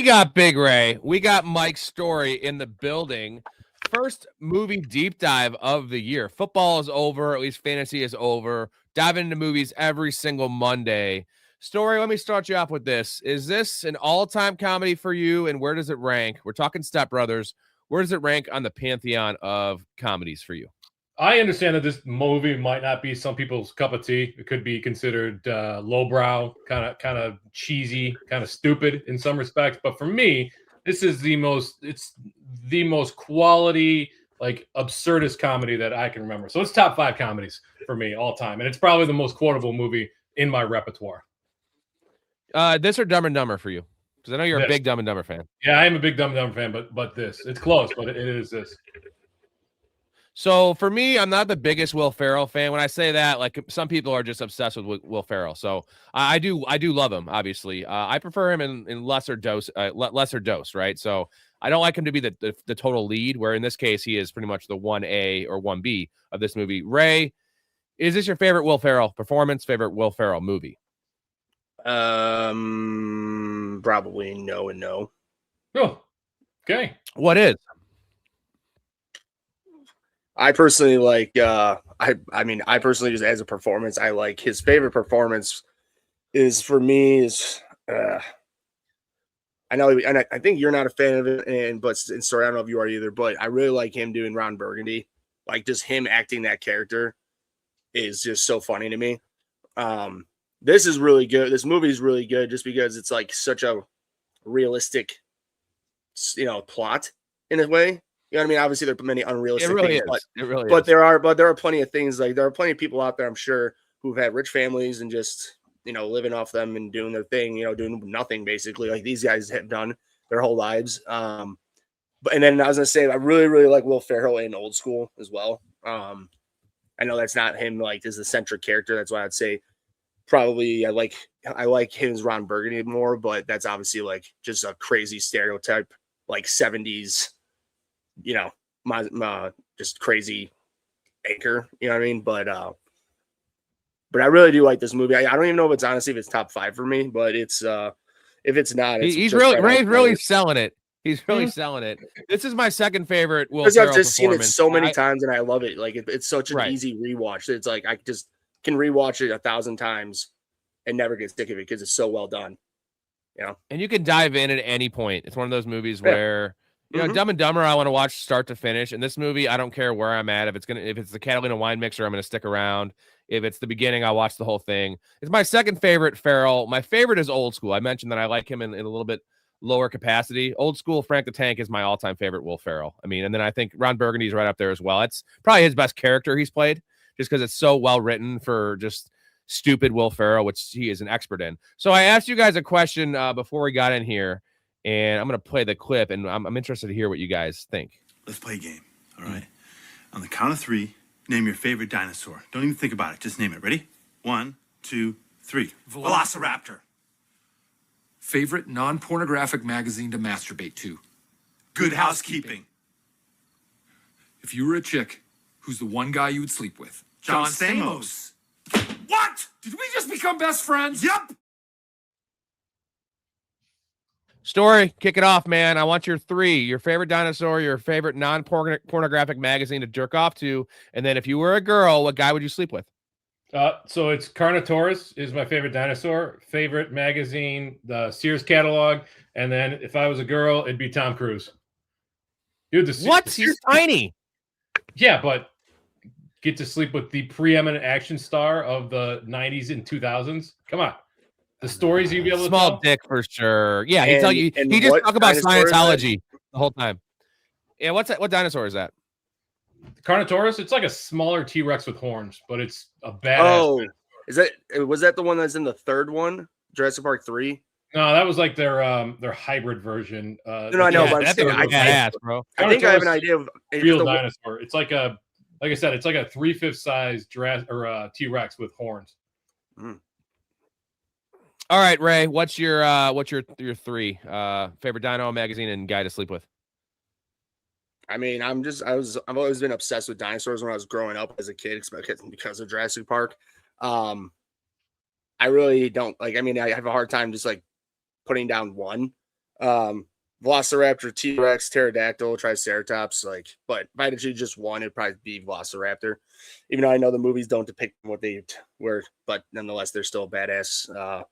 We got Big Ray. We got Mike Storey in the building. First movie deep dive of the year. Football is over, at least fantasy is over. Diving into movies every single Monday. Storey, let me start you off with this. Is this an all-time comedy for you, and where does it rank? We're talking Step Brothers. Where does it rank on the pantheon of comedies for you? I understand that this movie might not be some people's cup of tea. It could be considered lowbrow, kind of cheesy, kind of stupid in some respects. But for me, this is the most quality, like absurdist comedy that I can remember. So it's top 5 comedies for me all time, and it's probably the most quotable movie in my repertoire. This or Dumb and Dumber for you? Because I know you're a big Dumb and Dumber fan. Yeah, I am a big Dumb and Dumber fan, but this, it's close, but it is this. So for me, I'm not the biggest Will Ferrell fan. When I say that, like some people are just obsessed with Will Ferrell. So I do love him. Obviously, I prefer him in lesser dose, right? So I don't like him to be the total lead. Where in this case, he is pretty much the 1A or 1B of this movie. Ray, is this your favorite Will Ferrell performance? Favorite Will Ferrell movie? Probably no and no. Oh, okay. What is? I personally like I personally just as a performance, I like his favorite performance is for me is I know, and I think you're not a fan of it, but in Story, I don't know if you are either, but I really like him doing Ron Burgundy. Like just him acting that character is just so funny to me. This is really good. This movie is really good just because it's like such a realistic, plot in a way. You know what I mean? Obviously, there are many unrealistic things, but there are plenty of things, like there are plenty of people out there, I'm sure, who've had rich families and just, living off them and doing their thing, doing nothing basically, like these guys have done their whole lives. And then I was gonna say, I really, really like Will Ferrell in Old School as well. I know that's not him, like, as the centric character. That's why I'd say probably I like him as Ron Burgundy more, but that's obviously like just a crazy stereotype, like 70s. Just crazy anchor, you know what I mean? But I really do like this movie. I don't even know if it's top 5 for me, but it's if it's not, it's Ray's really selling it. He's really selling it. This is my second favorite Will Ferrell I've just seen it so many times and I love it. Like it's such an easy rewatch. It's like I just can rewatch it 1,000 times and never get sick of it because it's so well done. And you can dive in at any point. It's one of those movies where Dumb and Dumber, I want to watch start to finish. And this movie, I don't care where I'm at. If it's the Catalina wine mixer, I'm going to stick around. If it's the beginning, I'll watch the whole thing. It's my second favorite Ferrell. My favorite is Old School. I mentioned that I like him in a little bit lower capacity. Old School, Frank the Tank is my all-time favorite Will Ferrell. I mean, and then I think Ron Burgundy's right up there as well. It's probably his best character he's played, just because it's so well written for just stupid Will Ferrell, which he is an expert in. So I asked you guys a question before we got in here, and I'm going to play the clip, and I'm interested to hear what you guys think. Let's play a game, all right? On the count of 3, name your favorite dinosaur. Don't even think about it. Just name it. Ready? 1, 2, 3. Velociraptor. Favorite non-pornographic magazine to masturbate to? Good Housekeeping. If you were a chick, who's the one guy you would sleep with? John Stamos. What? Did we just become best friends? Yep. Storey, kick it off, man. I want your 3, your favorite dinosaur, your favorite non-pornographic magazine to jerk off to, and then if you were a girl, what guy would you sleep with? So it's Carnotaurus is my favorite dinosaur, favorite magazine, the Sears catalog, and then if I was a girl, it'd be Tom Cruise. Dude, He's tiny. Yeah, but get to sleep with the preeminent action star of the 90s and 2000s. Come on. The stories you'd be able to small tell. dick for sure. Yeah, he tell you. He just talk about Scientology the whole time. Yeah, what dinosaur is that? Carnotaurus. It's like a smaller T-Rex with horns, but it's a badass. Oh, was that the one that's in the third one, Jurassic Park 3? No, that was like their hybrid version. No, I know, but that's badass, bro. I think I have an idea of real dinosaur. It's like I said, it's like a 3/5 size T-Rex with horns. Mm. All right, Ray, what's your 3 favorite dino magazine and guy to sleep with? I mean, I've always been obsessed with dinosaurs when I was growing up as a kid because of Jurassic Park. I really don't I have a hard time just like putting down one. Velociraptor, T-Rex, Pterodactyl, Triceratops. But if I had to choose just one, it'd probably be Velociraptor. Even though I know the movies don't depict what they were, but nonetheless, they're still badass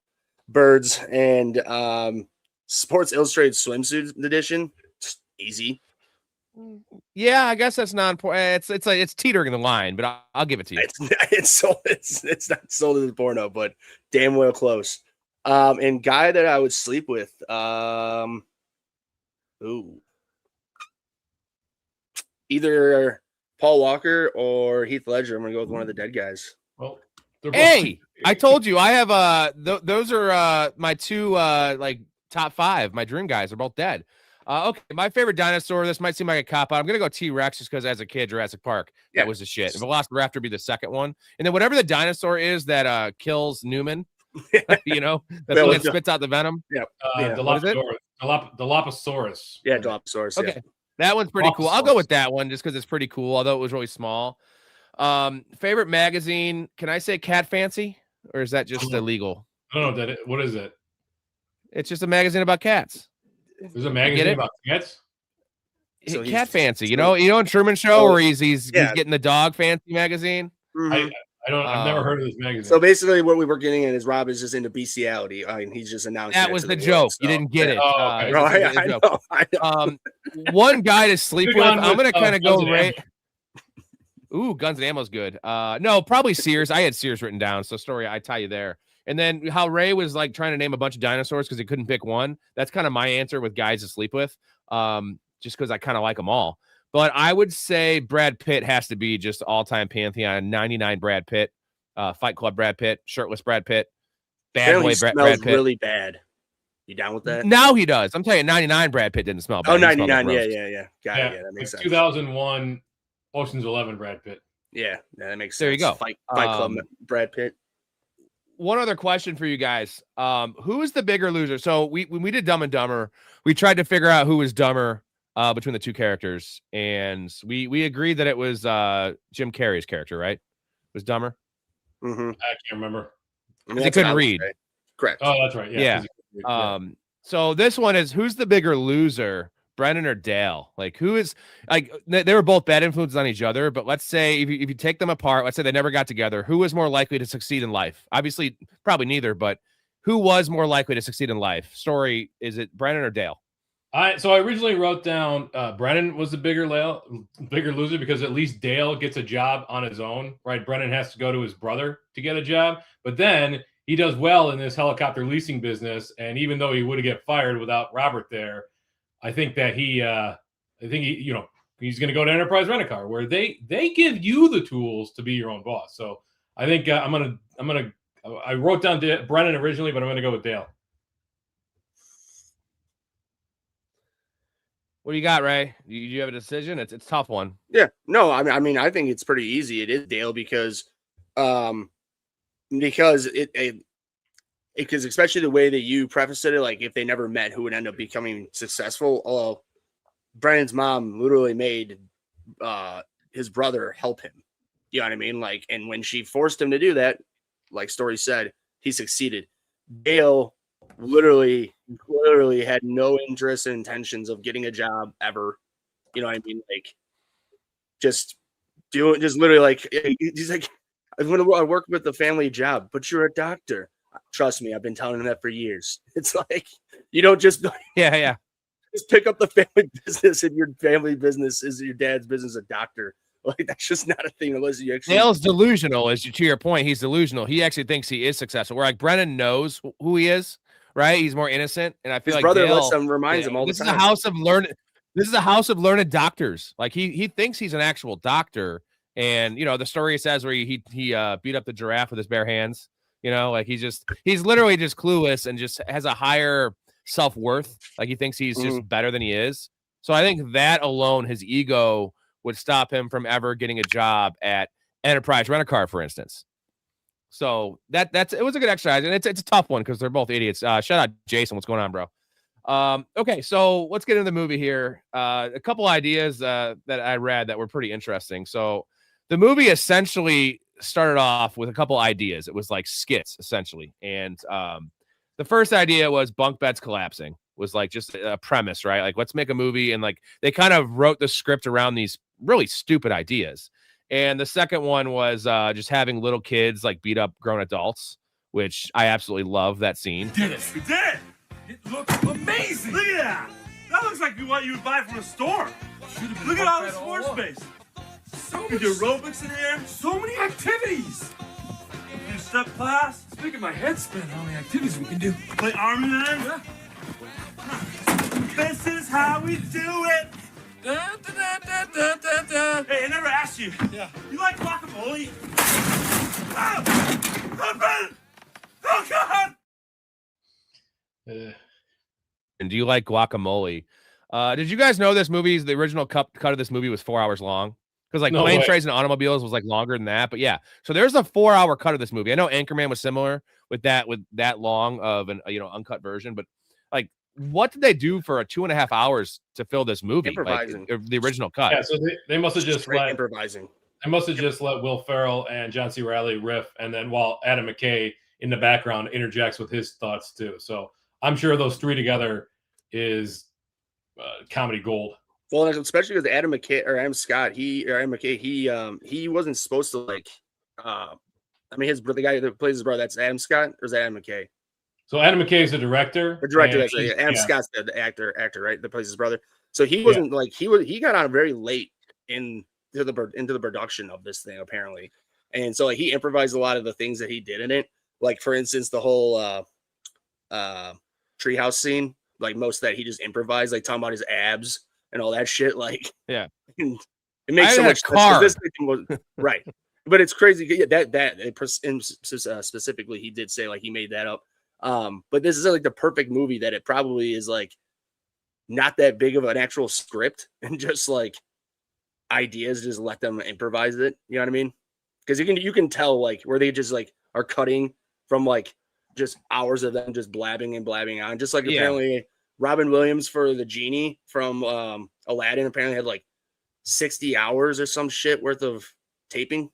birds. And Sports Illustrated swimsuit edition, just easy. Yeah, I guess that's not important. It's teetering the line, but I'll give it to you. It's not sold as a porno, but damn well close. And guy that I would sleep with, either Paul Walker or Heath Ledger. I'm gonna go with one of the dead guys. Well, they're Hey, I told you I have those are my two like top 5. My dream guys are both dead. Okay, my favorite dinosaur. This might seem like a cop out. I'm gonna go T-Rex just because as a kid, Jurassic Park, that was the shit. Velociraptor would be the second one, and then whatever the dinosaur is that kills Newman, you know, that's what spits out the venom. Yeah, Dilophosaurus. Yeah, Dilophosaurus. Okay, yeah. That one's pretty cool. I'll go with that one just because it's pretty cool, although it was really small. Favorite magazine? Can I say Cat Fancy, or is that just illegal? I don't know what is it? It's just a magazine about cats. There's a magazine about cats. So Cat Fancy, you know, Truman Show where he's getting the dog fancy magazine. Mm-hmm. I've never heard of this magazine. So basically, what we were getting at is Rob is just into bestiality. I mean, he's just announced that was the joke. You didn't get it. Oh, okay. I know. One guy to sleep with. I'm gonna kind of go right. Ooh, Guns and Ammo's good. No, probably Sears. I had Sears written down. So Storey, I tie you there. And then how Ray was like trying to name a bunch of dinosaurs because he couldn't pick one. That's kind of my answer with guys to sleep with. Just because I kind of like them all. But I would say Brad Pitt has to be just all-time pantheon. 99 Brad Pitt, Fight Club Brad Pitt, shirtless Brad Pitt, bad boy Brad Pitt. Really bad. You down with that? Now he does. I'm telling you, 99 Brad Pitt didn't smell bad. Oh, 99. Yeah. Got it. Yeah, that makes sense. 2001 Ocean's 11 Brad Pitt. Yeah, that makes sense. There you go. Fight Club Brad Pitt. One other question for you guys. Who is the bigger loser? So when we did Dumb and Dumber, we tried to figure out who was dumber between the two characters, and we agreed that it was Jim Carrey's character, right? Was dumber. Mm-hmm. I can't remember. He couldn't read. Right. Correct. Oh, that's right. Yeah. So this one is who's the bigger loser, Brendan or Dale? Like who is like they were both bad influences on each other, but let's say if you take them apart, let's say they never got together, who was more likely to succeed in life? Obviously, probably neither, but who was more likely to succeed in life? Storey, is it Brendan or Dale? So I originally wrote down Brennan was the bigger loser because at least Dale gets a job on his own, right? Brennan has to go to his brother to get a job, but then he does well in this helicopter leasing business, and even though he would get fired without Robert there, I think that he's going to go to Enterprise Rent-A-Car where they give you the tools to be your own boss. So I think I wrote down Brennan originally, but I'm going to go with Dale. What do you got, Ray? You have a decision? It's a tough one. Yeah. No, I mean, I think it's pretty easy. It is Dale because especially the way that you prefaced it, like if they never met, who would end up becoming successful? Brennan's mom literally made his brother help him. You know what I mean? Like, and when she forced him to do that, like Storey said, he succeeded. Dale literally had no interest and intentions of getting a job ever. You know what I mean? Like, just literally like, he's like, I work with a family job, but you're a doctor. Trust me, I've been telling him that for years. It's like, you don't just just pick up the family business, and your family business is your dad's business, a doctor. Like, that's just not a thing unless you actually. Dale's delusional, to your point. He's delusional. He actually thinks he is successful. Where like Brennan knows who he is, right? He's more innocent, and I feel his like brother Dale reminds him all the time. This is a house of learned. This is a house of learned doctors. Like he thinks he's an actual doctor, and the story says where he beat up the giraffe with his bare hands. Like he's literally just clueless and just has a higher self-worth. Like he thinks he's just better than he is. So I think that alone, his ego would stop him from ever getting a job at Enterprise Rent-A-Car, for instance. So it was a good exercise, and it's a tough one because they're both idiots. Shout out Jason, what's going on, bro? Okay, so let's get into the movie here. A couple ideas that I read that were pretty interesting. So the movie essentially started off with a couple ideas. It was like skits essentially, and the first idea was bunk beds collapsing, was like just a premise, right? Like, let's make a movie, and like they kind of wrote the script around these really stupid ideas. And the second one was just having little kids like beat up grown adults, which I absolutely love that scene. Did it? We did it! It looks amazing. Look at that! That looks like what you would buy from a store. Look at all the sports space. So You much, do aerobics in here. so many activities. You do step class. It's making my head spin how many activities we can do. Play army man. Yeah. This is how we do it. Da, da, da, da, da, da, da. Hey, I never asked you. Yeah. You like guacamole? Ah! Oh, Ben! Oh, God! And do you like guacamole? Did you guys know this movie? The original cut of this movie was 4 hours long. Because like No Planes, way. Trains, and Automobiles was like longer than that. But yeah, so there's a 4-hour cut of this movie. I know Anchorman was similar with that long of an uncut version. But like, what did they do for a 2.5 hours to fill this movie? Like, Improvising. the original cut. Yeah, so they must have just Straight let improvising. Will Ferrell and John C. Reilly riff, and then while Adam McKay in the background interjects with his thoughts too. So I'm sure those three together is comedy gold. Well, especially with Adam Scott, Adam McKay, he wasn't supposed to like. I mean, the guy that plays his brother, that's Adam Scott, or is that Adam McKay? So Adam McKay is the director. The director, and actually. he's- Adam yeah. Scott's the actor, right? That plays his brother. So he wasn't like he got on very late into the production of this thing apparently, and so like, he improvised a lot of the things that he did in it. Like for instance, the whole treehouse scene. Like most of that, he just improvised, like talking about his abs and all that shit. Like, Yeah. it makes I so had a much sense. 'Cause car. This thing was right, but it's crazy. Yeah, specifically, he did say like he made that up. But this is like the perfect movie that it probably is like not that big of an actual script and just like ideas, just let them improvise it. You know what I mean? Because you can tell like where they just like are cutting from like just hours of them just blabbing on. Just like Yeah. apparently Robin Williams for the genie from Aladdin apparently had like 60 hours or some shit worth of taping.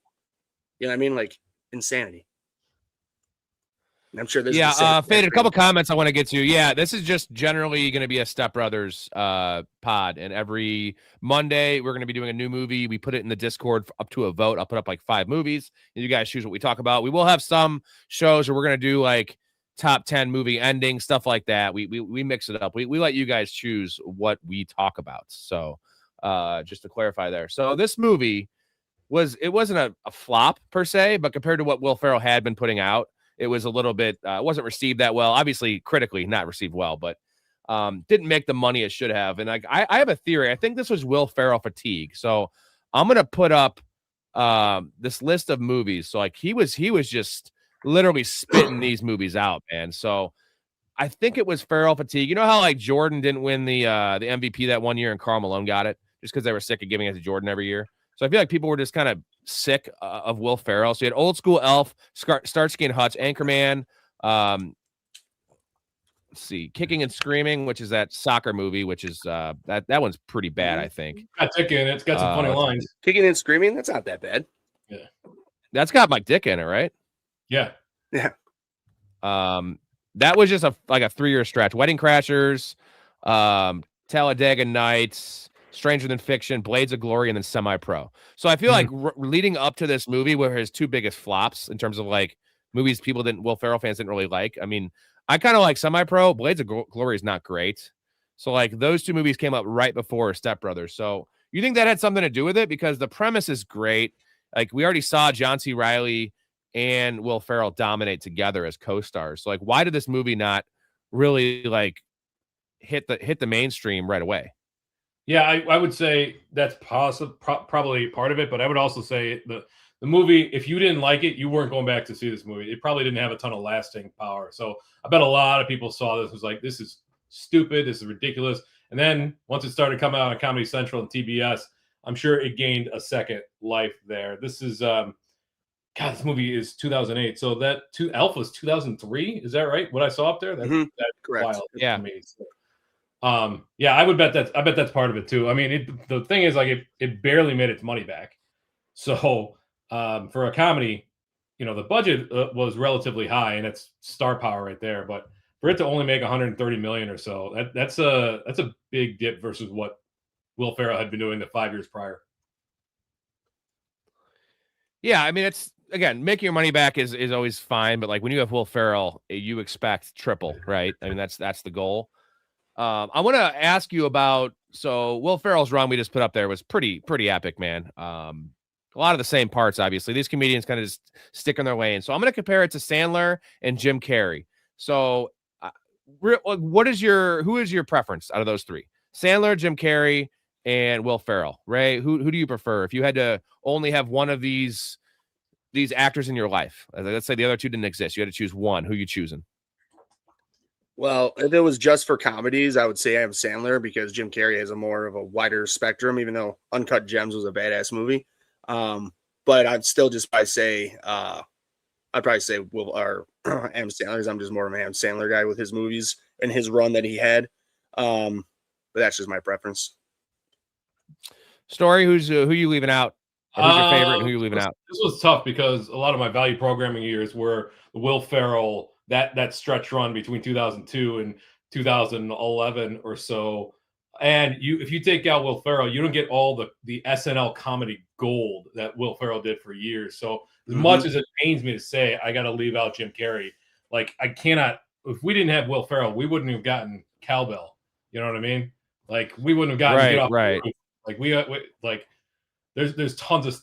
You know what I mean? Like insanity. And I'm sure there's Faded, a couple comments I want to get to. Yeah, this is just generally going to be a Step Brothers pod, and every Monday we're going to be doing a new movie. We put it in the Discord up to a vote. I'll put up like 5 movies, and you guys choose what we talk about. We will have some shows where we're going to do like top 10 movie ending, stuff like that. We mix it up. We let you guys choose what we talk about. So just to clarify there. So this movie wasn't a flop per se, but compared to what Will Ferrell had been putting out, it was a little bit, wasn't received that well. Obviously, critically not received well, but didn't make the money it should have. And like, I have a theory. I think this was Will Ferrell fatigue. So I'm gonna put up this list of movies. So like he was just literally spitting these movies out, man. So I think it was Ferrell fatigue. You know how like Jordan didn't win the MVP that one year and Karl Malone got it just because they were sick of giving it to Jordan every year. So I feel like people were just kind of sick of Will Ferrell. So you had Old School, Elf, Starsky and Hutch, Anchorman. Let's see, Kicking and Screaming, which is that soccer movie, which is that one's pretty bad, I think. Got Dick in it. It's got some funny lines. Kicking and Screaming. That's not that bad. That's got Mike Dick in it, right? Yeah. Yeah. That was just a 3-year stretch. Wedding Crashers, Talladega Nights, Stranger Than Fiction, Blades of Glory, and then Semi-Pro. So I feel like leading up to this movie were his 2 biggest flops in terms of like movies Will Ferrell fans didn't really like. I mean, I kind of like Semi-Pro. Blades of Glory is not great. So like those 2 movies came up right before Step Brothers. So you think that had something to do with it? Because the premise is great. Like we already saw John C. Reilly and Will Ferrell dominate together as co-stars. So like, why did this movie not really like hit the mainstream right away? Yeah, I would say that's probably part of it, but I would also say the movie, if you didn't like it, you weren't going back to see this movie. It probably didn't have a ton of lasting power. So I bet a lot of people saw this and was like, this is stupid, this is ridiculous. And then once it started coming out on Comedy Central and TBS, I'm sure it gained a second life there. This is this movie is 2008. So Elf was 2003. Is that right? What I saw up there? That's correct. Wild. Yeah. To me. So, I would bet I bet that's part of it too. I mean, the thing is like it barely made its money back. So for a comedy, the budget was relatively high and it's star power right there. But for it to only make 130 million or so, that's a big dip versus what Will Ferrell had been doing the 5 years prior. Yeah, I mean, it's again, making your money back is always fine, but like when you have Will Ferrell, you expect triple, right? I mean, that's the goal. I want to ask you about, so Will Ferrell's run we just put up there was pretty epic, man. A lot of the same parts, obviously. These comedians kind of just stick in their lane. So I'm going to compare it to Sandler and Jim Carrey. So who is your preference out of those three? Sandler, Jim Carrey, and Will Ferrell. Ray, who do you prefer? If you had to only have one of these actors in your life, let's say the other two didn't exist, you had to choose one, who you choosing? Well, if it was just for comedies, I would say Adam Sandler because Jim Carrey has a more of a wider spectrum, even though Uncut Gems was a badass movie. But I'd still just probably say I'd probably say Will or Adam Sandler. I'm just more of an Adam Sandler guy with his movies and his run that he had. But that's just my preference. Storey, who you leaving out? Or who's your favorite and who you leaving out? This was tough because a lot of my value programming years were the Will Ferrell, that stretch run between 2002 and 2011 or so. And if you take out Will Ferrell, you don't get all the SNL comedy gold that Will Ferrell did for years. So as much as it pains me to say, I got to leave out Jim Carrey. Like I cannot, if we didn't have Will Ferrell, we wouldn't have gotten Cowbell. You know what I mean? Like we wouldn't have gotten Get Off the Roof. Like we like there's tons of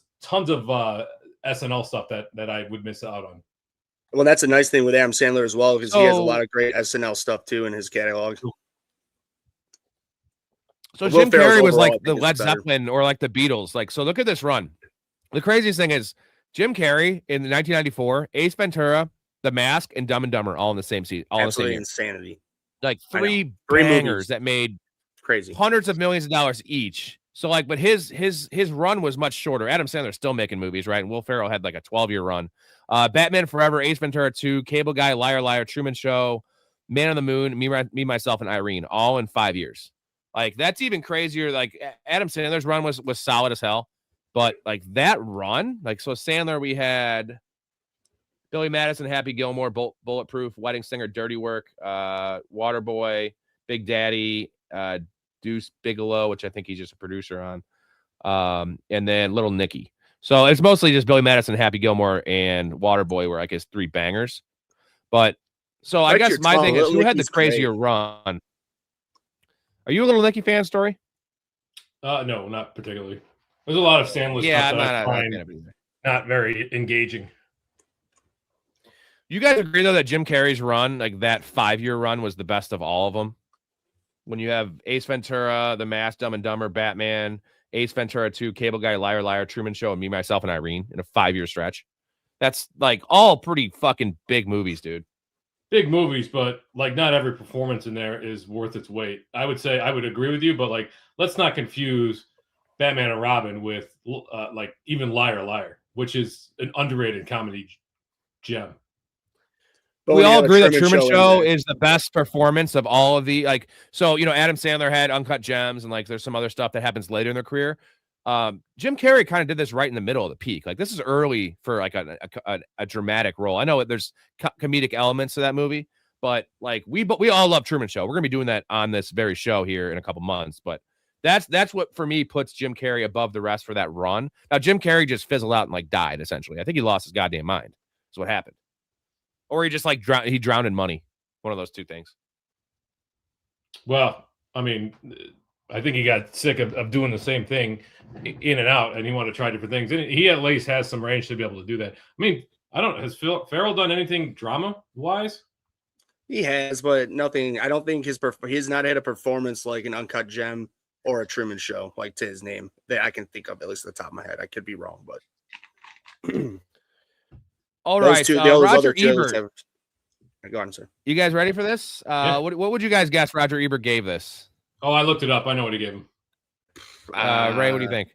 SNL stuff that I would miss out on. Well, that's a nice thing with Adam Sandler as well because he has a lot of great SNL stuff too in his catalog. So Jim Carrey was like the Led Zeppelin or like the Beatles. Like, so look at this run. The craziest thing is Jim Carrey in 1994, Ace Ventura, The Mask, and Dumb and Dumber all in the same season. Absolutely insanity. Like three bangers that made crazy hundreds of millions of dollars each. So like, but his run was much shorter. Adam Sandler's still making movies, right? And Will Ferrell had like a 12-year run. Batman Forever, Ace Ventura 2, Cable Guy, Liar Liar, Truman Show, Man on the Moon, Me, Myself, and Irene, all in 5 years. Like that's even crazier. Like Adam Sandler's run was solid as hell, but like that run, like so Sandler, we had Billy Madison, Happy Gilmore, Bulletproof, Wedding Singer, Dirty Work, Waterboy, Big Daddy, Deuce Bigelow, which I think he's just a producer on, and then Little Nicky. So it's mostly just Billy Madison, Happy Gilmore, and Waterboy were I guess three bangers. But so I guess my thing is who had the crazier run? Are you a Little Nicky fan, Storey? No, not particularly. There's a lot of Sandler stuff that I find not very engaging. You guys agree, though, that Jim Carrey's run, like that 5-year run, was the best of all of them? When you have Ace Ventura, The Mask, Dumb and Dumber, Batman, Ace Ventura 2, Cable Guy, Liar Liar, Truman Show, and Me, Myself, and Irene in a 5-year stretch. That's like all pretty fucking big movies, dude. Big movies, but like not every performance in there is worth its weight. I would say I would agree with you, but like let's not confuse Batman and Robin with like even Liar Liar, which is an underrated comedy gem. But we all agree that Truman Show is the best performance of all of the like. So you know, Adam Sandler had Uncut Gems, and like there's some other stuff that happens later in their career. Jim Carrey kind of did this right in the middle of the peak. Like this is early for like a dramatic role. I know there's comedic elements to that movie, but like we all love Truman Show. We're gonna be doing that on this very show here in a couple months. But that's what for me puts Jim Carrey above the rest for that run. Now Jim Carrey just fizzled out and like died essentially. I think he lost his goddamn mind. That's what happened, or he just like drowned in money. One of those two things. Well, I mean, I think he got sick of doing the same thing in and out, and he wanted to try different things. And he at least has some range to be able to do that. I mean, has Ferrell done anything drama-wise? He has, but nothing. I don't think he's not had a performance like an Uncut Gem or a Truman Show, like to his name, that I can think of, at least at the top of my head. I could be wrong, but... All right, Roger Ebert. Go on, sir. You guys ready for this? Yeah. What would you guys guess Roger Ebert gave this? Oh, I looked it up. I know what he gave him. Ray, what do you think?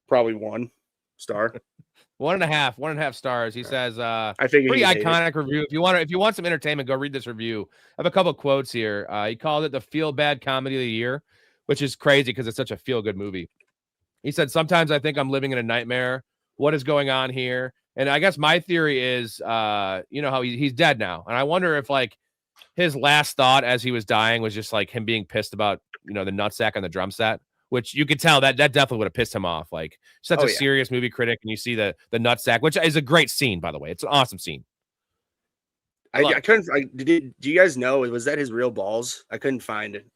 Probably 1 star. 1.5 stars. He says, I think pretty iconic review. If you want some entertainment, go read this review. I have a couple of quotes here. He called it the feel bad comedy of the year, which is crazy because it's such a feel good movie. He said, sometimes I think I'm living in a nightmare. What is going on here? And I guess my theory is, you know, how he's dead now. And I wonder if like his last thought as he was dying was just like him being pissed about, the nutsack on the drum set, which you could tell that definitely would have pissed him off. Like such a serious movie critic, and you see the nutsack, which is a great scene, by the way. It's an awesome scene. I couldn't. Do you guys know? Was that his real balls? I couldn't find it.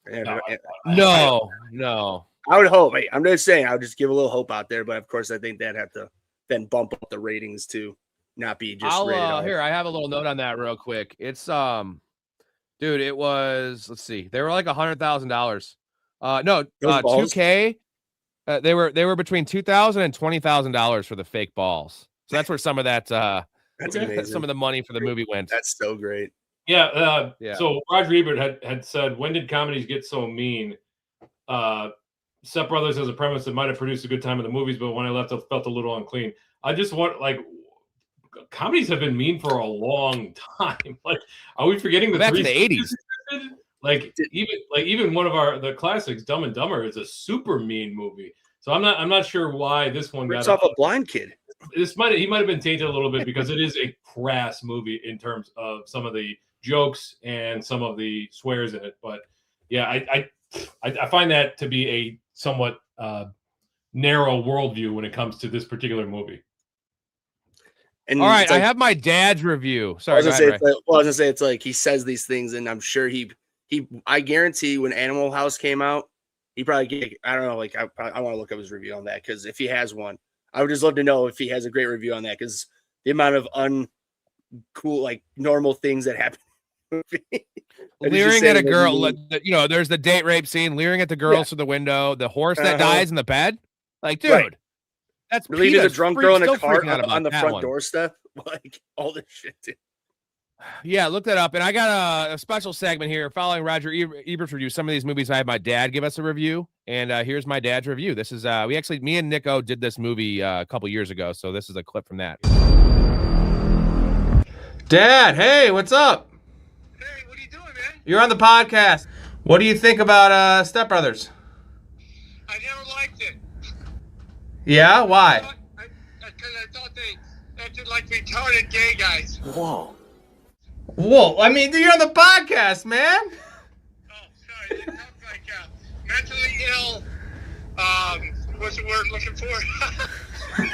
No. I would hope. I'm just saying. I would just give a little hope out there, but of course, I think that'd have to then bump up the ratings to not be just. Here, I have a little note on that real quick. It's dude, it was. Let's see, they were like $100,000. No, 2K. They were between $2,000 and $20,000 for the fake balls. So that's where some of that. That's amazing. Some of the money for the movie went. That's so great. Yeah. So Roger Ebert had said, when did comedies get so mean? Step Brothers has a premise that might have produced a good time in the movies, but when I left, I felt a little unclean. I just want, comedies have been mean for a long time. Like, are we forgetting the back in the 80s? Even one of the classics, Dumb and Dumber, is a super mean movie. So I'm not sure why this one got off a blind kid. He might have been tainted a little bit because it is a crass movie in terms of some of the jokes and some of the swears in it. But yeah, I find that to be a somewhat narrow worldview when it comes to this particular movie. And all right, I have my dad's review. Sorry, I was gonna say it's like he says these things, and I'm sure I guarantee when Animal House came out, he probably I don't know, I want to look up his review on that, because if he has one, I would just love to know if he has a great review on that, because the amount of uncool, normal things that happen. Leering at a girl, there's the date rape scene, leering at the girls through the window, the horse that dies in the bed. Like, dude, right. That's leaving a drunk girl in a cart on the front doorstep. Like, all this shit, dude. Yeah, look that up. And I got a special segment here following Roger Ebert's review. Some of these movies I had my dad give us a review, and here's my dad's review. This is me and Nico did this movie a couple years ago, so this is a clip from that. Dad, hey, what's up? Hey, what are you doing, man? You're on the podcast. What do you think about Step Brothers? I never liked it. Yeah, why? Because I thought they acted like retarded gay guys. Whoa, I mean, you're on the podcast, man. Oh, sorry. It sounds like mentally ill. What's the word I'm looking for?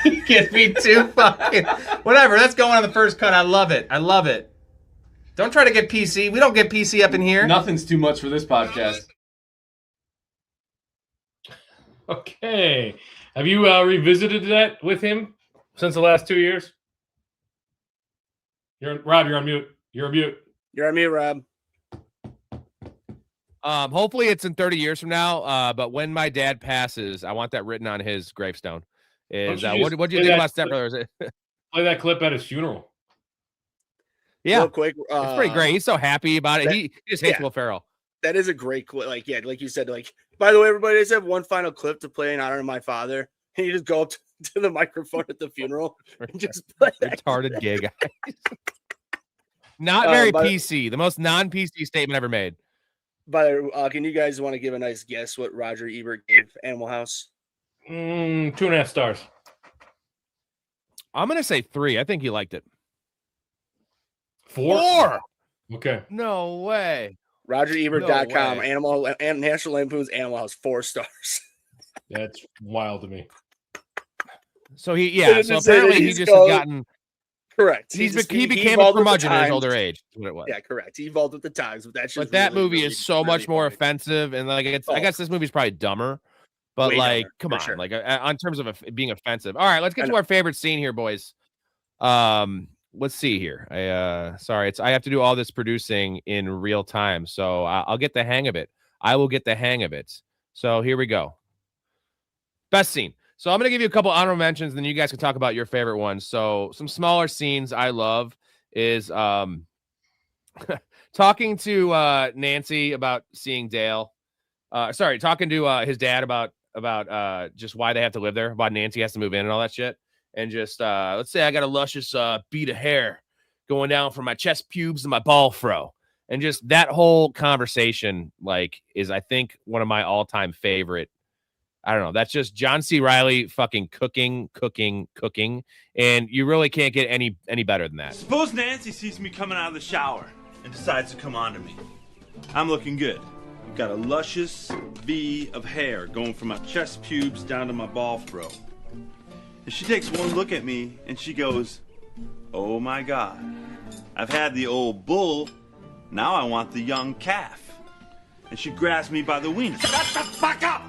You get me too fucking... Whatever, let's go on the first cut. I love it. Don't try to get PC. We don't get PC up in here. Nothing's too much for this podcast. Okay. Have you revisited that with him since the last 2 years? Rob, you're on mute. You're on mute, Rob. Hopefully it's in 30 years from now. But when my dad passes, I want that written on his gravestone. What do you think about Step Brothers? Play that clip at his funeral. Yeah, real quick. It's pretty great. He's so happy about it. He just hates Will Ferrell. That is a great clip. Like you said, by the way, everybody, I just have one final clip to play in honor of my father. And you just go up to the microphone at the funeral and just play that. Retarded gay guys. Not very PC. The most non-PC statement ever made. But can you guys want to give a nice guess what Roger Ebert gave Animal House? 2.5 stars. I'm gonna say 3. I think he liked it. 4. Okay. No way. RogerEbert.com. No Animal and National Lampoon's Animal House, 4 stars. That's wild to me. So so apparently he just has gotten. Correct. He became a curmudgeon in his older age. That's what it was. Yeah, correct. He evolved with the times, but that movie is so much more offensive, and I guess this movie's probably dumber. But come on, sure. On terms of being offensive. All right, let's get to our favorite scene here, boys. Let's see here. I have to do all this producing in real time, so I'll get the hang of it. I will get the hang of it. So here we go. Best scene. So I'm going to give you a couple honorable mentions, and then you guys can talk about your favorite ones. So some smaller scenes I love is talking to Nancy about seeing Dale. Talking to his dad about just why they have to live there, about Nancy has to move in and all that shit. And just let's say I got a luscious bead of hair going down from my chest pubes and my ball fro. And just that whole conversation is, I think, one of my all-time favorite. I don't know. That's just John C. Reilly fucking cooking. And you really can't get any better than that. Suppose Nancy sees me coming out of the shower. and decides to come on to me. I'm looking good. I've got a luscious V of hair going from my chest pubes down to my ball throw. And she takes one look at me and she goes, "Oh my God, I've had the old bull, now I want the young calf." And she grabs me by the wiener. Shut the fuck up!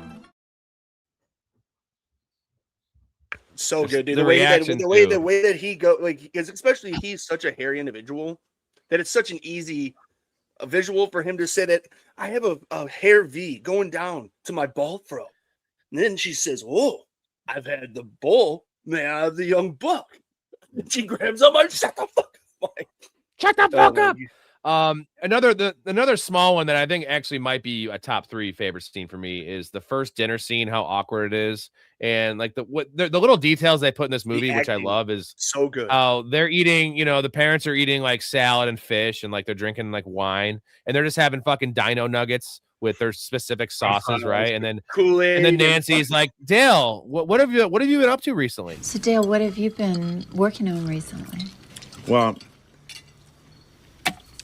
So Just good, dude. the The way reaction that he go, like, because especially he's such a hairy individual that it's such an easy visual for him to say that I have a hair V going down to my ball throw. And then she says, "Oh, I've had the bull, man, I have the young buck." And she grabs up, shut the fuck up. Shut the fuck up. Man. Another small one that I think actually might be a top 3 favorite scene for me is the first dinner scene, how awkward it is. And like the little details they put in this movie, which I love, is so good. How they're eating, the parents are eating like salad and fish and like they're drinking like wine and they're just having fucking dino nuggets with their specific sauces, right? And then Kool-Aid. And then Nancy's like, "Dale, what have you been up to recently?" So Dale, what have you been working on recently? Well,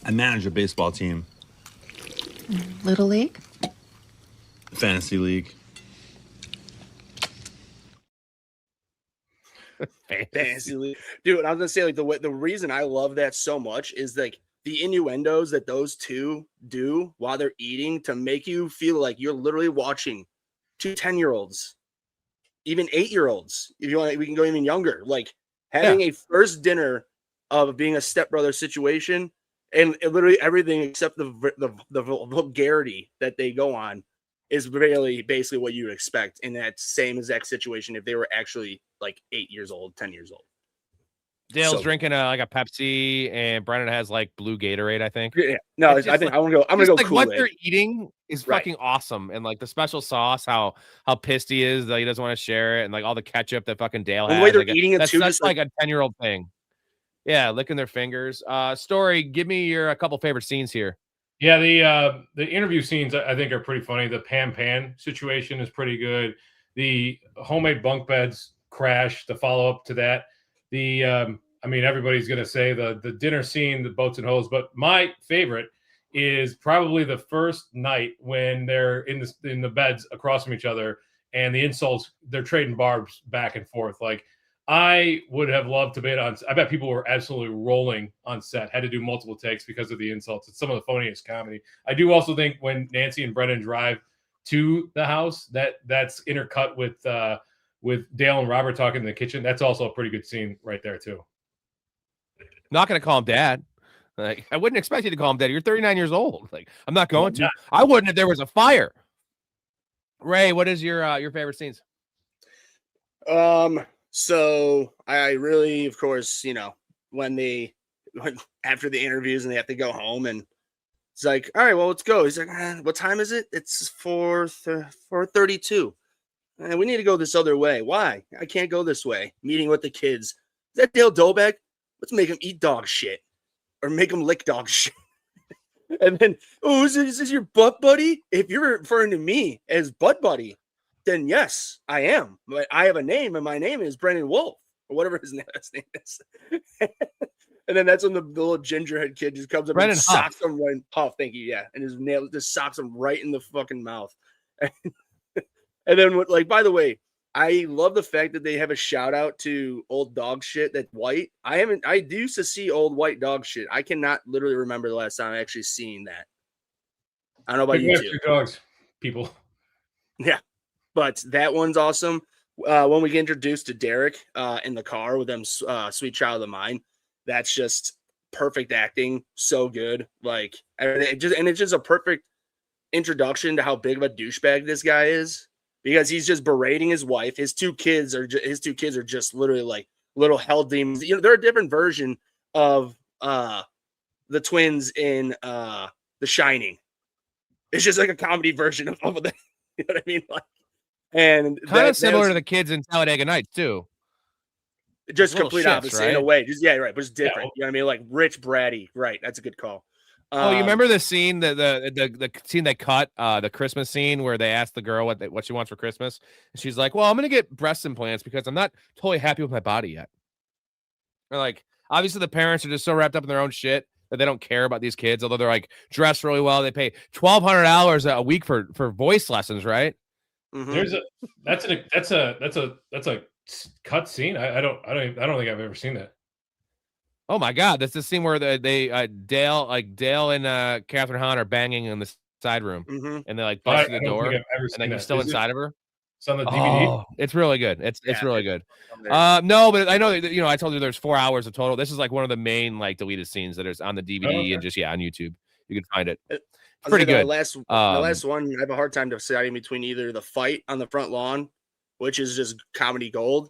I manage a baseball team. Little League? Fantasy league. Fantasy league. Dude, I was gonna say, like, the reason I love that so much is like the innuendos that those two do while they're eating to make you feel like you're literally watching 2 10-year-olds, even 8-year-olds. If you want, we can go even younger. Like having a first dinner of being a stepbrother situation, and literally everything except the vulgarity that they go on is really basically what you would expect in that same exact situation if they were actually like 8 years old, 10 years old. Dale's drinking like a Pepsi, and Brennan has like blue Gatorade, I think. Yeah, no, I think I'm gonna go. Like Kool-Aid. what they're eating is fucking awesome, and like the special sauce, how pissed he is that he doesn't want to share it, and like all the ketchup that fucking Dale has. The way they're like, eating it that's too, such just like a 10-year-old thing. Yeah, licking their fingers. Story, give me a couple favorite scenes here. Yeah, the interview scenes I think are pretty funny. The Pan situation is pretty good. The homemade bunk beds crash, the follow up to that. I mean, everybody's gonna say the dinner scene, the boats and hoes, but my favorite is probably the first night when they're in the beds across from each other and the insults, they're trading barbs back and forth. Like, I would have loved to be on. I bet people were absolutely rolling on set, had to do multiple takes because of the insults. It's some of the funniest comedy. I do also think when Nancy and Brennan drive to the house, that's intercut with Dale and Robert talking in the kitchen. That's also a pretty good scene right there too. Not gonna call him dad. Like, I wouldn't expect you to call him dad. You're 39 years old. Like, I'm not going to. I wouldn't if there was a fire. Ray, what is your favorite scenes? So I really, of course, when after the interviews and they have to go home, and it's like, all right, well, let's go. He's like, what time is it? It's 4:32. And we need to go this other way. Why? I can't go this way. Meeting with the kids. Is that Dale Doback? Let's make him eat dog shit or make him lick dog shit. And then, oh, is this your butt buddy? If you're referring to me as butt buddy, then yes, I am. But I have a name, and my name is Brendan Wolf, or whatever his last name is. And then that's when the little gingerhead kid just comes up Brendan and socks him right. Huff, thank you. Yeah, and his nail just socks him right in the fucking mouth. And then, like, by the way, I love the fact that they have a shout out to old dog shit that's white. I used to see old white dog shit. I cannot literally remember the last time I actually seen that. I don't know about you two. Dogs, people. Yeah, but that one's awesome. When we get introduced to Derek in the car with them, Sweet Child of the Mine, that's just perfect acting. So good. Like, it's just a perfect introduction to how big of a douchebag this guy is. Because he's just berating his wife. His two kids are just literally like little hell demons. They're a different version of the twins in The Shining. It's just like a comedy version of that. You know what I mean? Like, and kind of similar to the kids in Talladega Nights too. Just complete shits, opposite right? in a way. Just right, but it's different. You know what I mean? Like rich bratty. Right. That's a good call. Oh, you remember the scene, the scene they cut, the Christmas scene where they asked the girl what she wants for Christmas, and she's like, "Well, I'm gonna get breast implants because I'm not totally happy with my body yet." Or like, obviously the parents are just so wrapped up in their own shit that they don't care about these kids, although they're like dressed really well. They pay $1,200 a week for voice lessons, right? Mhm. There's that's a cut scene. I don't think I've ever seen that. Oh my God, that's the scene where Dale and Catherine Hahn are banging in the side room, Mhm. and they like I bust through the don't door, think I've ever and seen like that. he's still Is it- inside of her. It's on the DVD. Oh, it's really good. It's Yeah, really it's good. on there. No, but I know that, I told you there's 4 hours of total. This is like one of the main like deleted scenes that is on the DVD okay. and just on YouTube. You can find it. I'll It's pretty say the good. last one, I have a hard time deciding between either the fight on the front lawn, which is just comedy gold,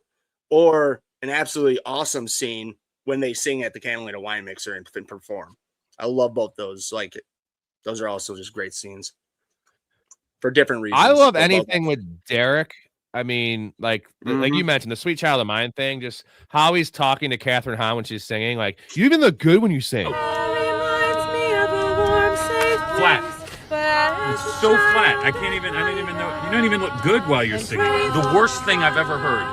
or an absolutely awesome scene when they sing at the Catalina wine mixer and perform. I love both those. Like, those are also just great scenes for different reasons. I love but both anything awesome. with Derek. I mean, like Mhm. you mentioned, the Sweet Child of Mine thing, just how he's talking to Catherine Hahn when she's singing. Like, you even look good when you sing. Flat. It's so flat. I didn't even know. You don't even look good while you're singing. The worst thing I've ever heard.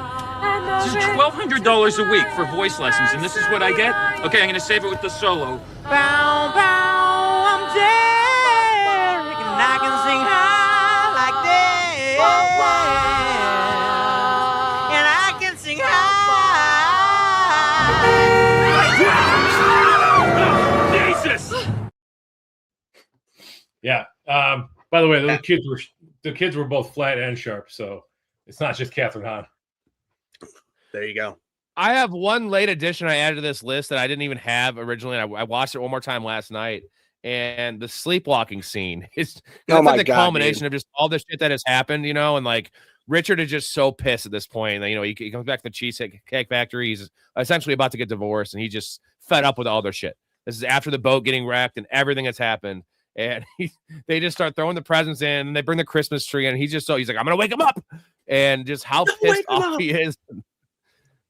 This is $1,200 a week for voice lessons, and this is what I get? Okay, I'm going to save it with the solo. Bow, bow, I'm Derek, and I can sing high like this. And I can sing high. Jesus! Yeah. By the way, the kids were both flat and sharp, so it's not just Catherine Hahn. There you go. I have one late addition I added to this list that I didn't even have originally. And I watched it one more time last night, and the sleepwalking scene is like the culmination of just all the shit that has happened, and like Richard is just so pissed at this point that, he comes back to the Cheesecake Factory. He's essentially about to get divorced, and he's just fed up with all their shit. This is after the boat getting wrecked and everything that's happened. And they just start throwing the presents in, and they bring the Christmas tree, and he's like, I'm gonna wake him up, and just how pissed off he is.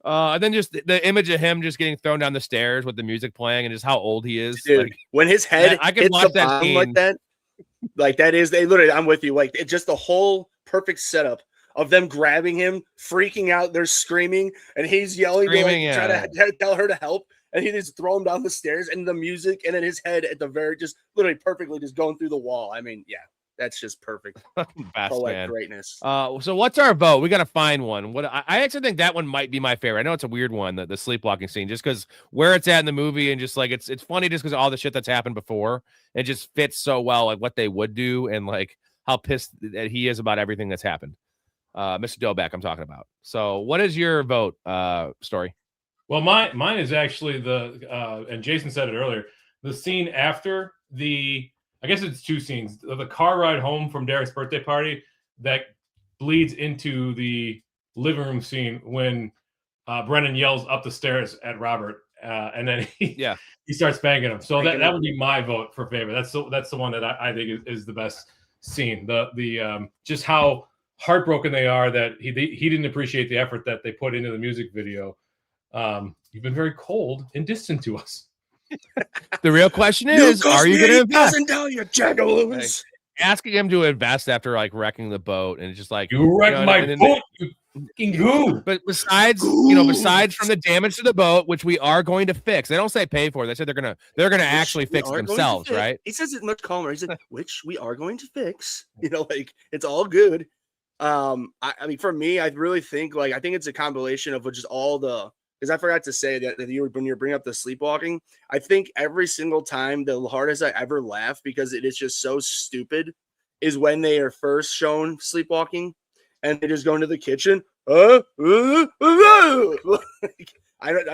And then just the image of him just getting thrown down the stairs with the music playing, and just how old he is. Dude, like, when his head I can hits watch the that bottom scene. like that is, they literally, I'm with you. Like, it's just the whole perfect setup of them grabbing him, freaking out. They're screaming, and he's yelling, trying to tell her to help. And he just throw him down the stairs, and the music, and then his head at the very, just literally perfectly just going through the wall. I mean, yeah, that's just perfect. Man. Greatness. So what's our vote? We got to find one. What I actually think that one might be my favorite. I know it's a weird one, the sleepwalking scene, just because where it's at in the movie, and just like it's funny just because of all the shit that's happened before. It just fits so well, like what they would do, and like how pissed that he is about everything that's happened. Mr. Doback, I'm talking about. So what is your vote, Story? Well, mine is actually and Jason said it earlier, the scene after I guess it's two scenes. The car ride home from Derek's birthday party that bleeds into the living room scene when Brennan yells up the stairs at Robert, and then he starts banging him. So that would be my vote for favorite. That's the one that I think is the best scene. The just how heartbroken they are that he didn't appreciate the effort that they put into the music video. You've been very cold and distant to us. The real question is, are you going to invest? You jagaloons. Asking him to invest after like wrecking the boat, and it's just like, you wrecked my boat, you fucking goo. But besides from the damage to the boat, which we are going to fix, they don't say pay for. They said they're gonna actually fix it themselves, right? He says it much calmer. He said, which we are going to fix. Like it's all good. I mean, for me, I really think I think it's a compilation of just all the. Because I forgot to say that when you bring up the sleepwalking, I think every single time the hardest I ever laugh, because it is just so stupid, is when they are first shown sleepwalking and they just go into the kitchen. I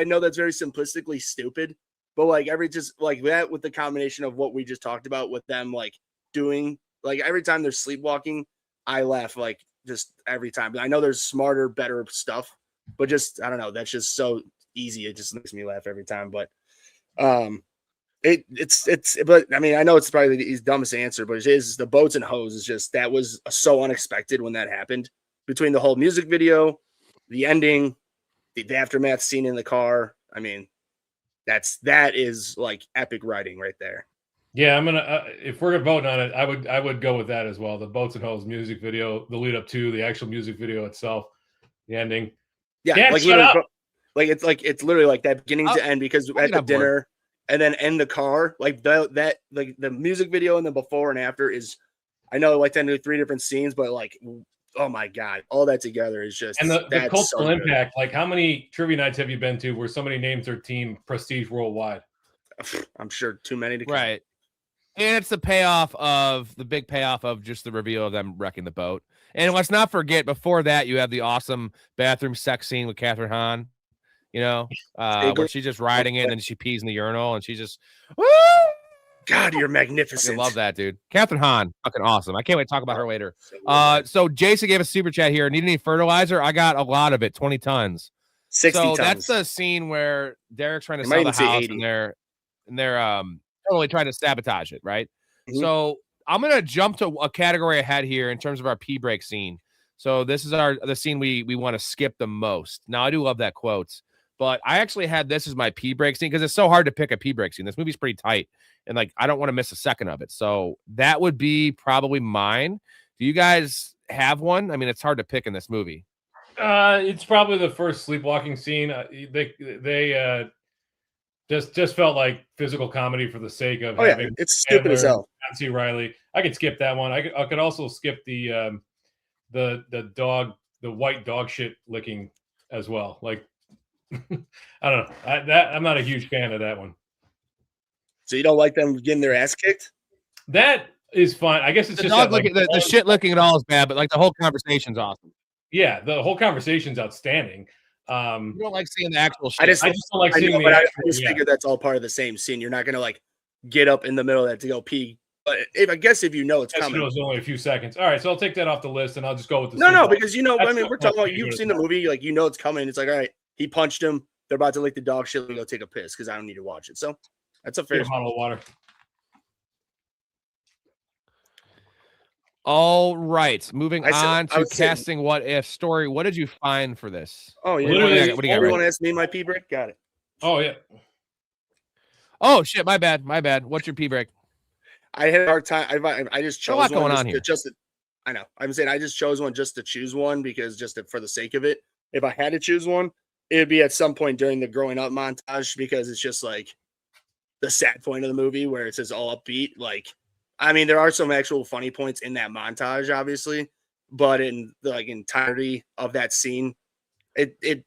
know that's very simplistically stupid, but just like that with the combination of what we just talked about with them doing every time they're sleepwalking, I laugh just every time. But I know there's smarter, better stuff. But just, I don't know, that's just so easy. It just makes me laugh every time. But but I mean, I know it's probably the dumbest answer, but it is the boats and hose is just, that was so unexpected when that happened. Between the whole music video, the ending, the aftermath scene in the car. I mean, that is epic writing right there. Yeah, I'm gonna. If we're voting on it, I would go with that as well. The boats and hose music video, the lead up to the actual music video itself, the ending. Yeah, it's literally that beginning to end, because at the dinner, and then in the car, like that like the music video and the before and after is, I know like 10 to 3 different scenes, but like, oh my God, all that together is just, and the cultural so impact. Like, how many trivia nights have you been to where somebody names their team Prestige Worldwide? I'm sure too many to right. And it's the big payoff of just the reveal of them wrecking the boat. And let's not forget, before that, you have the awesome bathroom sex scene with Catherine Hahn, where she's just riding it and then she pees in the urinal and she's just, woo! God, you're magnificent. I love that, dude. Catherine Hahn, fucking awesome. I can't wait to talk about her later. So Jason gave a super chat here. Need any fertilizer? I got a lot of it, 20 tons. 60 so tons. That's the scene where Derek's trying to sell the house and they're totally trying to sabotage it, right? Mm-hmm. So I'm gonna jump to a category ahead here in terms of our pee break scene. So this is the scene we want to skip the most. Now I do love that quote, but I actually had this as my pee break scene because it's so hard to pick a pee break scene. This movie's pretty tight, and like I don't want to miss a second of it. So that would be probably mine. Do you guys have one? I mean, it's hard to pick in this movie. It's probably the first sleepwalking scene. They just felt like physical comedy for the sake of having. Yeah. It's stupid as hell. Nancy Riley. I could skip that one. I could also skip the dog, the white dog shit licking as well. Like, I don't know. I'm not a huge fan of that one. So you don't like them getting their ass kicked? That is fine. I guess it's the just dog licking, the shit licking and all is bad, but like the whole conversation's awesome. Yeah, the whole conversation's outstanding. You don't like seeing the actual shit. I just don't like seeing the. I just figured that's all part of the same scene. You're not gonna like get up in the middle of that to go pee. But I guess if you know it's coming, it's only a few seconds. All right, so I'll take that off the list and I'll just go with the. No, because I mean, we're talking about you've seen the movie, like it's coming. It's like, all right, he punched him. They're about to lick the dog shit. Let me go take a piss because I don't need to watch it. So that's a fair bottle of water. All right, moving on to casting What If. Story, what did you find for this? Oh, yeah. What do you want to ask me my pee break? Got it. Oh, yeah. Oh, shit, my bad. What's your pee break? I had a hard time. I just chose a lot one going on here. I know. I'm saying I just chose one just to choose one because for the sake of it. If I had to choose one, it would be at some point during the growing up montage because it's just like the sad point of the movie where it's just all upbeat. Like, I mean, there are some actual funny points in that montage, obviously, but in the entirety of that scene, it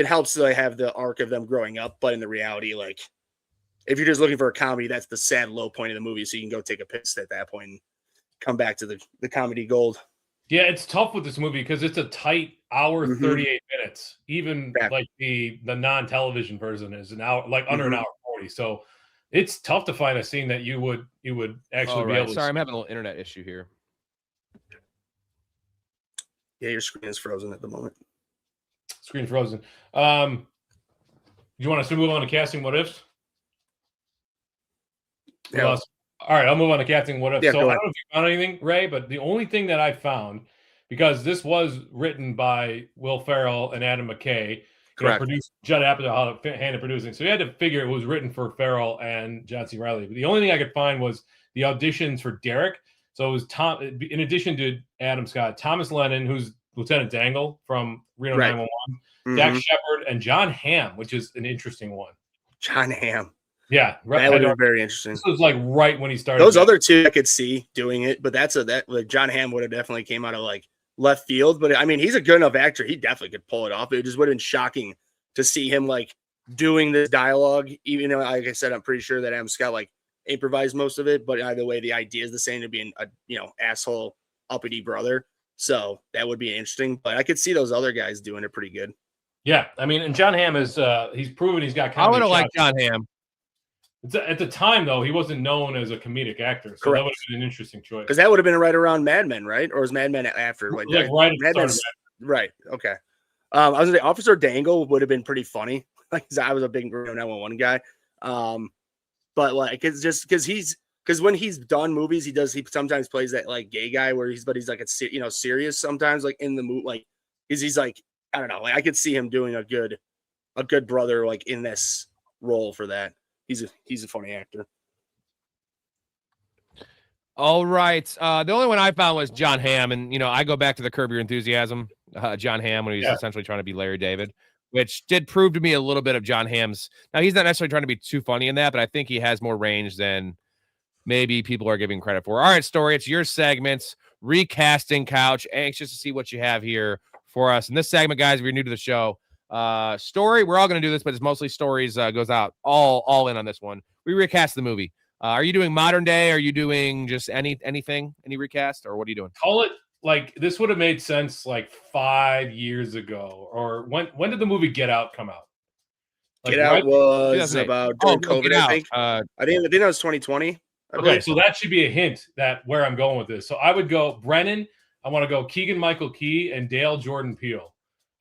helps to have the arc of them growing up. But in the reality, like if you're just looking for a comedy, that's the sad low point of the movie. So you can go take a piss at that point and come back to the comedy gold. Yeah, it's tough with this movie because it's a tight hour, 38 minutes. Even like the non-television version is an hour, like under an hour 40. So it's tough to find a scene that you would actually be able to. Sorry, I'm having a little internet issue here. Yeah, your screen is frozen at the moment. Screen frozen. Do you want us to move on to casting What Ifs? Yeah. All right, I'll move on to casting What Ifs. Yeah, so I don't know if you found anything, Ray, but the only thing that I found, because this was written by Will Ferrell and Adam McKay, produced Judd Apatow handed producing. So you had to figure it was written for Ferrell and John C. Reilly. But the only thing I could find was the auditions for Derek. So it was Tom, in addition to Adam Scott, Thomas Lennon, who's Lieutenant Dangle from Reno 911, Dak Shepard, and John Hamm, which is an interesting one. John Hamm. Yeah, that would be very interesting. This was like right when he started. Those other two I could see doing it, but like John Hamm would have definitely came out of like left field. But I mean, he's a good enough actor; he definitely could pull it off. It just would have been shocking to see him like doing this dialogue. Even though, like I said, I'm pretty sure that Adam Scott like improvised most of it. But either way, the idea is the same to being a asshole uppity brother. So that would be interesting. But I could see those other guys doing it pretty good. Yeah, I mean, and John Hamm is he's proven he's got. I would have liked John Hamm. At the time, though, he wasn't known as a comedic actor, so that would have been an interesting choice. Because that would have been right around Mad Men, right? Or was Mad Men after? Like right Mad Men. Right. Okay. I was gonna say Officer Dangle would have been pretty funny. Like I was a big 911 guy. But like it's just because when he's done movies, he sometimes plays that like gay guy where he's like a serious sometimes like in the movie like he's like I don't know like I could see him doing a good brother like in this role for that. He's a funny actor. All right. The only one I found was John Hamm, and I go back to the Curb Your Enthusiasm. John Hamm when he's essentially trying to be Larry David. which did prove to me a little bit of John Hamm's. Now, he's not necessarily trying to be too funny in that, but I think he has more range than maybe people are giving credit for. All right, Story, it's your segments. Recasting Couch. Anxious to see what you have here for us. In this segment, guys, if you're new to the show, Story, we're all going to do this, but it's mostly Stories goes out all in on this one. We recast the movie. Are you doing modern day? Are you doing just anything, any recast, or what are you doing? Call it like this would have made sense like 5 years ago, or when did the movie Get Out come out? Like, Get Out was 2008. about during COVID, I think. I think that was 2020. Okay, so that should be a hint that where I'm going with this. So I would go Brennan. I want to go Keegan-Michael Key and Dale Jordan Peele.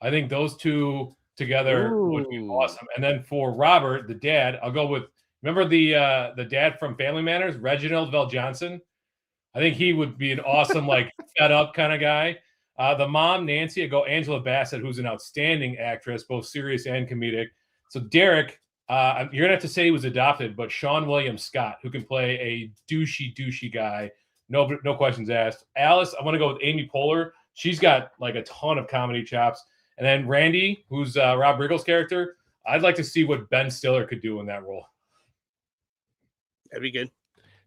I think those two together would be awesome. And then for Robert, the dad, I'll go with, remember the dad from Family Matters, Reginald Vell Johnson? I think he would be an awesome, like, fed up kind of guy. The mom, Nancy, I go Angela Bassett, who's an outstanding actress, both serious and comedic. So Derek, you're going to have to say he was adopted, but Sean William Scott, who can play a douchey guy. No questions asked. Alice, I want to go with Amy Poehler. She's got like a ton of comedy chops. And then Randy, who's Rob Riggle's character. I'd like to see what Ben Stiller could do in that role. That'd be good.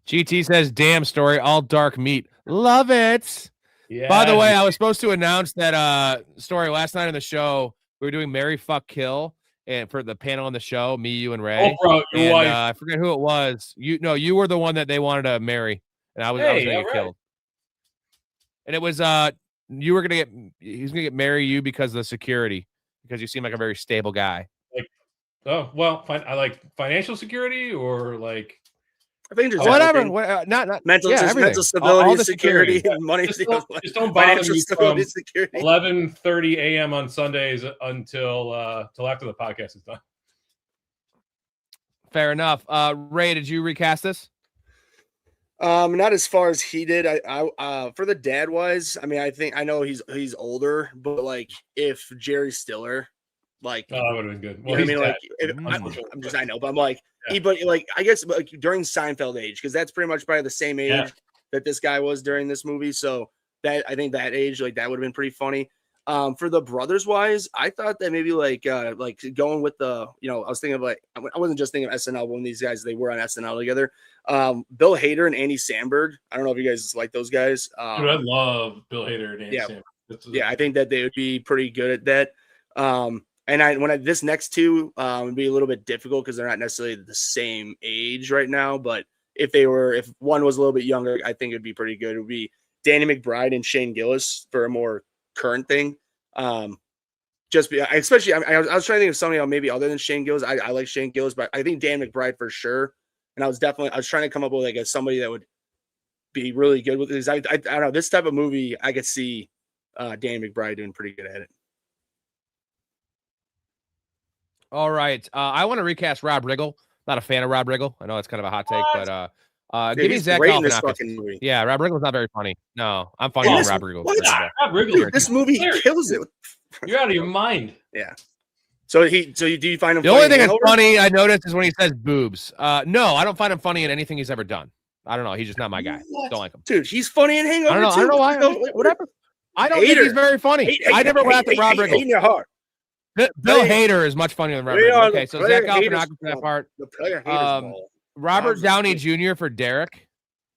GT says, damn, Story, all dark meat. Love it. Yeah. By the way, I was supposed to announce that Story last night on the show, we were doing Marry, Fuck, Kill. And for the panel on the show, me, you, and Ray. Oh, bro, and, I forget who it was. You were the one that they wanted to marry, and I was going to get killed. And it was he was going to get marry you because of the security, because you seem like a very stable guy. Like, oh well, I like financial security or like. I think just whatever. Not mental, yeah, mental stability, all the security, and money. Just don't bother me from 11:30 a.m. on Sundays until after the podcast is done. Fair enough. Ray, did you recast this? Not as far as he did. I for the dad wise, I mean, I know he's older, but like if Jerry Stiller, like, that would have been good. Well, I mean, like, I know, but I'm like, but like, I guess like during Seinfeld age, because that's pretty much probably the same age that this guy was during this movie. So that I think that age, like, that would have been pretty funny. For the brothers wise, I thought that maybe like going with the, I was thinking of like, I wasn't just thinking of SNL when these guys, they were on SNL together. Bill Hader and Andy Samberg. I don't know if you guys like those guys. Dude, I love Bill Hader and Andy Samberg. I think that they would be pretty good at that. And this next two would be a little bit difficult because they're not necessarily the same age right now. But if one was a little bit younger, I think it'd be pretty good. It would be Danny McBride and Shane Gillis for a more current thing. Especially, I was trying to think of somebody else maybe other than Shane Gillis. I like Shane Gillis, but I think Dan McBride for sure. And I was trying to come up with like somebody that would be really good with this. I don't know, this type of movie. I could see Danny McBride doing pretty good at it. All right. I want to recast Rob Riggle. Not a fan of Rob Riggle. I know it's kind of a hot take, but give me Zach Galifianakis. Yeah, Rob Riggle's not very funny. No, I'm funny with Rob Riggle. Rob Riggle. This movie kills it. You're out of your mind. Yeah. So do you find him? The only thing that's funny I noticed is when he says boobs. No, I don't find him funny in anything he's ever done. I don't know. He's just not my guy. Don't like him. Dude, he's funny in Hangover. I don't know why. Whatever. I don't think he's very funny. I never laughed at Rob Riggle. In your heart. Bill Hader is much funnier than Rob Riggle. Okay, so Zach Galifianakis for that part. Robert Downey Jr. for Derek.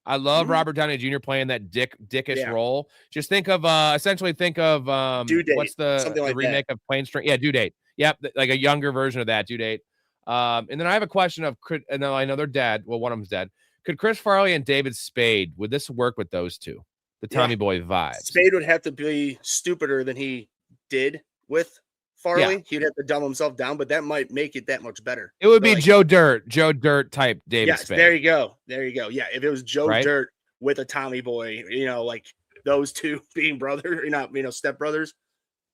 I love Robert Downey Jr. playing that dickish role. Just think of essentially Due Date, what's the remake of Plain String? Yeah, Due Date. Yep, like a younger version of that, Due Date. And then I have a question of, and I know they're dead. Well, one of them's dead. Could Chris Farley and David Spade, would this work with those two? The Tommy Boy vibes. Spade would have to be stupider than he did with Farley. Yeah. He'd have to dumb himself down, but that might make it that much better. It would be like, Joe Dirt type David Spade. There you go. Yeah, if it was Joe Dirt with a Tommy Boy, like those two being step brothers,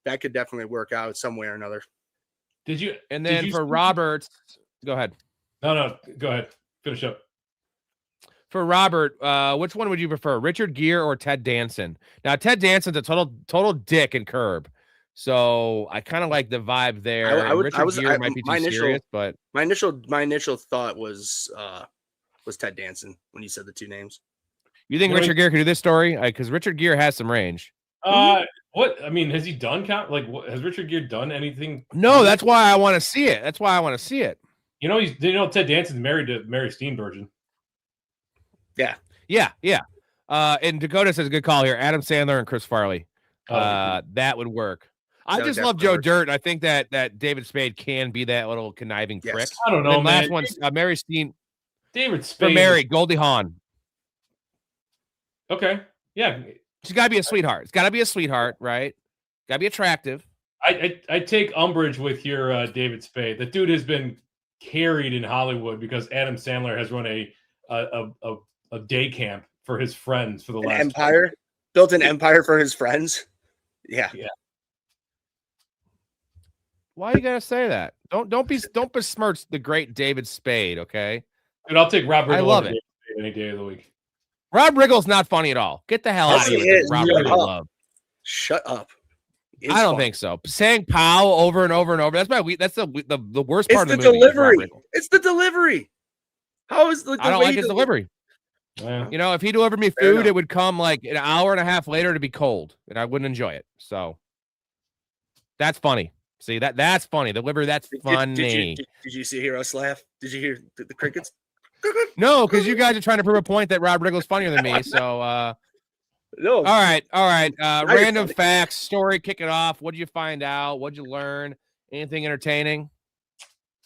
that could definitely work out some way or another. And then for Robert, go ahead. No, go ahead. Finish up. For Robert, which one would you prefer, Richard Gere or Ted Danson? Now, Ted Danson's a total dick and Curb. So I kind of like the vibe there. Richard Gere might be too serious, but my initial thought was Ted Danson when you said the two names. You think Richard Gere could do this story? Because Richard Gere has some range. What I mean, has he done has Richard Gere done anything? No, that's why I want to see it. That's why I want to see it. Ted Danson's married to Mary Steenburgen. Yeah. And Dakota says a good call here. Adam Sandler and Chris Farley. That would work. I just love Joe Dirt. I think that David Spade can be that little conniving prick. I don't know, man. Last one's Mary Steen. David Spade. Mary Goldie Hawn. Okay. Yeah. She's got to be a sweetheart. It's got to be a sweetheart, right? Got to be attractive. I take umbrage with your David Spade. The dude has been carried in Hollywood because Adam Sandler has run a day camp for his friends for the last empire. Built an empire for his friends. Yeah. Why you gotta say that? Don't besmirch the great David Spade, okay? And I'll take Rob Riggle. I love it any day of the week. Rob Riggle's not funny at all. Get the hell out of here. Rob Riggle. Shut up. I don't think so. Saying "pow" over and over and over. That's the worst part of the movie. Delivery. It's the delivery. How is the? I don't like his delivery. Yeah. If he delivered me food, it would come like an hour and a half later to be cold, and I wouldn't enjoy it. So that's funny. See that's funny. Delivery. That's funny. Did you see us laugh? Did you hear the crickets? No, because you guys are trying to prove a point that Rob Riggle's funnier than me. So. No. All right. Random facts. Story. Kick it off. What did you find out? What did you learn? Anything entertaining?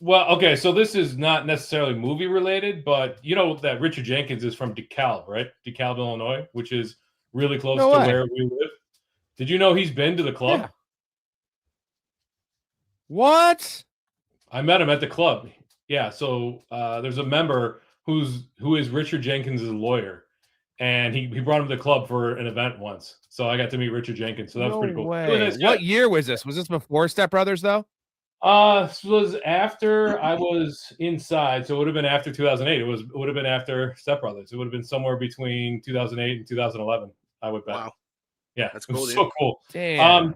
Well, okay. So this is not necessarily movie related, but you know that Richard Jenkins is from DeKalb, right? DeKalb, Illinois, which is really close to where we live. Did you know he's been to the club? Yeah. What? I met him at the club. Yeah. So there's a member who is Richard Jenkins' lawyer. And he brought him to the club for an event once. So I got to meet Richard Jenkins. So that was pretty cool. Nice. What year was this? Was this before Step Brothers, though? This was after I was inside. So it would have been after 2008. It would have been after Step Brothers. It would have been somewhere between 2008 and 2011, I would bet. Wow. Yeah, that's cool. So cool. Damn.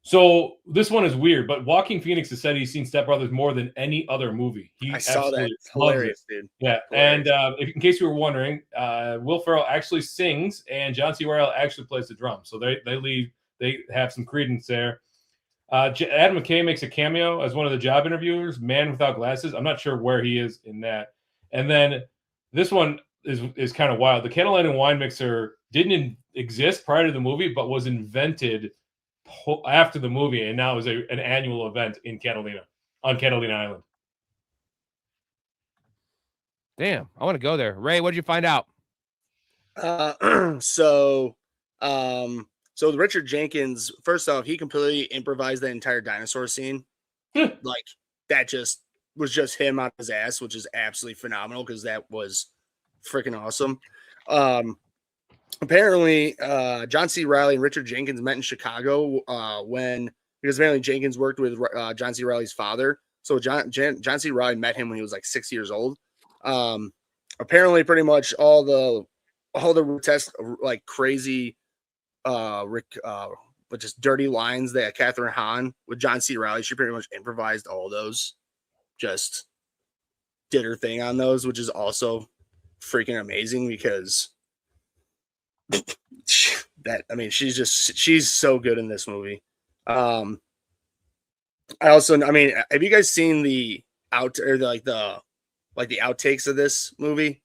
So this one is weird, but Joaquin Phoenix has said he's seen Step Brothers more than any other movie. I saw that. It's hilarious, dude. Yeah, hilarious. And in case you were wondering, Will Ferrell actually sings, and John C. Reilly actually plays the drums. So they have some credence there. Adam McKay makes a cameo as one of the job interviewers, Man Without Glasses. I'm not sure where he is in that. And then this one is kind of wild. The Catalina wine mixer didn't exist prior to the movie, but was invented after the movie, and now is an annual event in Catalina, on Catalina Island. Damn, I want to go there. Ray, what did you find out? So Richard Jenkins, first off, he completely improvised the entire dinosaur scene. Like that was just him on his ass, which is absolutely phenomenal because that was freaking awesome. Apparently, John C. Reilly and Richard Jenkins met in Chicago because apparently Jenkins worked with John C. Reilly's father. So John C. Reilly met him when he was like 6 years old. Apparently, pretty much all the grotesque, like crazy, but just dirty lines that Catherine Hahn with John C. Reilly, she pretty much improvised all those, just did her thing on those, which is also freaking amazing because. She's so good in this movie. Have you guys seen the outtakes of this movie?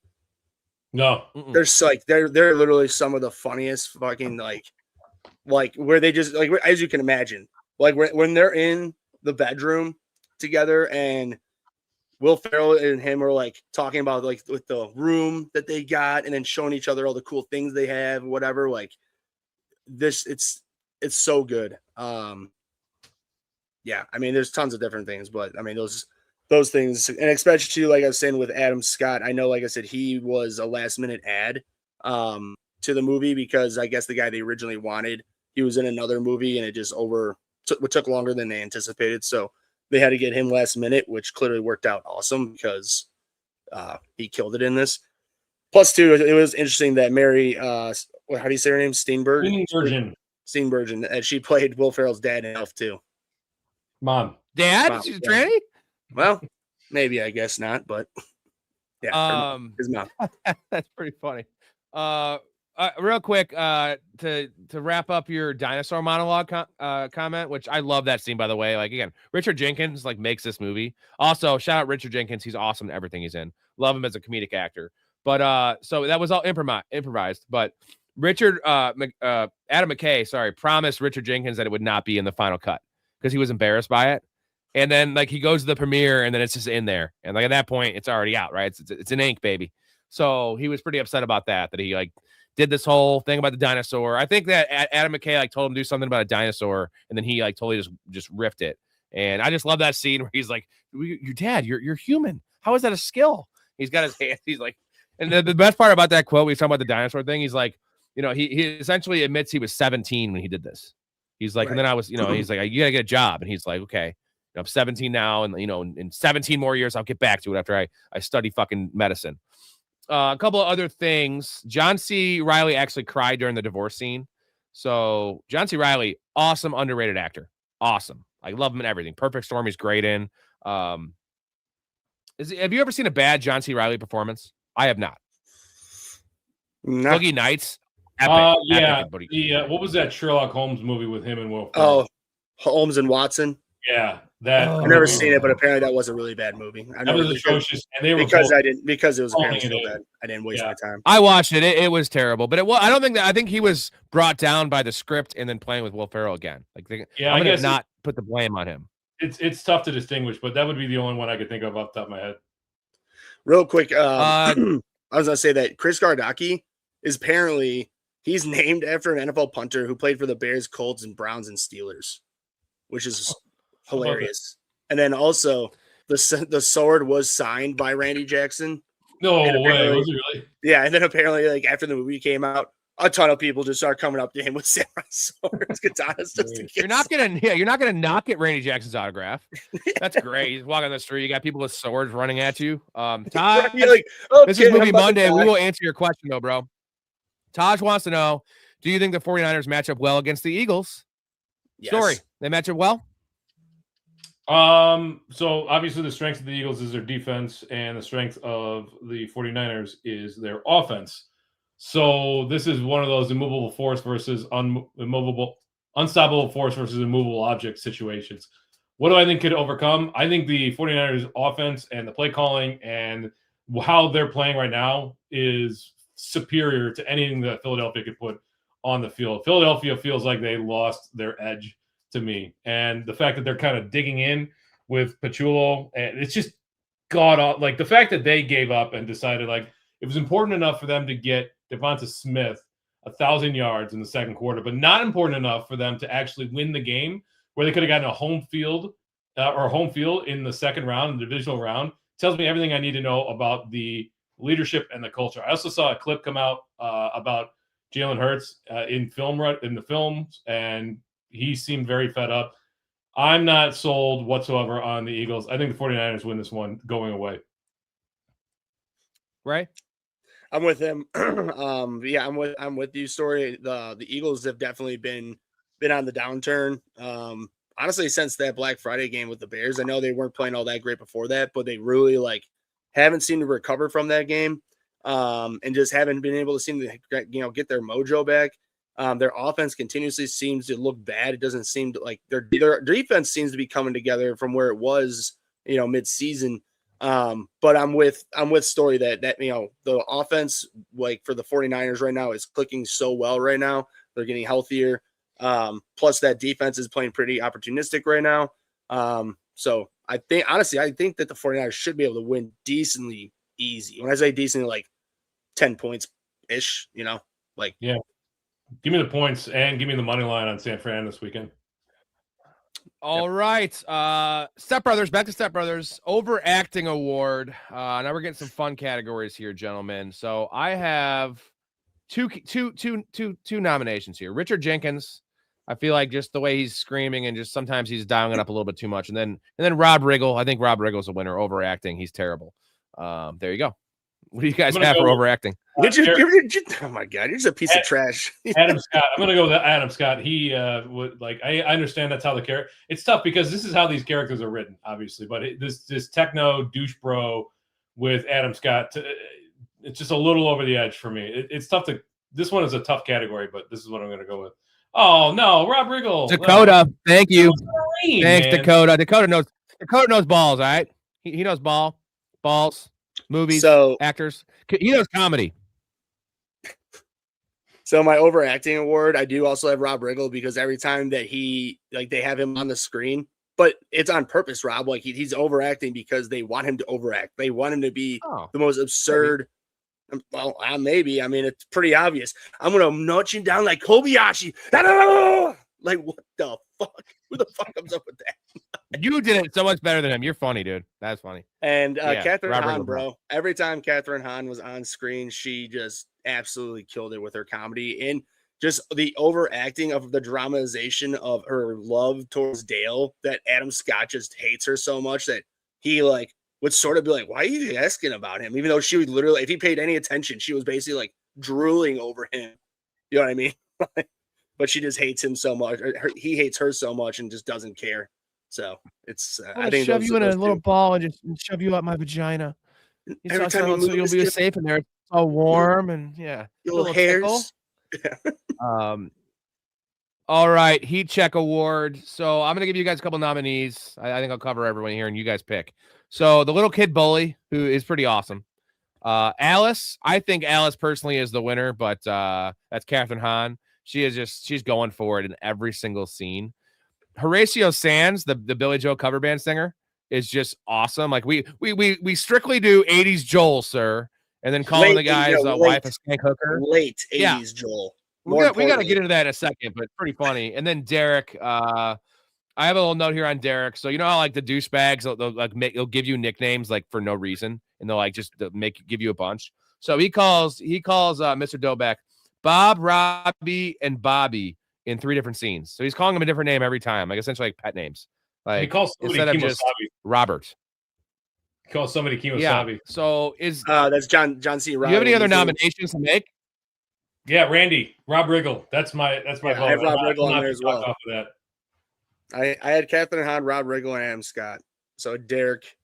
No. There's they're literally some of the funniest fucking like where they just like, as you can imagine, like when they're in the bedroom together and Will Ferrell and him are like talking about like with the room that they got and then showing each other all the cool things they have, whatever. Like this, it's so good. Yeah, I mean, there's tons of different things, but I mean those things, and especially too, like I was saying with Adam Scott, I know, like I said, he was a last minute add to the movie because I guess the guy they originally wanted, he was in another movie and it just took longer than they anticipated. So they had to get him last minute, which clearly worked out awesome because he killed it in this. Plus, too, it was interesting that Mary, how do you say her name? Steenburgen, and she played Will Ferrell's dad in Elf too. Dad? She's a tranny? Well, maybe, I guess not, but yeah, his mom. That's pretty funny. real quick, to wrap up your dinosaur monologue comment, which I love that scene, by the way. Like, again, Richard Jenkins like makes this movie. Also, shout out Richard Jenkins. He's awesome in everything he's in. Love him as a comedic actor. But so that was all improvised. But Adam McKay, promised Richard Jenkins that it would not be in the final cut because he was embarrassed by it. And then like he goes to the premiere and then it's just in there. And like at that point, it's already out, right? It's in ink, baby. So he was pretty upset about that he like did this whole thing about the dinosaur. I think that Adam McKay like told him to do something about a dinosaur, and then he like totally just ripped it. And I just love that scene where he's like, "Your dad, you're human. How is that a skill?" He's got his hands. He's like, and the best part about that quote, he's talking about the dinosaur thing. He's like, he essentially admits he was 17 when he did this. He's like, right. And then I was, he's like, you gotta get a job, and he's like, okay. I'm 17 now, and in 17 more years, I'll get back to it after I study fucking medicine. A couple of other things. John C. Reilly actually cried during the divorce scene. So John C. Reilly, awesome, underrated actor. Awesome. I love him in everything. Perfect Storm, he's great in. Have you ever seen a bad John C. Reilly performance? I have not. No. Boogie Nights. Epic, yeah. What was that Sherlock Holmes movie with him and Will Ferrell? Oh, Holmes and Watson. Yeah, that. I've never seen it, but apparently that was a really bad movie. That was atrocious, and they were because it was apparently so bad. I didn't waste my time. I watched it. It was terrible, but I don't think that. I think he was brought down by the script and then playing with Will Ferrell again. Like, I'm gonna not put the blame on him. It's tough to distinguish, but that would be the only one I could think of off the top of my head. Real quick, I was gonna say that Chris Gardocki is apparently he's named after an NFL punter who played for the Bears, Colts, and Browns and Steelers, which is hilarious. And then also the sword was signed by Randy Jackson. No way, was it really? Yeah, and then apparently, like after the movie came out, a ton of people just start coming up to him with samurai swords, katanas. You're not gonna knock at Randy Jackson's autograph. That's great. He's walking on the street. You got people with swords running at you. Todd, like, okay, this is Movie Monday. We will answer your question though, bro. Taj wants to know: do you think the 49ers match up well against the Eagles? Yes. Story, they match up well. So obviously the strength of the Eagles is their defense, and the strength of the 49ers is their offense. So this is one of those immovable force versus unstoppable force versus immovable object situations. What do I think could overcome? I think the 49ers offense and the play calling and how they're playing right now is superior to anything that Philadelphia could put on the field. Philadelphia feels like they lost their edge to me. And the fact that they're kind of digging in with Pachulo, and it's just like the fact that they gave up and decided like it was important enough for them to get Devonta Smith 1,000 yards in the second quarter, but not important enough for them to actually win the game where they could have gotten a home field in the second round, the divisional round, tells me everything I need to know about the leadership and the culture. I also saw a clip come out about Jalen Hurts in the films, and he seemed very fed up. I'm not sold whatsoever on the Eagles. I think the 49ers win this one going away. Right? I'm with him. Yeah, I'm with you, Story. The Eagles have definitely been on the downturn. Honestly, since that Black Friday game with the Bears. I know they weren't playing all that great before that, but they really haven't seemed to recover from that game. And just haven't been able to seem to get their mojo back. Their offense continuously seems to look bad. It doesn't seem to like their defense seems to be coming together from where it was, mid-season. But I'm with Story that the offense, like for the 49ers right now, is clicking so well right now. They're getting healthier. Plus that defense is playing pretty opportunistic right now. So I think that the 49ers should be able to win decently easy. When I say decently, like 10 points ish, yeah. Give me the points and give me the money line on San Fran this weekend. All right. Step Brothers, back to Step Brothers. Overacting award. Now we're getting some fun categories here, gentlemen. So I have two nominations here. Richard Jenkins. I feel like just the way he's screaming and just sometimes he's dialing it up a little bit too much. And then Rob Riggle. I think Rob Riggle's a winner. Overacting. He's terrible. There you go. What do you guys have for overacting? Oh my God, you're just a piece of trash. Adam Scott. I'm going to go with Adam Scott. He would I understand that's how the character. It's tough because this is how these characters are written, obviously. But this techno douche bro with Adam Scott, it's just a little over the edge for me. It's tough to this one is a tough category, but this is what I'm going to go with. Oh no, Rob Riggle. Dakota, thank you. Marine, Thanks, man. Dakota. Dakota knows balls, all right? He knows balls, movies, So actors. He knows comedy. So my overacting award, I do also have Rob Riggle because every time that they have him on the screen, but it's on purpose, Rob. Like he's overacting because they want him to overact. They want him to be the most absurd. Well, maybe. I mean, it's pretty obvious. I'm gonna notch him down like Kobayashi. Like what the fuck? Who the fuck comes up with that? You did it so much better than him. You're funny, dude. That's funny. And Catherine Robert Hahn, Riggle. bro. Every time Catherine Hahn was on screen, she just absolutely killed it with her comedy and just the overacting of the dramatization of her love towards Dale. That Adam Scott just hates her so much that he would sort of be like, why are you asking about him? Even though she would literally, if he paid any attention, she was basically like drooling over him. You know what I mean? But she just hates him so much. He hates her so much and just doesn't care. So it's, I think shove you in a little ball and just shove you up my vagina. Every time you so move, you'll be safe in there. It's all warm and your little hairs. All right, Heat Check Award. So I'm gonna give you guys a couple nominees. I think I'll cover everyone here, and you guys pick. So the little kid bully, who is pretty awesome. Alice, I think Alice personally is the winner, but that's Catherine Hahn. She's going for it in every single scene. Horatio Sands, the Billy Joel cover band singer, is just awesome. Like we strictly do 80s Joel, sir, and then calling the guy's wife a skank hooker. Late 80s Joel. We got to get into that in a second, but pretty funny. And then Derek, I have a little note here on Derek. So you know how like the douchebags, they'll give you nicknames like for no reason, and they'll give you a bunch. So he calls Mr. Doback Bob, Robbie, and Bobby in 3 different scenes. So he's calling him a different name every time, like essentially like pet names. Like he calls somebody instead of Kimosabi. just Robert. He calls somebody Kimosabi. Yeah. So that's John C. Do you have any other nominations to make? Yeah, Randy, Rob Riggle. That's my vote. I have Rob Riggle on there as well. Off of that. I had Catherine Hahn, Rob Riggle, and Adam Scott. So Derek,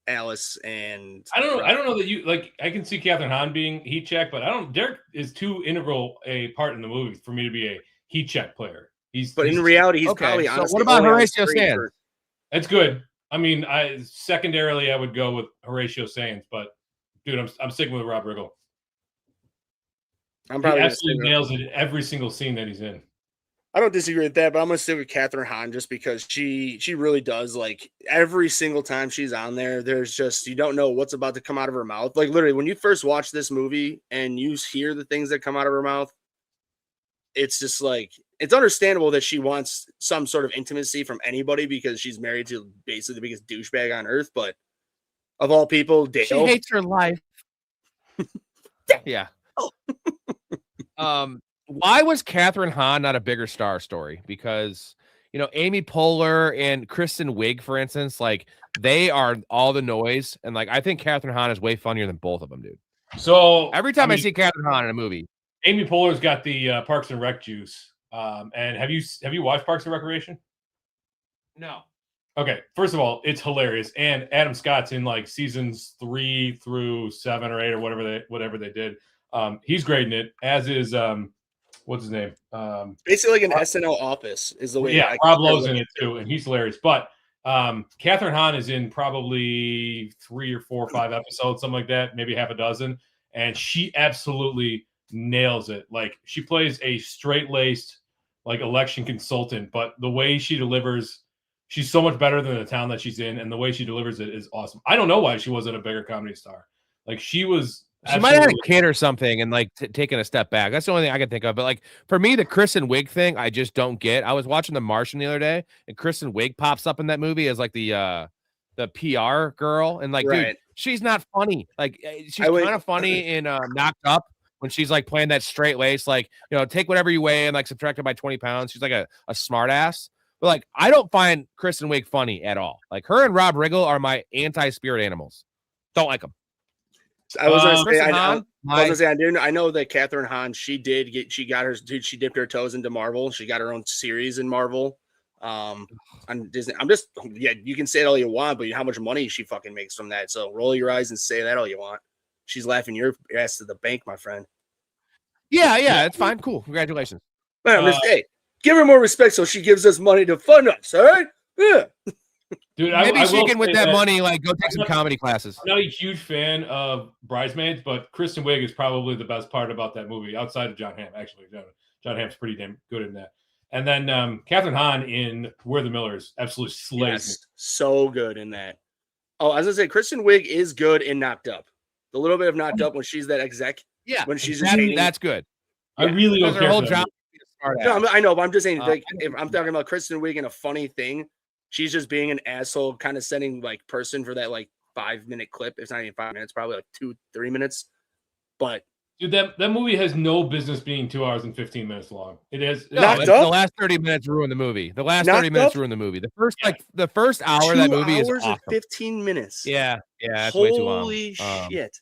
Alice, and I don't know that you like. I can see Catherine Hahn being heat check, but I don't. Derek is too integral a part in the movie for me to be a heat check player. But in reality, he's probably so honestly. what about Horatio Sands? That's good. I mean, secondarily I would go with Horatio Sands, but dude, I'm sticking with Rob Riggle. I'm probably he absolutely nails it in every single scene that he's in. I don't disagree with that, but I'm gonna stick with Catherine Hahn just because she really does. Like every single time she's on there, there's just you don't know what's about to come out of her mouth. Like literally, when you first watch this movie and you hear the things that come out of her mouth, it's just like it's understandable that she wants some sort of intimacy from anybody because she's married to basically the biggest douchebag on earth. But of all people, Dale, she hates her life. Yeah. Why was Catherine Hahn not a bigger star? Story? Because Amy Poehler and Kristen Wiig, for instance, like they are all the noise, and like I think Catherine Hahn is way funnier than both of them, dude. So every time I see Catherine Hahn in a movie, Amy Poehler's got the Parks and Rec juice. And have you watched Parks and Recreation? No. Okay, first of all, it's hilarious, and Adam Scott's in like seasons 3 through 7 or 8 or whatever they did. He's great in it, as is what's his name? Basically like an SNL office is the way. Yeah, Rob Lowe's in it too, and he's hilarious. But Catherine Hahn is in probably 3 or 4 or 5 episodes, something like that, maybe half a dozen, and she absolutely nails it. Like she plays a straight-laced like election consultant, but the way she delivers, she's so much better than the town that she's in, and the way she delivers it is awesome. I don't know why she wasn't a bigger comedy star. Like she was. She might have had a kid or something and like taking a step back. That's the only thing I can think of. But like for me, the Kristen Wiig thing, I just don't get. I was watching The Martian the other day, and Kristen Wiig pops up in that movie as like the PR girl, and like, dude, she's not funny. Like she's kind of funny in Knocked Up when she's like playing that straight lace, like take whatever you weigh and like subtract it by 20 pounds. She's like a smart ass. But like I don't find Kristen Wiig funny at all. Like her and Rob Riggle are my anti-spirit animals. Don't like them. I was gonna say, I know that Catherine Hahn, she dipped her toes into Marvel. She got her own series in Marvel. On Disney. You can say it all you want, but how much money she fucking makes from that. So roll your eyes and say that all you want. She's laughing your ass to the bank, my friend. Yeah, it's fine. Cool. Congratulations. Man, hey, give her more respect so she gives us money to fund us, all right? Yeah. Dude, Maybe she will can, with say that money, like go take some comedy classes. I'm not a huge fan of Bridesmaids, but Kristen Wiig is probably the best part about that movie, outside of John Hamm. Actually, John Hamm's pretty damn good in that. And then Catherine Hahn in We're the Millers absolutely slays me. So good in that. Oh, I was gonna say Kristen Wiig is good in Knocked Up. The little bit of Knocked Up when she's that exec. Yeah, when she's that's good. I really don't care. Her whole job. No, I know, but I'm just saying, like, if I'm talking about Kristen Wiig in a funny thing, she's just being an asshole, kind of setting like person for that like 5-minute clip. It's not even 5 minutes, probably like 2-3 minutes. But dude, that movie has no business being 2 hours and 15 minutes long. It is. No, the last 30 minutes ruined the movie. The last 30 minutes ruined the movie. The first hour of that movie is awesome. 15 minutes. Yeah, that's way too long. Holy shit.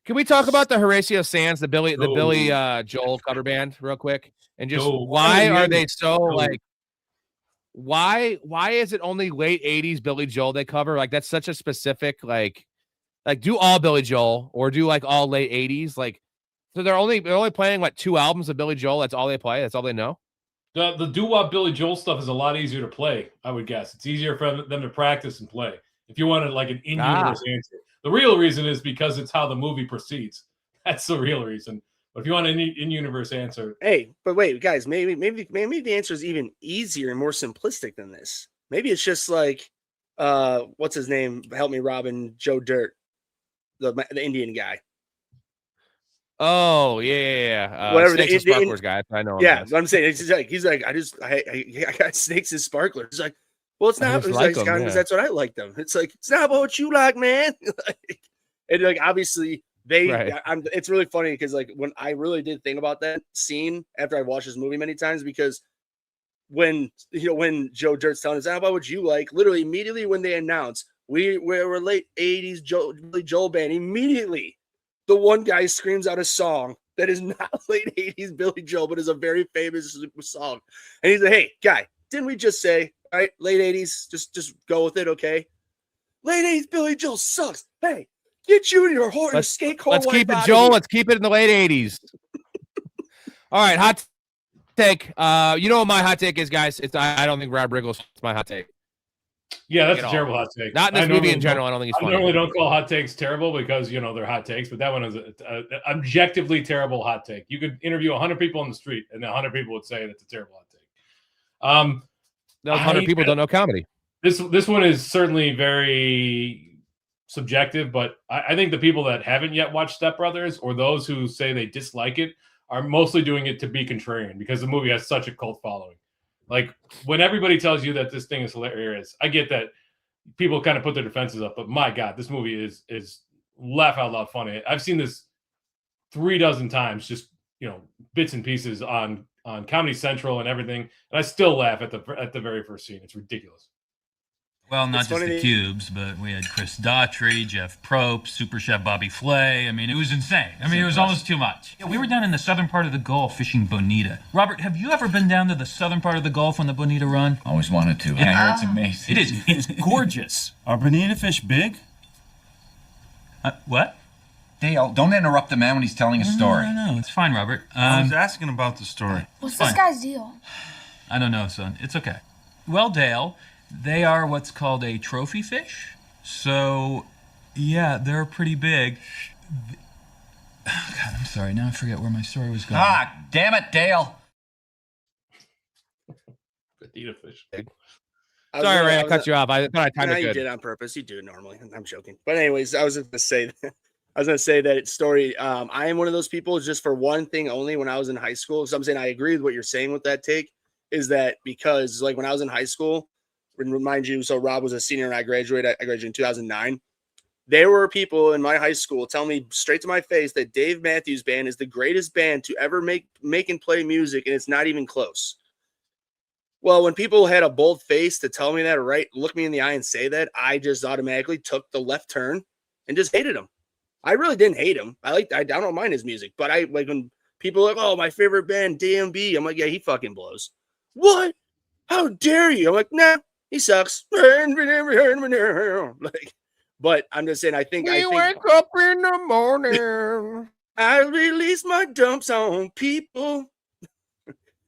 Can we talk about the Horatio Sands, the Billy Joel cover band real quick? And just why are they so like why is it only late 80s Billy Joel they cover? Like that's such a specific like do all Billy Joel or do like all late 80s. Like so they're only playing like 2 albums of Billy Joel. That's all they play. That's all they know. The doo-wop Billy Joel stuff is a lot easier to play, I would guess. It's easier for them to practice and play. If you wanted like an in-universe answer. The real reason is because it's how the movie proceeds. That's the real reason. But if you want an in-universe answer. Hey, but wait, guys, maybe the answer is even easier and more simplistic than this. Maybe it's just like what's his name? Help me, Robin, Joe Dirt, the Indian guy. Oh yeah. Whatever Snakes and Sparklers guy. I know. Yeah, but I'm saying he's like I got snakes and sparklers. He's like, well, it's not. That's what I like them. It's like it's not about what you like, man. And like obviously they. Right. It's really funny because like when I really did think about that scene after I watched this movie many times because when Joe Dirt's telling us about what you like, literally immediately when they announce we're late 80s Joel band, immediately the one guy screams out a song that is not late 80s Billy Joel, but is a very famous song. And he's like, hey, guy, didn't we just say, all right, late 80s, just go with it, okay? Late 80s Billy Joel sucks. Hey, get you and your skate hole. Let's keep it, Joel. Let's keep it in the late 80s. All right, hot take. You know what my hot take is, guys? I don't think Rob Riggle's my hot take. Yeah, that's a terrible hot take. Not in this movie in general. I don't think it's funny. I normally don't call hot takes terrible because, they're hot takes, but that one is an objectively terrible hot take. You could interview 100 people on the street, and 100 people would say that's a terrible hot take. Those 100 people don't know comedy. This one is certainly very subjective, but I think the people that haven't yet watched Step Brothers or those who say they dislike it are mostly doing it to be contrarian because the movie has such a cult following. Like when everybody tells you that this thing is hilarious, I get that people kind of put their defenses up, but my God, this movie is laugh out loud funny. I've seen this 36 times, just bits and pieces on Comedy Central and everything, and I still laugh at the very first scene. It's ridiculous. Well, not just the Cubes, but we had Chris Daughtry, Jeff Probst, Super Chef Bobby Flay. I mean, it was insane. I mean, it was almost too much. Yeah, we were down in the southern part of the Gulf fishing bonita. Robert, have you ever been down to the southern part of the Gulf on the bonita run? Always wanted to. I heard it's amazing. It is. It's gorgeous. Are bonita fish big? What? Dale, don't interrupt the man when he's telling a story. No, it's fine, Robert. I was asking about the story. What's this guy's deal? I don't know, son. It's okay. Well, Dale, they are what's called a trophy fish. So, yeah, they're pretty big. Oh, God, I'm sorry. Now I forget where my story was going. Ah, damn it, Dale. Bonita fish. Sorry, Ray, I cut you off. I thought I timed it good. You did on purpose. You do it normally. I'm joking. But anyways, I was going to say that Story. I am one of those people just for one thing only when I was in high school. So I'm saying I agree with what you're saying with that take is that because like when I was in high school, remind you, so Rob was a senior and I graduated in 2009. There were people in my high school telling me straight to my face that Dave Matthews Band is the greatest band to ever make and play music, and it's not even close. Well, when people had a bold face to tell me that, or look me in the eye and say that, I just automatically took the left turn and just hated him. I really didn't hate him. I don't mind his music, but I like when people are like, oh, my favorite band, DMB. I'm like, yeah, he fucking blows. What? How dare you? I'm like, nah, he sucks. Like, but I'm just saying, I think wake up in the morning. I release my dumps on people.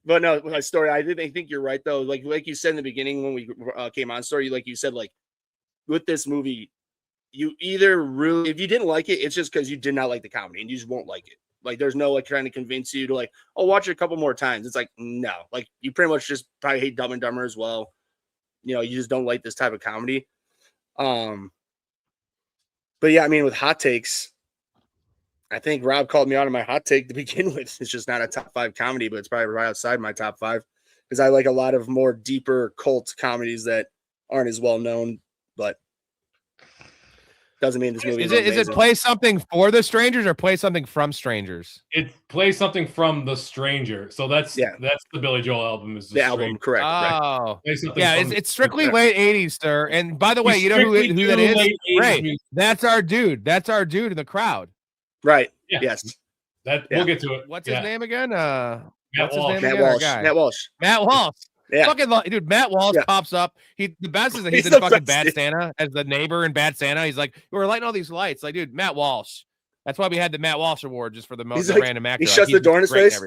But no, my Story. I think you're right though. Like you said in the beginning when we came on, Story. Like you said, like with this movie, you either really, if you didn't like it, it's just because you did not like the comedy and you just won't like it. Like there's no like trying to convince you to like, oh, watch it a couple more times. It's like no, like you pretty much just probably hate Dumb and Dumber as well. You know, you just don't like this type of comedy. But yeah, I mean, with hot takes, I think Rob called me out on my hot take to begin with. It's just not a top 5 comedy, but it's probably right outside my top 5 because I like a lot of more deeper cult comedies that aren't as well known, but doesn't mean this movie is it play something for the strangers or play something from strangers? It plays something from The Stranger. So that's the Billy Joel album. Is the album, correct? Oh, right. Yeah, it's strictly late 80s, sir. And by the way, you know who that is? Right. That's our dude. That's our dude in the crowd. Right. Yeah. Yes. We'll get to it. What's his name again? Matt Walsh. Matt Walsh. Yeah. Fucking dude, Matt Walsh pops up. The best is that he's in the fucking Bad Santa as the neighbor in Bad Santa. He's like, we're lighting all these lights. Like, dude, Matt Walsh. That's why we had the Matt Walsh Award just for the most random actor. He shuts the door in his face.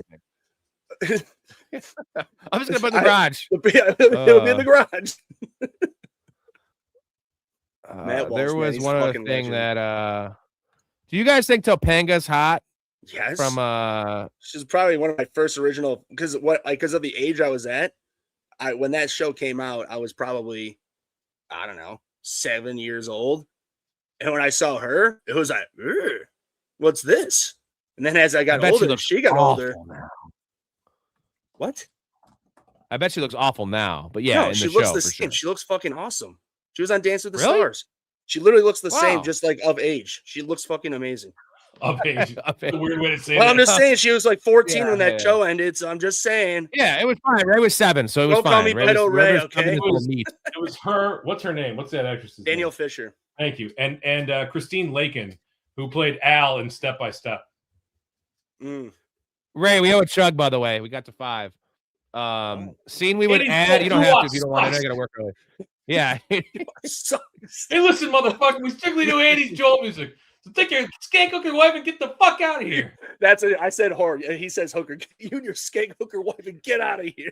I'm just gonna put in the garage. It'll be in the garage. Matt Walsh, there was one other thing that do you guys think Topanga's hot? Yes. From she's probably one of my first original because of the age I was at. When that show came out, I was probably, I don't know, 7 years old. And when I saw her, it was like, what's this? And then as I got older, she got older. Now. What? I bet she looks awful now. But yeah, no, she looks the same. She looks fucking awesome. She was on Dance with the Stars. She literally looks the same, just like of age. She looks fucking amazing. Of age. That's a weird way to say well, that. I'm just saying she was like 14 when that show ended, so I'm just saying. Yeah, it was fine. Ray was 7, so it was fine. Call me Beto Ray, okay? It was her. What's her name? What's that actress's name? Danielle Fisher. Thank you. And Christine Lakin, who played Al in Step by Step. Ray, we owe a chug, by the way. We got to 5. Scene we would add. You don't have to if you don't want to. I gotta work early. Yeah. Hey, listen, motherfucker. We strictly do 80s Joel music. So take your skank hooker wife and get the fuck out of here. That's it. I said horror. He says hooker. You and your skank hooker wife and get out of here.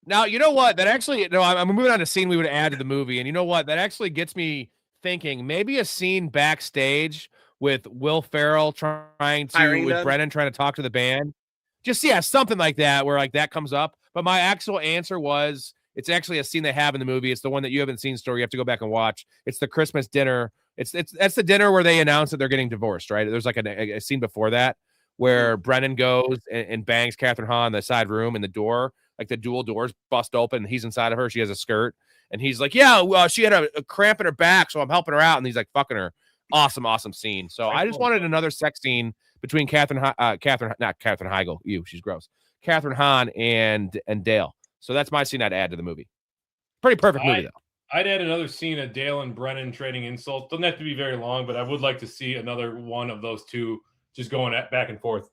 Now, you know what? That actually, no, I'm moving on to a scene we would add to the movie. And you know what? That actually gets me thinking maybe a scene backstage with Will Ferrell Brennan trying to talk to the band. Just, something like that where like that comes up. But my actual answer was it's actually a scene they have in the movie. It's the one that you haven't seen, Story. You have to go back and watch. It's the Christmas dinner. That's the dinner where they announce that they're getting divorced, right? There's like a scene before that where Brennan goes and bangs Catherine Hahn in the side room and the door, like the dual doors bust open. And he's inside of her. She has a skirt. And he's like, she had a cramp in her back, so I'm helping her out. And he's like fucking her. Awesome scene. So I just wanted another sex scene between Catherine Heigl. She's gross. Catherine Hahn and Dale. So that's my scene I'd add to the movie. Pretty perfect movie, though. I'd add another scene of Dale and Brennan trading insults. Doesn't have to be very long, but I would like to see another one of those two just going back and forth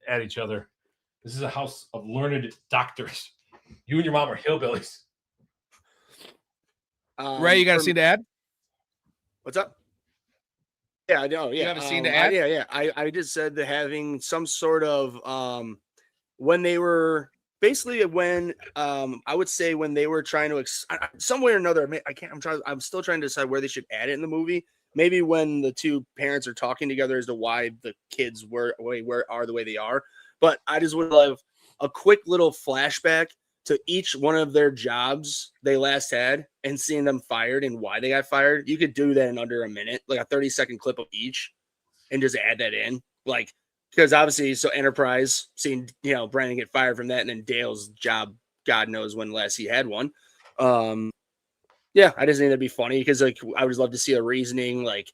at each other. This is a house of learned doctors. You and your mom are hillbillies. Ray, you got a scene to add? What's up? Yeah, I know. Yeah, you have a scene to add? Yeah. I just said that having some sort of when they were. Basically, when I would say when they were trying to some way or another, I'm still trying to decide where they should add it in the movie. Maybe when the two parents are talking together as to why the kids are the way they are. But I just would love a quick little flashback to each one of their jobs they last had and seeing them fired and why they got fired. You could do that in under a minute, like a 30-second clip of each, and just add that in, like. Because obviously, so Enterprise, seeing, Brandon get fired from that, and then Dale's job, God knows when last he had one. I just think that'd be funny because, like, I would just love to see a reasoning, like,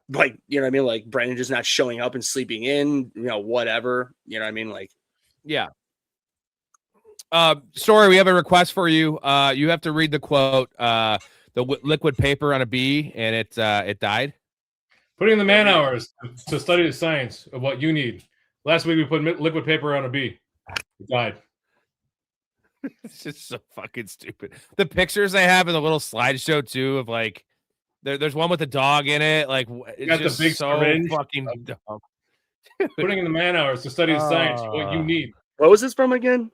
you know what I mean? Like, Brandon just not showing up and sleeping in, whatever. You know what I mean? Like, yeah. Story, we have a request for you. You have to read the quote, the liquid paper on a bee, and it died. Putting in the man hours to study the science of what you need. Last week we put liquid paper on a bee. It died. It's just so fucking stupid. The pictures they have in the little slideshow too of like, there's one with a dog in it. Like, it's just the big so syringe. Fucking dumb. Putting in the man hours to study the science, what you need. What was this from again?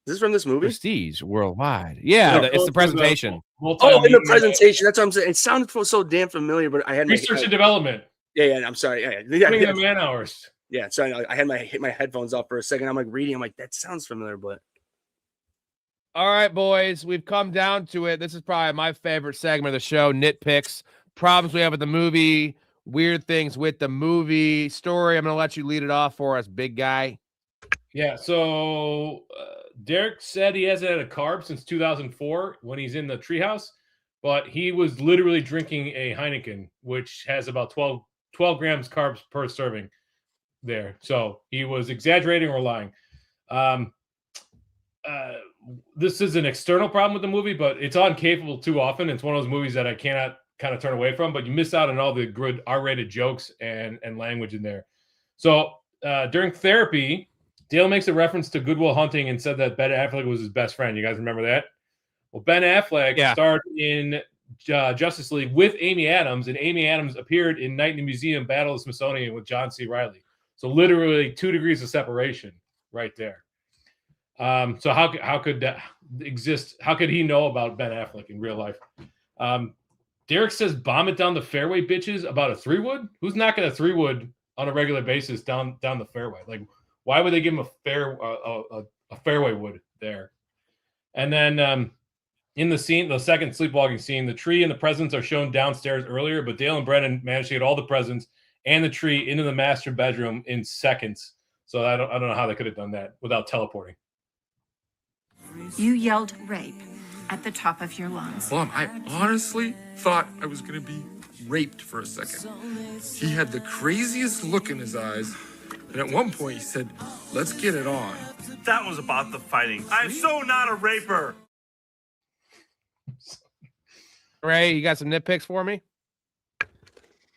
Is this from this movie? Prestige Worldwide. Yeah, Yeah, it's the presentation. Oh, in the presentation. That's what I'm saying. It sounded so damn familiar, but I had research and development. Yeah. I'm sorry. Yeah. Putting in the man hours. Yeah. Sorry, I had my headphones off for a second. I'm like reading. I'm like, that sounds familiar, but. All right, boys, we've come down to it. This is probably my favorite segment of the show, nitpicks, problems we have with the movie, weird things with the movie. Story, I'm going to let you lead it off for us, big guy. Yeah, so Derek said he hasn't had a carb since 2004 when he's in the treehouse, but he was literally drinking a Heineken, which has about 12 grams carbs per serving there. So he was exaggerating or lying. This is an external problem with the movie, but it's on cable too often. It's one of those movies that I cannot kind of turn away from, but you miss out on all the good R-rated jokes and language in there. So during therapy, Dale makes a reference to Good Will Hunting and said that Ben Affleck was his best friend. You guys remember that? Well, Ben Affleck starred in Justice League with Amy Adams, and Amy Adams appeared in Night in the Museum, Battle of the Smithsonian with John C. Reilly. So literally 2 degrees of separation right there. So how could that exist? How could he know about Ben Affleck in real life? Derek says, bomb it down the fairway, bitches, about a 3-wood? Who's knocking a 3-wood on a regular basis down the fairway? Like, why would they give him a fairway wood there? And then in the scene, the second sleepwalking scene, the tree and the presents are shown downstairs earlier, but Dale and Brennan managed to get all the presents and the tree into the master bedroom in seconds. So I don't know how they could have done that without teleporting. You yelled rape at the top of your lungs. Mom, I honestly thought I was going to be raped for a second. He had the craziest look in his eyes. And at one point he said, let's get it on. That was about the fighting. I'm so not a raper. Ray, you got some nitpicks for me?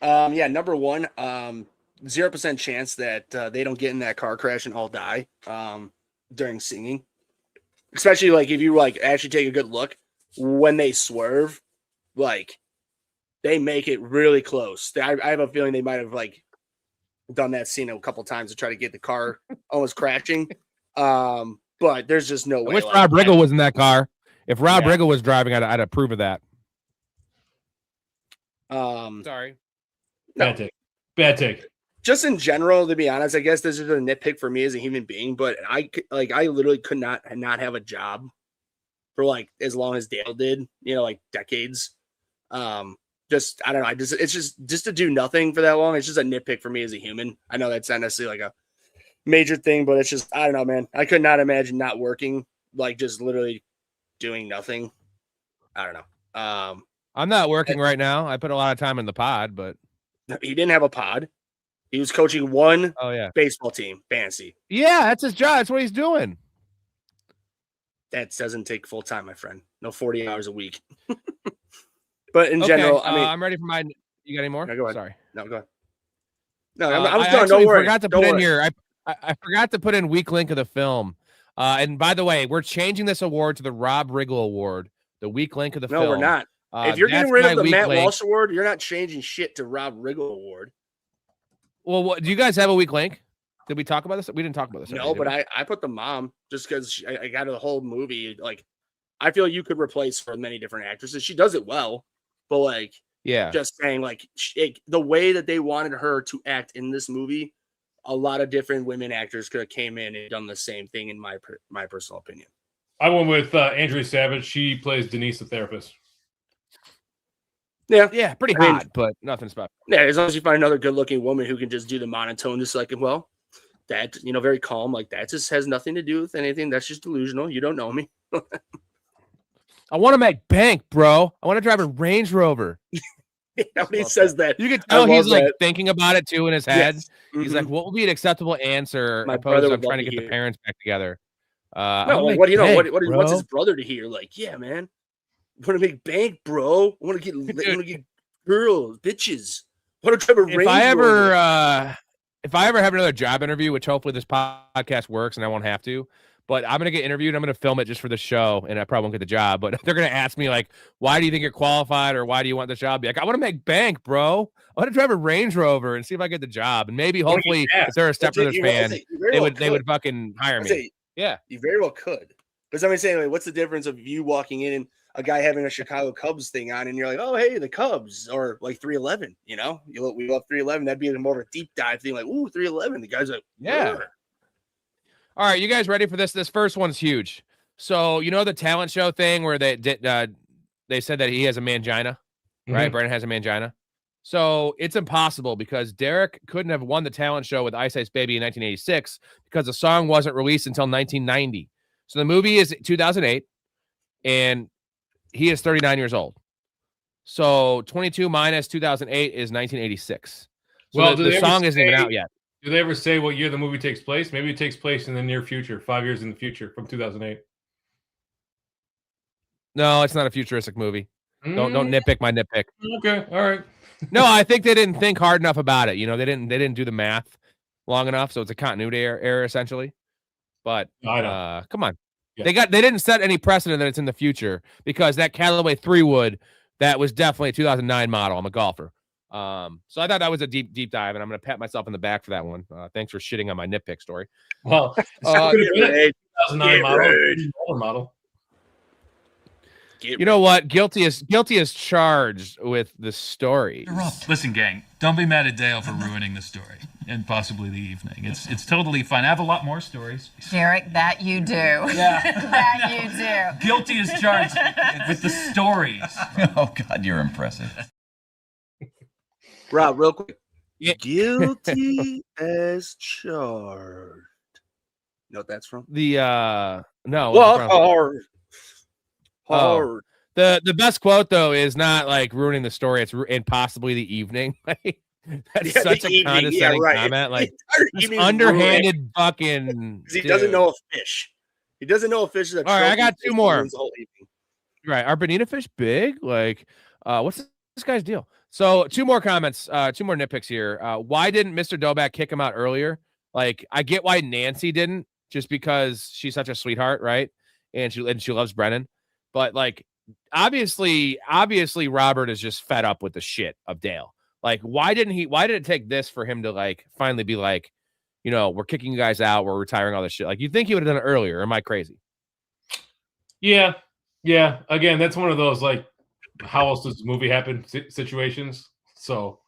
Yeah, number one, 0% chance that they don't get in that car crash and all die during singing. Especially like if you like actually take a good look when they swerve, like they make it really close. I have a feeling they might have like done that scene a couple times to try to get the car almost crashing. But there's just no way. I wish Rob Riggle was in that car. If Rob Riggle was driving, I'd approve of that. Sorry. No. Bad take. Just in general, to be honest, I guess this is a nitpick for me as a human being, but I literally could not have a job for like as long as Dale did, like decades. Just, I don't know. It's just to do nothing for that long. It's just a nitpick for me as a human. I know that's not necessarily like a major thing, but it's just, I don't know, man. I could not imagine not working, like just literally doing nothing. I don't know. I'm not working right now. I put a lot of time in the pod, but he didn't have a pod. He was coaching one baseball team, fantasy. Yeah, that's his job. That's what he's doing. That doesn't take full time, my friend. No 40 hours a week. But in general, I mean, I'm ready for my. You got any more? No, go ahead. Sorry. No, go ahead. No, I was done. Don't worry. Forgot to put in here. I forgot to put in weak link of the film. And by the way, we're changing this award to the Rob Riggle Award, the weak link of the film. No, we're not. If you're getting rid of the Matt Walsh Award, you're not changing shit to Rob Riggle Award. Well, do you guys have a weak link? Did we talk about this? We didn't talk about this. No, but I put the mom just because I got the whole movie. Like, I feel you could replace her with many different actresses. She does it well, but like, just saying like the way that they wanted her to act in this movie, a lot of different women actors could have came in and done the same thing. In my personal opinion, I went with Andrea Savage. She plays Denise, the therapist. Yeah, pretty hot, but nothing special. Yeah, as long as you find another good-looking woman who can just do the monotone, just like, well, that, very calm, like that just has nothing to do with anything. That's just delusional. You don't know me. I want to make bank, bro. I want to drive a Range Rover. When he says that, you can tell he's like thinking about it too in his head. Yes. He's like, what would be an acceptable answer? My brother I'm trying to get the parents back together. No, like, what do you know? What wants his brother to hear? Like, yeah, man. I want to make bank, bro. I want to get girls, bitches. I want to drive a Range Rover. if I ever have another job interview, which hopefully this podcast works and I won't have to, but I'm going to get interviewed. I'm going to film it just for the show, and I probably won't get the job. But they're going to ask me, like, why do you think you're qualified, or why do you want this job? Be like, I want to make bank, bro. I want to drive a Range Rover and see if I get the job. And maybe, hopefully, if they're a Step Brothers fan, they would fucking hire me. Yeah. You very well could. Because I'm saying, like, what's the difference of you walking in and a guy having a Chicago Cubs thing on, and you're like, oh, hey, the Cubs, or like 311, you know? We love 311. That'd be more of a deep dive thing, like, ooh, 311. The guy's like, yeah. Rrr. All right, you guys ready for this? This first one's huge. So, you know the talent show thing where they said that he has a mangina, right? Brennan has a mangina. So it's impossible because Derek couldn't have won the talent show with Ice Ice Baby in 1986 because the song wasn't released until 1990. So the movie is 2008, and he is 39 years old. So 22 minus 2008 is 1986. So well, the song isn't even out yet. Do they ever say what year the movie takes place? Maybe it takes place in the near future, 5 years in the future from 2008. No, it's not a futuristic movie. Don't nitpick my nitpick. Okay, all right. No, I think they didn't think hard enough about it. You know, they didn't do the math long enough, so it's a continuity error essentially. But come on, yeah. They didn't set any precedent that it's in the future because that Callaway 3-wood that was definitely a 2009 model. I'm a golfer. So I thought that was a deep dive, and I'm going to pat myself in the back for that one. Thanks for shitting on my nitpick story. Well, 2009 model. You know what? Guilty is charged with the story. Listen, gang, don't be mad at Dale for ruining the story and possibly the evening. It's totally fine. I have a lot more stories. Derek, that you do. Yeah. That you do. Guilty is charged with the stories. Oh, God, you're impressive. Rob, real quick. Yeah. Guilty as charged. You know what that's from? No. Well, hard. The best quote though is not like ruining the story. It's and possibly the evening. That's such a condescending comment. Like this underhanded ruined. Fucking. He doesn't know a fish. He doesn't know a fish is a. All right, I got two more. Right, are bonita fish big? Like, what's this guy's deal? So two more comments, two more nitpicks here. Why didn't Mr. Doback kick him out earlier? Like, I get why Nancy didn't, just because she's such a sweetheart, right? And she loves Brennan. But like, obviously, Robert is just fed up with the shit of Dale. Like, why did it take this for him to like finally be like, you know, we're kicking you guys out, we're retiring all this shit? Like, you'd think he would have done it earlier. Am I crazy? Yeah. Again, that's one of those like, how else does the movie happen situations? So.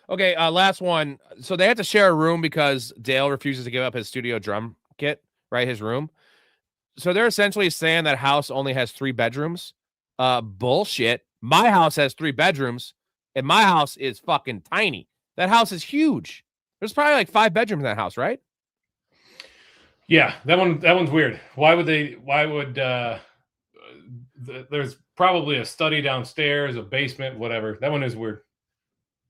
Okay, last one. So they had to share a room because Dale refuses to give up his studio drum kit. Right, his room. So they're essentially saying that house only has 3 bedrooms. Bullshit. My house has 3 bedrooms, and my house is fucking tiny. That house is huge. There's probably like 5 bedrooms in that house, right? Yeah, that one's weird. Why would there's probably a study downstairs, a basement, whatever. That one is weird.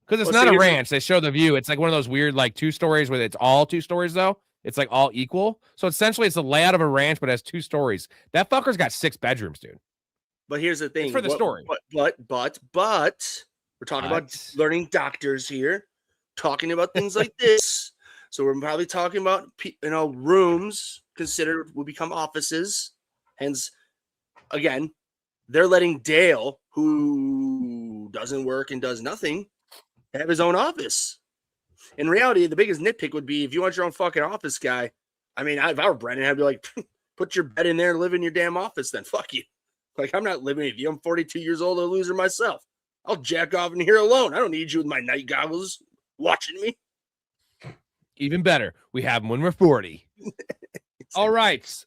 Because it's not a ranch. They show the view. It's like one of those weird like 2 stories where it's all 2 stories though. It's like all equal. So essentially it's the layout of a ranch, but it has 2 stories. That fucker's got 6 bedrooms, dude. But here's the thing. It's for the story. But we're talking about learning doctors here, talking about things like this. So we're probably talking about, rooms considered will become offices. Hence, again, they're letting Dale, who doesn't work and does nothing, have his own office. In reality, the biggest nitpick would be if you want your own fucking office guy. I mean, if I were Brennan, I'd be like, put your bed in there and live in your damn office then. Fuck you. Like, I'm not living with you. I'm 42 years old, a loser myself. I'll jack off in here alone. I don't need you with my night goggles watching me. Even better. We have them when we're 40. All right.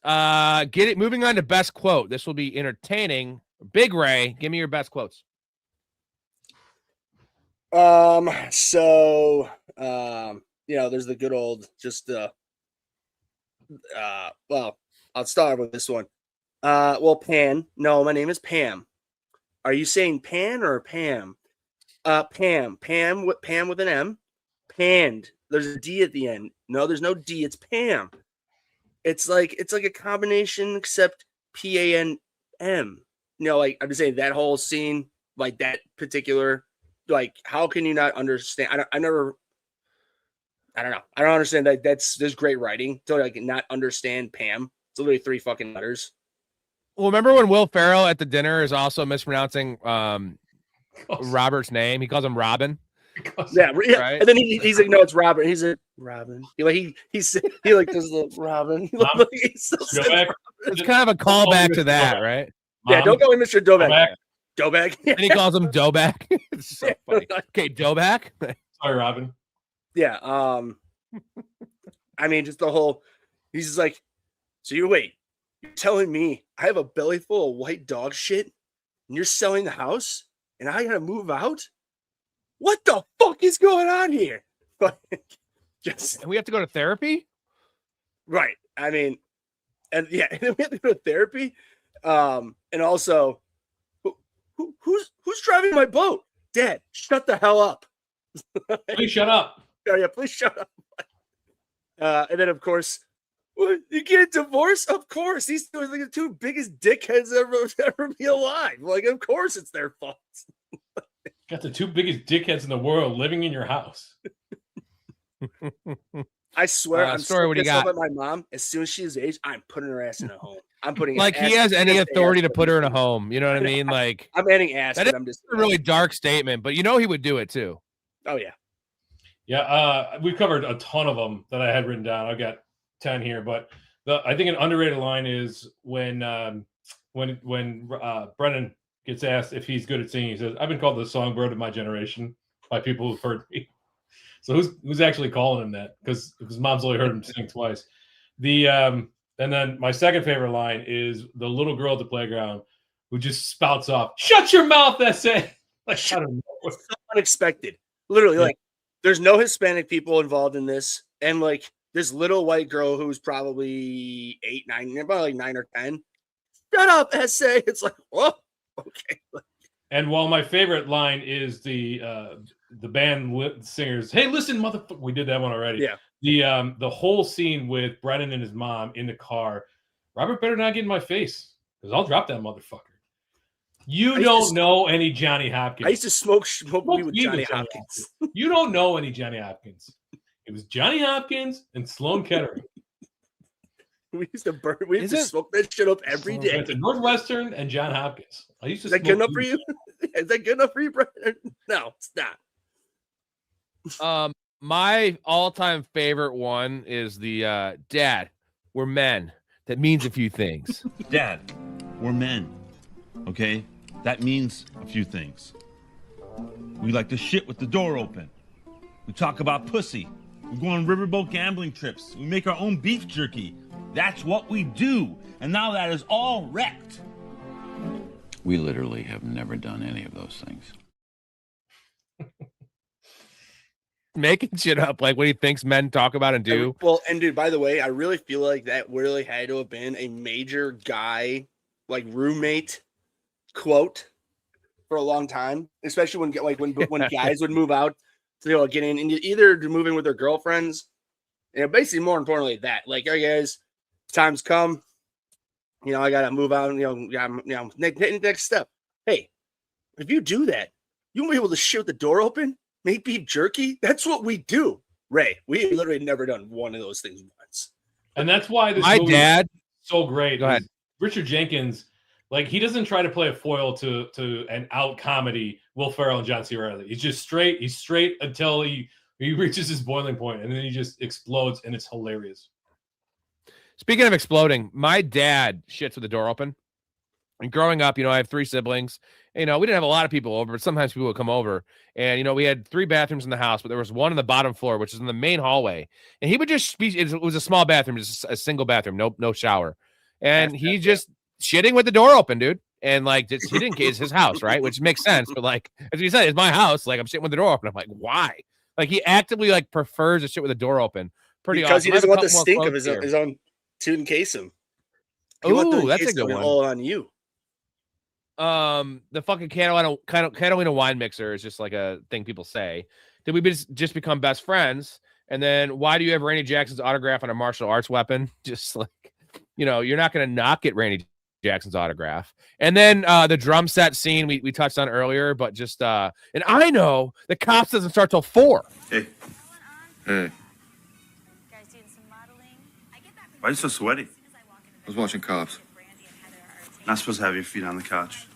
Moving on to best quote. This will be entertaining. Big Ray, give me your best quotes. There's the good old I'll start with this one. Pan. No, my name is Pam. Are you saying Pan or Pam? Pam with an M. Panned. There's a D at the end. No, there's no D. It's Pam. It's like a combination except PANM. Like I'm just saying that whole scene, like that particular like, how can you not understand? I don't know. I don't understand that. There's great writing to like not understand Pam. It's literally 3 fucking letters. Well, remember when Will Ferrell at the dinner is also mispronouncing Robert's name? He calls him Robin. Yeah, right. And then he's like, no, it's Robin. He's like, Robin. He like does the Robin. It's kind of a callback to that, right? Yeah, don't call him Mr. Doback. Doback. And he calls him Doback. It's so funny. Okay, Doback. Sorry, Robin. Yeah. I mean, just the whole. He's just like, so you're telling me I have a belly full of white dog shit, and you're selling the house, and I gotta move out? What the fuck is going on here? And we have to go to therapy? Right. I mean, and yeah, and then we have to go to therapy. And also, who's driving my boat? Dad, shut the hell up. Please shut up. Yeah, please shut up. And then, of course, you get a divorce? Of course. These two are like the 2 biggest dickheads ever be alive. Like, of course it's their fault. Got the 2 biggest dickheads in the world living in your house. I swear, I'm Story, what do you got? At my mom. As soon as she's age, I'm putting her ass in a home. I'm putting like he has any authority to put her in a home. You know what I mean? Like I'm adding ass. That is I'm just a really dark statement, but he would do it too. Oh yeah. Yeah, we've covered a ton of them that I had written down. I've got 10 here, but I think an underrated line is when Brennan gets asked if he's good at singing. He says, "I've been called the songbird of my generation by people who've heard me." So who's actually calling him that? Because his mom's only heard him sing twice. And then my second favorite line is the little girl at the playground who just spouts off, "Shut your mouth, S.A." Like, I don't know. It's so unexpected. Literally, like, there's no Hispanic people involved in this, and like this little white girl who's probably 8, 9, about like 9 or 10. Shut up, S.A. It's like, whoa, okay. And while my favorite line is the band singers, "Hey, listen, motherfucker," we did that one already. Yeah. The whole scene with Brennan and his mom in the car, Robert better not get in my face because I'll drop that motherfucker. You don't know any Johnny Hopkins. I used to smoke weed with Johnny Hopkins. You don't know any Johnny Hopkins. It was Johnny Hopkins and Sloan Kettering. We used to smoke that shit up every day. It's a Northwestern and John Hopkins. I used to. Is that good enough for you? Is that good enough for you, Brennan? No, it's not. My all-time favorite one is the Dad, we're men. That means a few things. Dad, we're men. Okay? That means a few things. We like to shit with the door open. We talk about pussy. We go on riverboat gambling trips. We make our own beef jerky. That's what we do. And now that is all wrecked. We literally have never done any of those things. Making shit up, like what he thinks men talk about and do. Well, and dude, by the way, I really feel like that really had to have been a major guy, like roommate quote for a long time, especially when guys would move out to get in and either to move in with their girlfriends, and basically more importantly that, like, hey guys, time's come, I gotta move out, next step. Hey, if you do that, you won't be able to shit with the door open, make beef jerky. That's what we do, Ray. We literally never done one of those things once, and that's why this my movie dad is so great. Go ahead. Richard Jenkins. Like, he doesn't try to play a foil to an out comedy Will Ferrell and John C. Reilly. He's just straight. He's straight until he reaches his boiling point, and then he just explodes, and it's hilarious. Speaking of exploding, my dad shits with the door open. And growing up, I have 3 siblings. We didn't have a lot of people over, but sometimes people would come over. And, we had 3 bathrooms in the house, but there was one on the bottom floor, which is in the main hallway. And he would just it was a small bathroom, just a single bathroom, no shower. And he just shitting with the door open, dude. And like, he didn't get his house, right? Which makes sense. But like, as you said, it's my house. Like, I'm shitting with the door open. I'm like, why? Like, he actively like prefers to shit with the door open. Pretty because awesome. He doesn't want the stink of his own to encase him. Oh, that's a good one. All on you. The fucking Catalina wine mixer is just like a thing people say. Did we just become best friends? And then why do you have Randy Jackson's autograph on a martial arts weapon? Just like, you're not going to not get Randy Jackson's autograph. And then the drum set scene we touched on earlier, but just and I know the Cops doesn't start till 4. Hey. Hey, Why are you so sweaty? I was watching Cops. Not supposed to have your feet on the couch.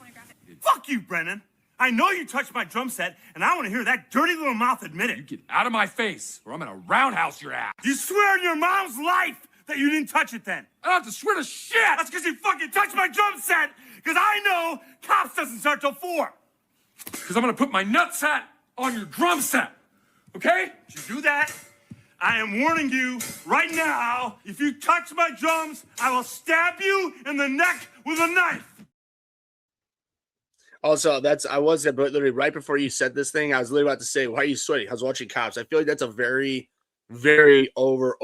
Fuck you, Brennan. I know you touched my drum set, and I want to hear that dirty little mouth admit it. You get out of my face, or I'm gonna roundhouse your ass. You swear on your mom's life that you didn't touch it then. I don't have to swear to shit. That's because you fucking touched my drum set, because I know Cops doesn't start till 4. Because I'm gonna put my nutsack on your drum set. Okay? If you do that, I am warning you right now, if you touch my drums, I will stab you in the neck with a knife. Also, I was literally right before you said this thing. I was literally about to say, "Why are you sweating?" I was watching Cops. I feel like that's a very, very over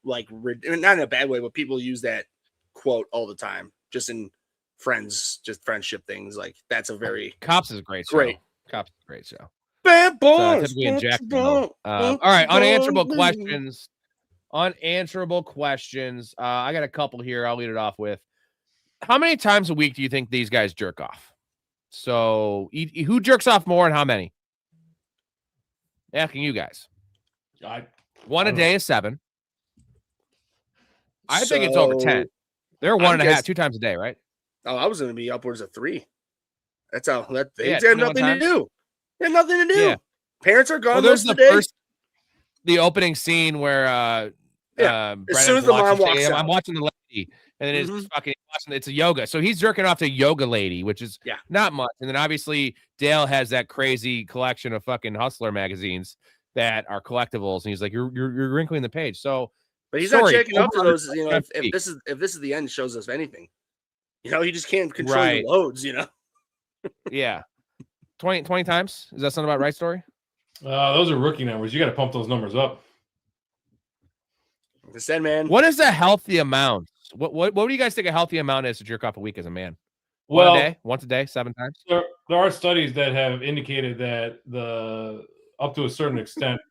like not in a bad way, but people use that quote all the time, just in friendship things. Like that's a very Cops is a great show. Cops is a great show. Bad boys. Typically in Jacksonville. All right, unanswerable questions. Unanswerable questions. I got a couple here. I'll lead it off with. How many times a week do you think these guys jerk off? So, who jerks off more and how many? Asking you guys. One a day is 7. I think it's over 10. They're 1.5, 2 times a day, right? Oh, I was going to be upwards of 3. That's how they had 21 nothing times. to do. They had nothing to do. Yeah. Parents are gone. Well, there's the opening scene where as soon as the mom walks out, I'm watching the lady, and then it's fucking watching. It's a yoga, so he's jerking off to yoga lady, which is not much. And then obviously Dale has that crazy collection of fucking Hustler magazines that are collectibles, and he's like, "You're wrinkling the page." So, but he's not checking up to those. You know, if this is the end, shows us anything. You know, you just can't control the loads. You know. Yeah. 20 times? Is that something about right, Story? Those are rookie numbers. You got to pump those numbers up. Like I said, man. What is a healthy amount? What do you guys think a healthy amount is to jerk off a week as a man? Once a day, 7 times? There are studies that have indicated that up to a certain extent,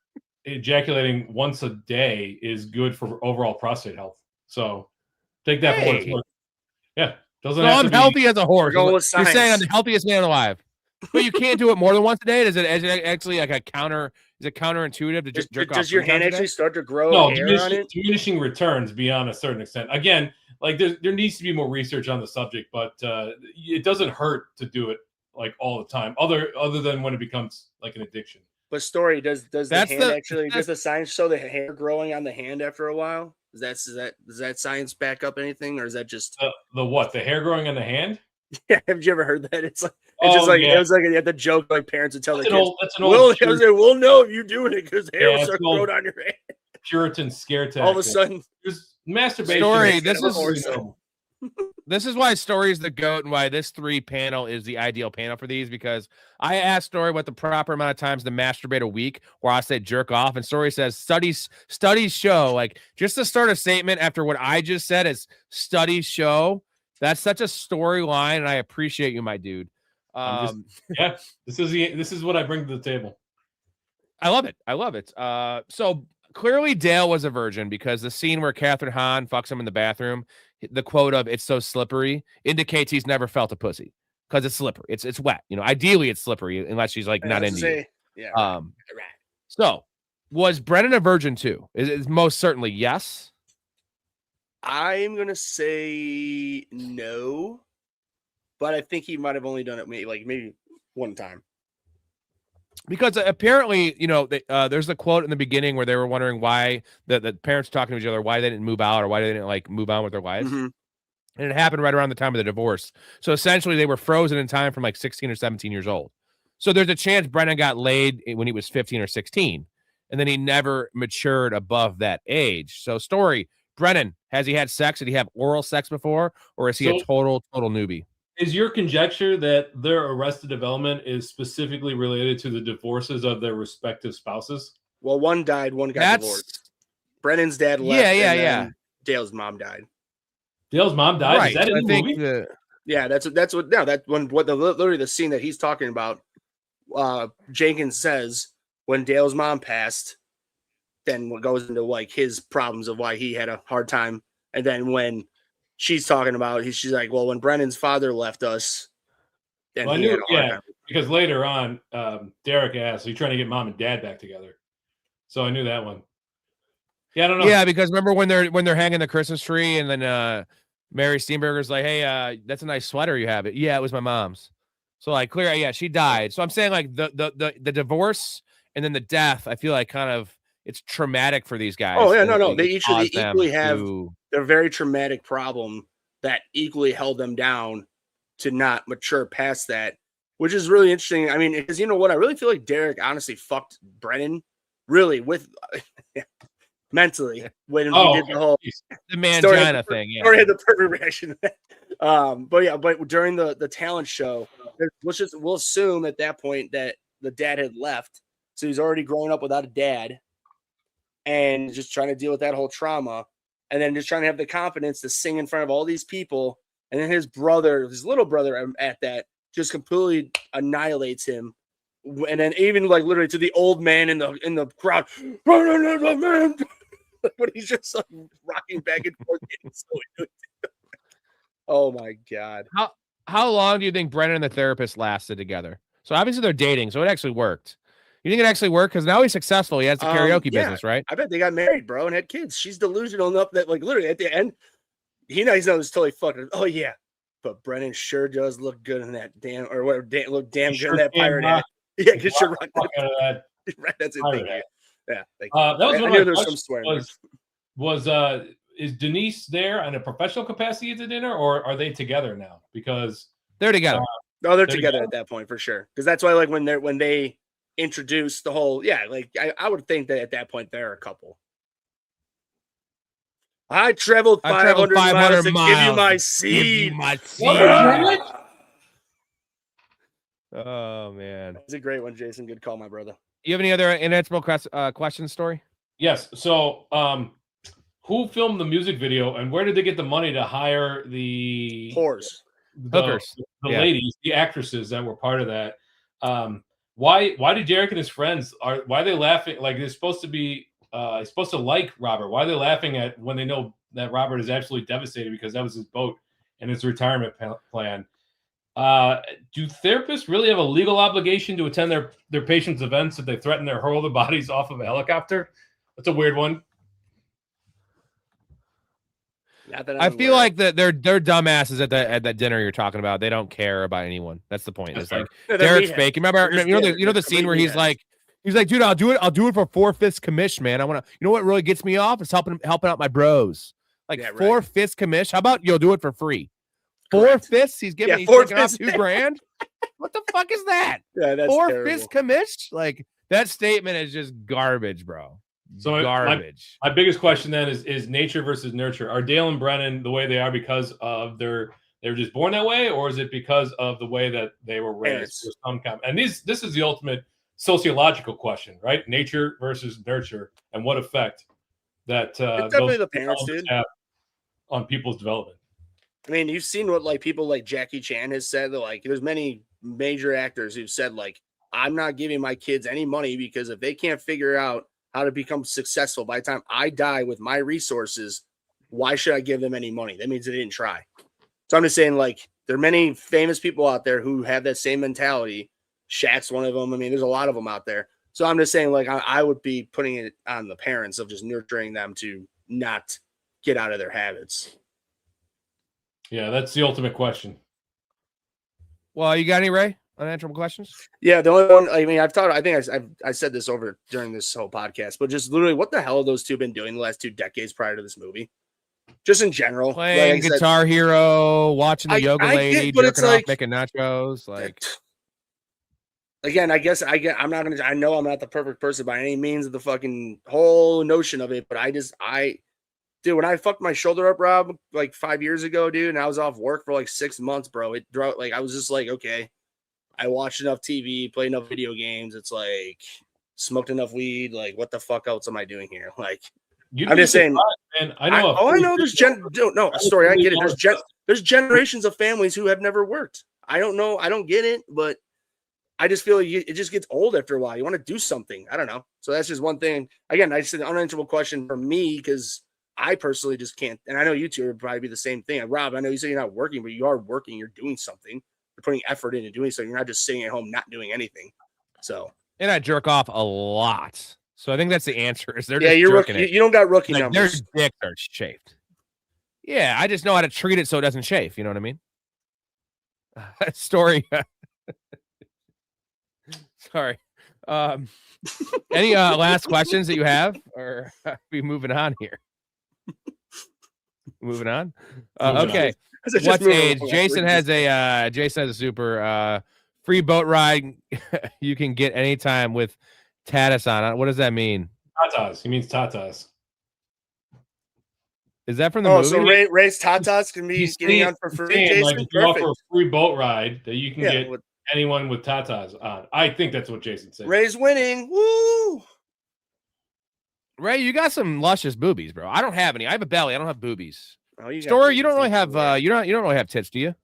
ejaculating once a day is good for overall prostate health. So take that for what it's worth. Yeah. Doesn't have to be healthy as a horse. You're saying I'm the healthiest man alive. But you can't do it more than once a day? Is it actually like is it counterintuitive to just jerk off? Does your hand actually start to grow hair on it? Diminishing returns beyond a certain extent. Again, like there needs to be more research on the subject, but it doesn't hurt to do it like all the time, other than when it becomes like an addiction. But Story, does the science show the hair growing on the hand after a while? Does that science back up anything, or is that just the what? The hair growing on the hand? Yeah, have you ever heard that? It was like the joke like parents would tell their kids. We'll know if you're doing it because hair will start growing on your hand. Puritan scare tactic. All of a sudden, masturbation. Story. This is why Story is the GOAT and why this 3 panel is the ideal panel for these, because I asked Story what the proper amount of times to masturbate a week, where I say jerk off, and Story says studies show, like, just to start a statement after what I just said is studies show. That's such a storyline, and I appreciate you, my dude. This is what I bring to the table. I love it. So clearly Dale was a virgin, because the scene where Catherine Hahn fucks him in the bathroom, the quote of "it's so slippery" indicates he's never felt a pussy, because it's slippery. It's wet. You know, ideally it's slippery unless she's like not into you. Yeah. So was Brennan a virgin too? Is most certainly yes. I'm gonna say no, but I think he might have only done it maybe one time. Because apparently, you know, there's a quote in the beginning where they were wondering why the parents were talking to each other, why they didn't move out or why they didn't like move on with their lives. Mm-hmm. And it happened right around the time of the divorce. So essentially they were frozen in time from like 16 or 17 years old. So there's a chance Brennan got laid when he was 15 or 16, and then he never matured above that age. So Story, Brennan, has he had sex? Did he have oral sex before, or is he a total newbie? Is your conjecture that their arrested development is specifically related to the divorces of their respective spouses? Well, one died, one got divorced. Brennan's dad left. Yeah. Dale's mom died. Dale's mom died? Right. Is that in the movie? Yeah, that's literally the scene that he's talking about. Jenkins says when Dale's mom passed, then what goes into like his problems of why he had a hard time, and then when she's talking about. She's like, well, when Brennan's father left us, and Well, I he had knew, a hard time. because later on, Derek asked, "Are you trying to get mom and dad back together?" So I knew that one. Yeah, I don't know. Yeah, because remember when they're hanging the Christmas tree, and then Mary Steenburgen's like, "Hey, that's a nice sweater you have." It. Yeah, it was my mom's. So like, clear. Yeah, she died. So I'm saying like the divorce and then the death. I feel like kind of it's traumatic for these guys. Oh yeah, and no. it They caused them equally have to- their very traumatic problem that equally held them down to not mature past that, which is really interesting. I mean, because you know what, I really feel like Derek honestly fucked Brennan really with mentally when he did the whole the mangina thing. Yeah, Storey had the perfect reaction. But during the talent show, we'll assume at that point that the dad had left, so he's already grown up without a dad, and just trying to deal with that whole trauma, and then just trying to have the confidence to sing in front of all these people, and then his little brother at that just completely annihilates him. And then even like literally to the old man in the crowd, man, when he's just like rocking back and forth. Oh my god! How long do you think Brennan and the therapist lasted together? So obviously they're dating, so it actually worked. You think it actually worked? Because now he's successful. He has the karaoke business, right? I bet they got married, bro, and had kids. She's delusional enough that like literally at the end, he knows it's totally fucking. Oh yeah, but Brennan sure does look good in that damn or whatever. Look damn good in that pirate hat. Yeah, get your rock out of that. Right, that's it. Thank you. Yeah, thank you. That was I one knew of there my was some swearing. Is Denise there on a professional capacity at the dinner, or are they together now? Because they're together. No, they're together at that point for sure. Because that's why, like, when they introduce the whole, I would think that at that point they're a couple. I traveled 500 miles to give you my seed. Oh man, that's a great one, Jason. Good call, my brother. You have any other unanswerable questions, Story? Yes. So, who filmed the music video, and where did they get the money to hire the hookers, the ladies, the actresses that were part of that? Why did Derek and his friends why are they laughing? Like they're supposed to be supposed to like Robert. Why are they laughing at when they know that Robert is absolutely devastated because that was his boat and his retirement plan? Do therapists really have a legal obligation to attend their patients' events if they threaten to hurl their bodies off of a helicopter? That's a weird one. I feel like that they're dumbasses at that dinner you're talking about. They don't care about anyone. That's the point. It's like Derek's fake. Remember the scene where he's like, dude, I'll do it for 4/5 commission, man. I want to. You know what really gets me off? It's helping out my bros. Like 4/5 commission. How about you'll do it for free? 4/5. He's giving. He's taking off $2,000. What the fuck is that? Yeah, that's 4/5 commission. Like that statement is just garbage, bro. So garbage. My biggest question then is nature versus nurture. Are Dale and Brennan the way they are because of they were just born that way, or is it because of the way that they were raised? And this is the ultimate sociological question, right? Nature versus nurture, and what effect that definitely the parents did have on people's development. I mean, you've seen what like people like Jackie Chan has said that like there's many major actors who've said like I'm not giving my kids any money because if they can't figure out how to become successful by the time I die with my resources, why should I give them any money? That means they didn't try. So I'm just saying, like, there are many famous people out there who have that same mentality. Shaq's one of them. I mean, there's a lot of them out there. So I'm just saying, like, I would be putting it on the parents of just nurturing them to not get out of their habits. Yeah, that's the ultimate question. Well, you got any, Ray? Unanswerable questions? Yeah, the only one, I mean, I said this over during this whole podcast, but just literally what the hell have those two been doing the last 2 decades prior to this movie? Just in general. Playing like Guitar Hero, watching the yoga lady, jerking off, making nachos. Like, again, I guess I know I'm not the perfect person by any means of the fucking whole notion of it, but dude, when I fucked my shoulder up, Rob, like 5 years ago, dude, and I was off work for like 6 months, bro, I was just like, okay. I watched enough TV, played enough video games. It's like smoked enough weed. Like, what the fuck else am I doing here? Like, I'm just saying. Man, I know. I know. There's Story. I get it. There's generations of families who have never worked. I don't know. I don't get it, but I just feel like it just gets old after a while. You want to do something. I don't know. So that's just one thing. Again, I said an unanswerable question for me because I personally just can't. And I know you two would probably be the same thing. Rob, I know you say you're not working, but you are working. You're doing something. You're putting effort into doing something. You're not just sitting at home not doing anything. So. And I jerk off a lot. So I think that's the answer. Is they're yeah, just you're jerking rookie. it. You don't got rookie like numbers. Their dicks are chafed. Yeah, I just know how to treat it so it doesn't chafe. You know what I mean? Story. Sorry. Any last questions that you have, or are we moving on here? Moving on. Okay. What's age? Jason has a super free boat ride you can get anytime with Tatis on it. What does that mean? Tatas. He means Tatas. Is that from the movie? So Ray's Tatas can be getting on for free. Jason, like you offer a free boat ride that you can get anyone with Tatas on. I think that's what Jason said. Ray's winning. Woo! Ray, you got some luscious boobies, bro. I don't have any. I have a belly. I don't have boobies. Oh, you Story, you don't really have you don't really have tits, do you?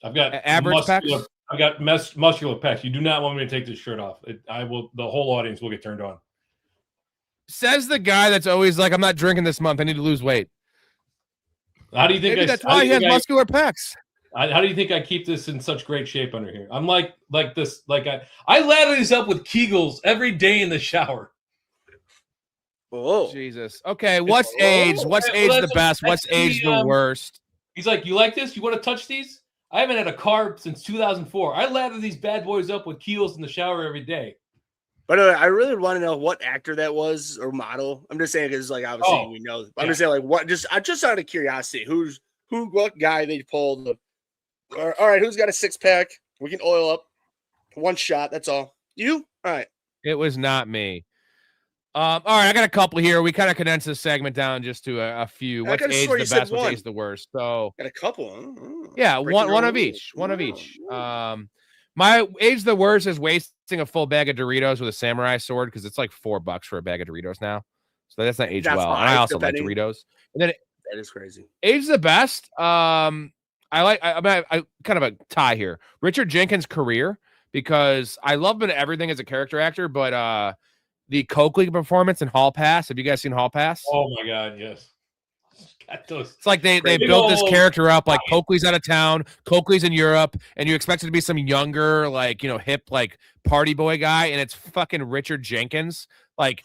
I've got average pecs. I've got muscular pecs. You do not want me to take this shirt off. I will. The whole audience will get turned on. Says the guy that's always like, I'm not drinking this month. I need to lose weight. How do you think? Maybe that's why he has muscular pecs. How do you think I keep this in such great shape under here? I'm like this. Like I lather these up with Kegels every day in the shower. Oh Jesus. Okay, what's age? What's age the best? What's age the worst? He's like, you like this? You want to touch these? I haven't had a carb since 2004. I lather these bad boys up with Kegels in the shower every day. But I really want to know what actor that was or model. I'm just saying because, like, obviously we know. I'm just saying, like, what? Just out of curiosity, what guy they pulled? All right, who's got a 6-pack? We can oil up one shot. That's all. You? All right. It was not me. All right, I got a couple here. We kind of condensed this segment down just to a few. What's age the best? What's age the worst? So got a couple. Yeah, one of each. One of each. My age the worst is wasting a full bag of Doritos with a samurai sword because it's like $4 for a bag of Doritos now. So that's not age well. And I also like Doritos. And then that is crazy. Age the best. I kind of a tie here. Richard Jenkins' career, because I love him in everything as a character actor, but the Coakley performance in Hall Pass. Have you guys seen Hall Pass? Oh my God, yes. It's like they built this character up like Coakley's out of town, Coakley's in Europe, and you expect it to be some younger, like, hip, like party boy guy, and it's fucking Richard Jenkins. Like,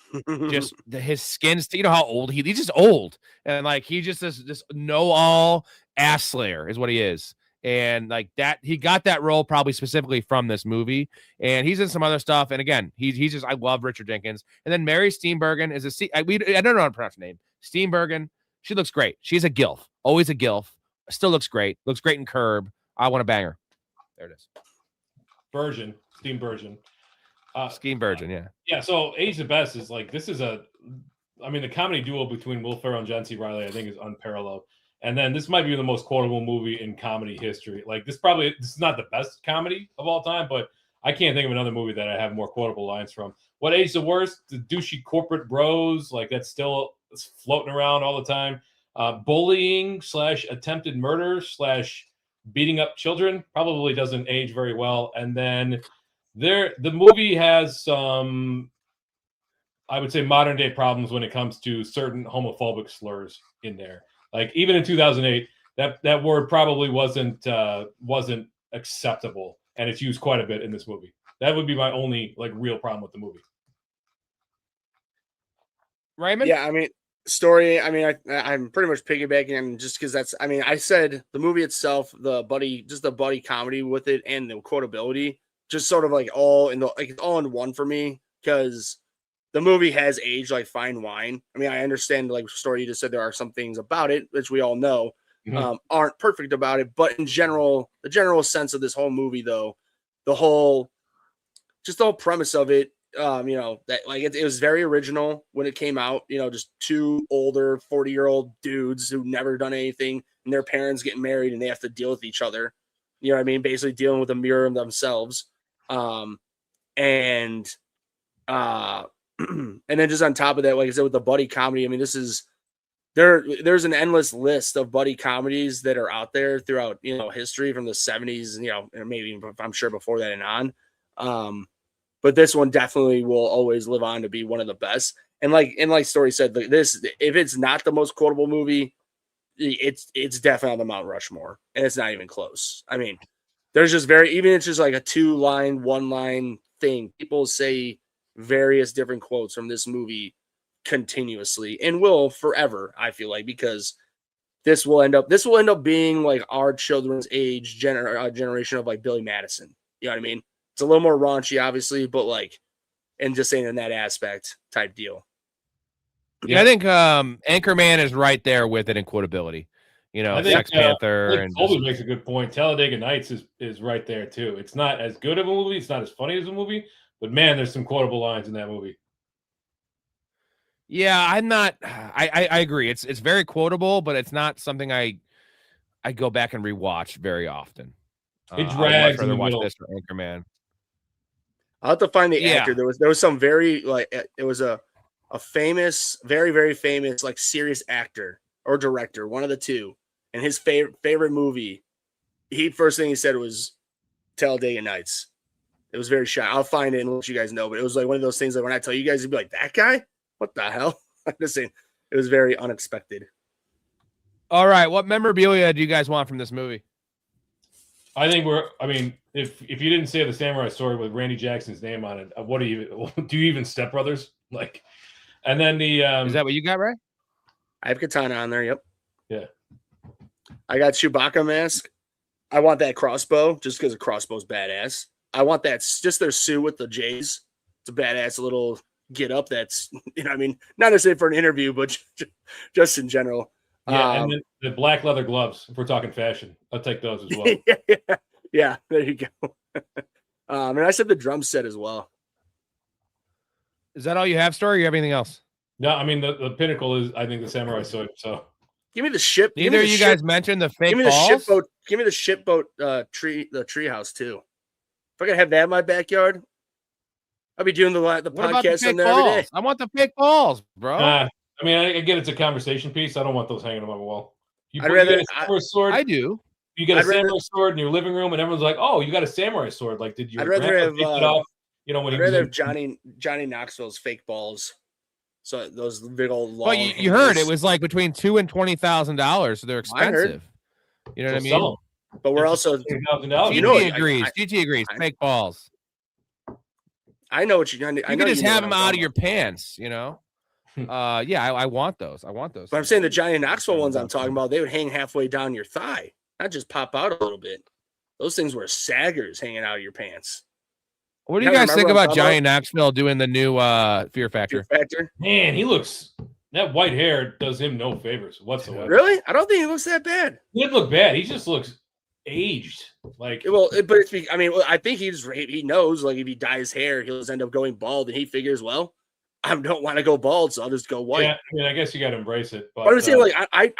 just his skin's, you know how old he's just old, and like he just is this know-all ass slayer is what he is. And like that, he got that role probably specifically from this movie, and he's in some other stuff. And again, he's just, I love Richard Jenkins. And then Mary Steenburgen is I don't know how to pronounce her name. Steenburgen. She looks great. She's a gilf, always a gilf. Still looks great. Looks great in Curb. I want to bang her. There it is. Steenburgen. Steenburgen, yeah. Yeah. So age the best is like this is the comedy duo between Will Ferrell and John C. Reilly, I think, is unparalleled. And then this might be the most quotable movie in comedy history. Like this is not the best comedy of all time, but I can't think of another movie that I have more quotable lines from. What age the worst? The douchey corporate bros, like that's still floating around all the time. Bullying / attempted murder / beating up children probably doesn't age very well. And then the movie has some, I would say, modern day problems when it comes to certain homophobic slurs in there. Like even in 2008, that word probably wasn't acceptable, and it's used quite a bit in this movie. That would be my only like real problem with the movie. Raymond? Yeah, Story. I'm pretty much piggybacking on just because that's. I said the movie itself, the buddy comedy with it, and the quotability, just sort of like all in one for me because the movie has aged like fine wine. I understand like Story you just said there are some things about it which we all know aren't perfect about it, but in general, the general sense of this whole movie, though, the whole premise of it. That like it was very original when it came out, just two older 40-year-old dudes who never done anything and their parents getting married and they have to deal with each other. You know what I mean? Basically dealing with a mirror of themselves. And then just on top of that, like I said, with the buddy comedy, there's an endless list of buddy comedies that are out there throughout, history from the 70s, and maybe I'm sure before that and on. But this one definitely will always live on to be one of the best. And like Storey said, this if it's not the most quotable movie, it's definitely on the Mount Rushmore, and it's not even close. I mean, there's just even it's just like a 2-line, 1-line thing. People say various different quotes from this movie continuously and will forever, I feel like, because this will end up being like our children's age generation of like Billy Madison. You know what I mean? It's a little more raunchy, obviously, but like, and just saying in that aspect type deal. Yeah, I think Anchorman is right there with it in quotability. You know, Sex Panther. And Colby makes a good point. Talladega Nights is right there too. It's not as good of a movie. It's not as funny as a movie, but man, there's some quotable lines in that movie. Yeah, I'm not. I agree. It's very quotable, but it's not something I go back and rewatch very often. It drags. I'd rather watch this or Anchorman. I'll have to find the actor. There was some very like it was a famous, very, very famous like serious actor or director, one of the two. And his favorite movie, first thing he said was Talladega Nights. It was very shy. I'll find it and let you guys know. But it was like one of those things that when I tell you guys, you'd be like, that guy? What the hell? I'm just saying, it was very unexpected. All right, what memorabilia do you guys want from this movie? I think if you didn't say the samurai sword with Randy Jackson's name on it, what do you even Step Brothers? Like, and then the is that what you got, Ray? I have katana on there. Yep. Yeah. I got Chewbacca mask. I want that crossbow just because the crossbow's badass. I want that just their suit with the J's. It's a badass little get up. That's I mean, not necessarily for an interview, but just in general. Yeah, and then the black leather gloves. If we're talking fashion, I'll take those as well. yeah, there you go. And I said the drum set as well. Is that all you have, Storey? Or you have anything else? No, I mean the pinnacle is I think the samurai sword. So give me the ship. Neither of you guys mentioned the fake balls. Give me the shipboat the treehouse too. If I could have that in my backyard, I'll be doing the podcast on there every day. I want the fake balls, bro. I mean, I get it's a conversation piece. I don't want those hanging on my wall. I'd rather a samurai sword. I do. You get a samurai sword in your living room, and everyone's like, "Oh, you got a samurai sword!" Like, did you? I'd rather have it off? You know, when I'd rather have Johnny Knoxville's fake balls. So those big old long. Well, you heard it was like between $2,000 and $20,000, so they're expensive. You know what I mean? But we're also GT agrees. GT agrees. Fake balls. I know what you. You can just have them out of your pants. You know. Yeah, I want those. I want those. But I'm saying the Johnny Knoxville ones I'm talking about, they would hang halfway down your thigh, not just pop out a little bit. Those things were saggers hanging out of your pants. What do you guys think about Johnny Knoxville doing the new Fear Factor? Man, that white hair does him no favors whatsoever. Really? I don't think he looks that bad. He didn't look bad. He just looks aged. Like, well, but I think he knows like if he dyes hair, he'll end up going bald, and he figures, well, I don't want to go bald, so I'll just go white. Yeah, I mean, I guess you got to embrace it. But I'm saying, like,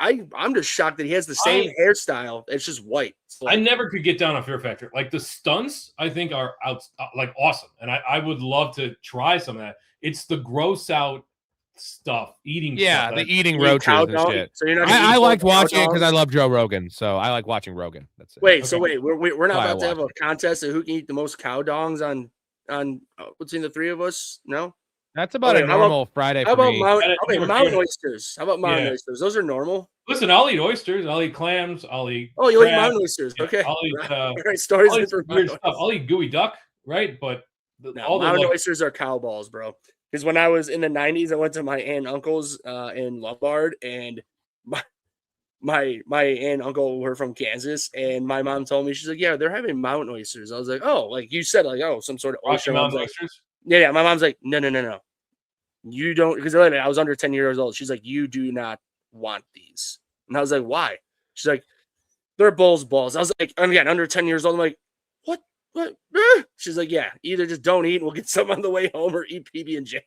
I'm just shocked that he has the same hairstyle. It's just white. I never could get down on Fear Factor. Like the stunts, I think are like awesome, and I would love to try some of that. It's the gross out stuff, eating. Yeah, stuff, the eating roaches and shit. So you're not I liked watching it because I love Joe Rogan, so I like watching Rogan. That's it. Wait, we're not about to have a contest of who can eat the most cow dongs on between the three of us? No. That's about a normal Friday. How about mountain oysters? How about mountain oysters? Those are normal. Listen, I'll eat oysters. I'll eat clams. I'll eat. Oh, you'll eat mountain oysters. Okay. I'll eat. Right, stories I'll eat weird stuff. I'll eat gooey duck. Right, but mountain oysters are cow balls, bro. Because when I was in the 90s, I went to my aunt and uncle's in Lombard, and my aunt and uncle were from Kansas, and my mom told me, she's like, yeah, they're having mountain oysters. I was like, oh, like you said, like, oh, some sort of oyster. Mountain oysters? Yeah. My mom's like, no. You don't, because I was under 10 years old. She's like, you do not want these. And I was like, why? She's like, they're bull's balls. I was like, again, under 10 years old. I'm like, what? She's like, yeah, either just don't eat and we'll get some on the way home, or eat PB&J.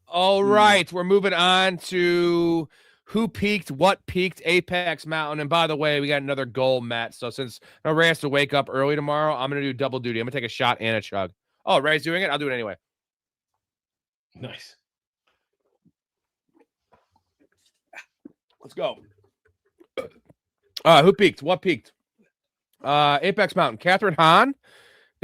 All right, we're moving on to who peaked, what peaked, Apex Mountain. And by the way, we got another goal, Matt. So since Ray has to wake up early tomorrow, I'm going to do double duty. I'm going to take a shot and a chug. Oh, Ray's doing it? I'll do it anyway. Nice. Let's go. Who peaked? What peaked? Apex Mountain. Catherine Hahn.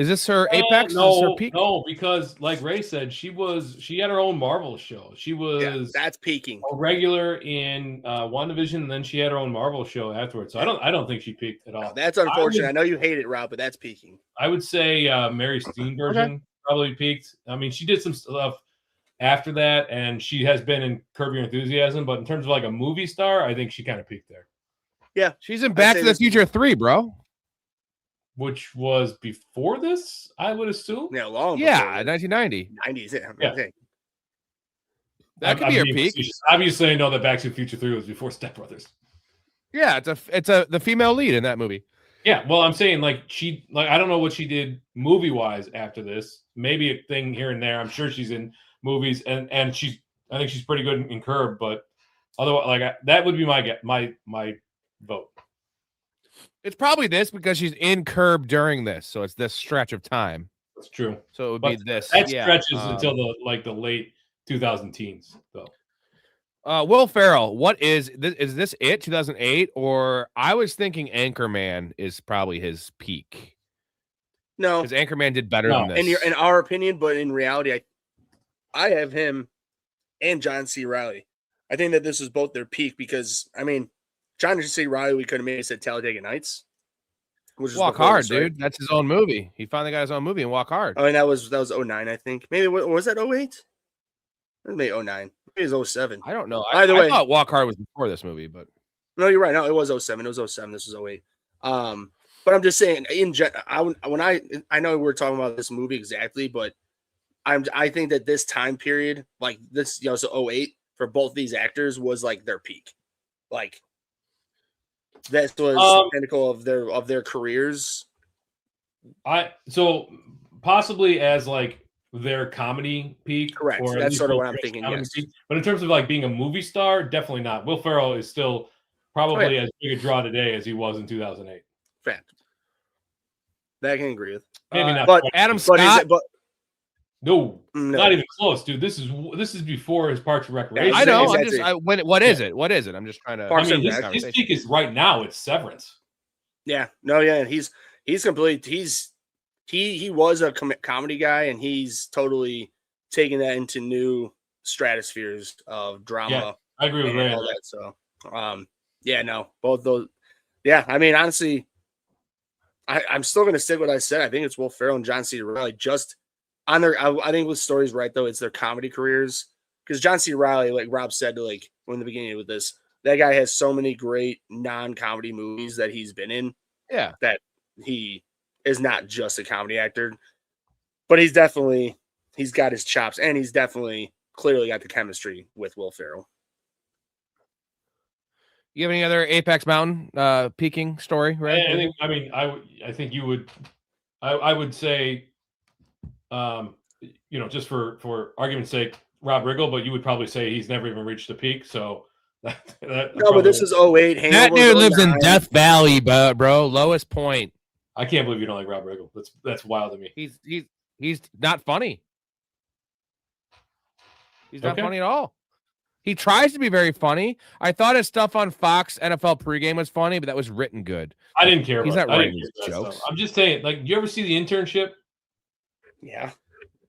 Is this her Apex? Is this her peak? No, because like Ray said, she had her own Marvel show. She was that's peaking. A regular in WandaVision, and then she had her own Marvel show afterwards. So I don't think she peaked at all. No, that's unfortunate. I know you hate it, Rob, but that's peaking. I would say Mary Steenburgen probably peaked. I mean, she did some stuff after that, and she has been in Curb Your Enthusiasm. But in terms of like a movie star, I think she kind of peaked there. Yeah, she's in Back to the Future 3, bro. Which was before this, I would assume. Yeah, long. Yeah, 1990. 90s. Yeah. That could be her peak. Obviously, I know that Back to the Future 3 was before Step Brothers. Yeah, it's the female lead in that movie. Yeah, well, I'm saying I don't know what she did movie wise after this. Maybe a thing here and there. I'm sure she's in movies, and I think she's pretty good in Curb. But otherwise, that would be my vote. It's probably this because she's in Curb during this, so it's this stretch of time. That's true. So it would be this. That stretches until the late 2000 teens, though. Will Ferrell, what is this? Is this it? 2008, or I was thinking Anchorman is probably his peak. No, because Anchorman did better than this. In our opinion, but in reality, I have him and John C. Reilly. I think that this is both their peak because John C. Reilly, we could have made said Talladega Nights. Which Walk Hard, dude. That's his own movie. He finally got his own movie in Walk Hard. Oh, and that was 09, I think. Maybe was that 08? Maybe 09. Maybe it was 07. I don't know. Either way, I thought Walk Hard was before this movie, but no, you're right. No, it was 07. It was 07. This was 08. But I'm just saying, I know we're talking about this movie exactly, but I think that this time period, like this, so 08 for both these actors was like their peak. Like that was the pinnacle of their careers. So possibly as like their comedy peak. Correct. That's sort of what I'm thinking. Yes. Peak. But in terms of like being a movie star, definitely not. Will Ferrell is still probably as big a draw today as he was in 2008. Fact. That I can agree with. Maybe not. But Adam Scott. No, not even close, dude. This is before his Parks and Recreation. I know. What is it? What is it? I'm just trying to. His peak is right now. It's Severance. Yeah. No. Yeah. He's complete. He was a comedy guy, and he's totally taken that into new stratospheres of drama. Yeah, I agree with Ray. All that. So, both those. Yeah, honestly, I'm still going to stick with what I said. I think it's Will Ferrell and John C. Reilly just on their. I think with Story's right though, it's their comedy careers because John C. Reilly, like Rob said, like in the beginning with this, that guy has so many great non-comedy movies that he's been in. Yeah, that he is not just a comedy actor, but he's got his chops, and he's definitely clearly got the chemistry with Will Ferrell. You have any other Apex Mountain peaking story, right? I think you would. I would say, just for argument's sake, Rob Riggle, but you would probably say he's never even reached the peak. So but this is 08. That dude lives in Death Valley, bro. Lowest point. I can't believe you don't like Rob Riggle. That's wild to me. He's not funny. He's not funny at all. He tries to be very funny. I thought his stuff on Fox NFL pregame was funny, but that was written good. I didn't care. He's not writing his jokes. Stuff. I'm just saying, like, you ever see The Internship? Yeah,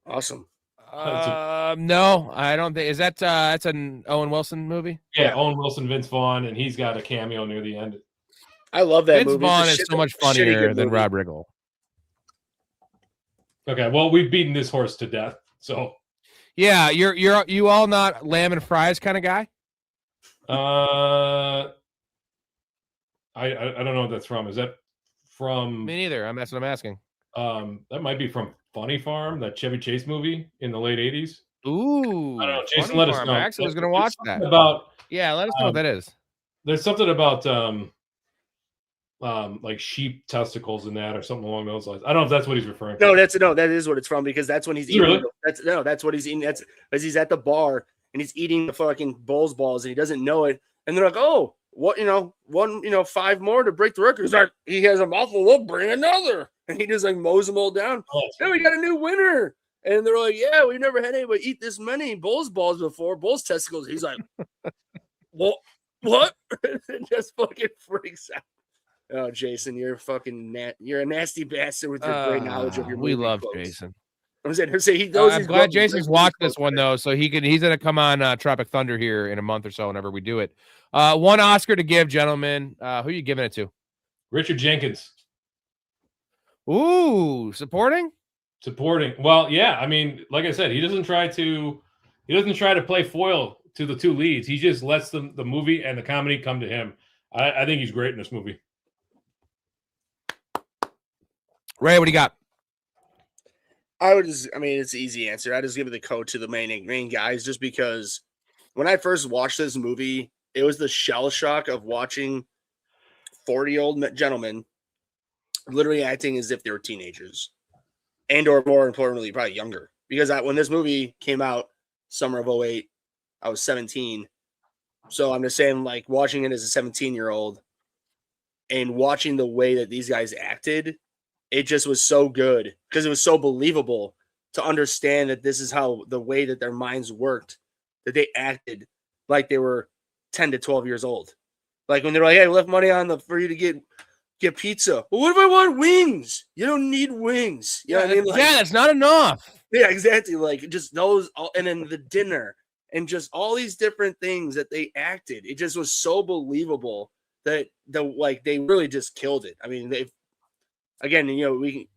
awesome. No, I don't think. Is that that's an Owen Wilson movie? Yeah, Owen Wilson, Vince Vaughn, and he's got a cameo near the end. I love that Vince movie. Vaughn is so much funnier than Rob Riggle. Okay, well, we've beaten this horse to death, so. Yeah, you all not lamb and fries kind of guy? I don't know what that's from. Is that from? Me neither. That's what I'm asking. That might be from Funny Farm, that Chevy Chase movie in the late 80s. Ooh, I don't know. Jason, let us know. I actually was going to watch that. Let us know what that is. There's something about like sheep testicles in that or something along those lines. I don't know if that's what he's referring to. That is what it's from because that's when he's eating. Really? That's what he's eating. That's because he's at the bar and he's eating the fucking Bulls balls and he doesn't know it. And they're like, "Oh, what? 5 more to break the record." He's like, he has a mouthful. We'll bring another, and he just like mows them all down. Then we got a new winner, and they're like, "Yeah, we've never had anybody eat this many Bulls balls before. Bulls testicles." He's like, "What?" It just fucking freaks out. Oh, Jason, you're fucking you're a nasty bastard with your great knowledge of your movie. We love quotes. Jason. I'm saying he knows. I'm glad Jason's watched this one though, so he's gonna come on Tropic Thunder here in a month or so whenever we do it. One Oscar to give, gentlemen. Who are you giving it to? Richard Jenkins. Ooh, supporting. Well, yeah. I mean, like I said, he doesn't try to play foil to the two leads. He just lets the movie and the comedy come to him. I think he's great in this movie. Ray, what do you got? I mean, it's an easy answer. I just give it the code to the main guys, just because when I first watched this movie, it was the shell shock of watching 40-year-old gentlemen literally acting as if they were teenagers, and or more importantly, probably younger. Because when this movie came out, summer of 2008, I was 17. So I'm just saying, like, watching it as a 17-year-old and watching the way that these guys acted, it just was so good because it was so believable to understand that this is how the way that their minds worked, that they acted like they were 10 to 12 years old. Like when they're like, hey, we left money for you to get pizza. Well, what if I want wings? You don't need wings. You know what I mean? Like, yeah, that's not enough. Yeah, exactly. Like just those, and then the dinner and just all these different things that they acted. It just was so believable that they really just killed it. I mean, again,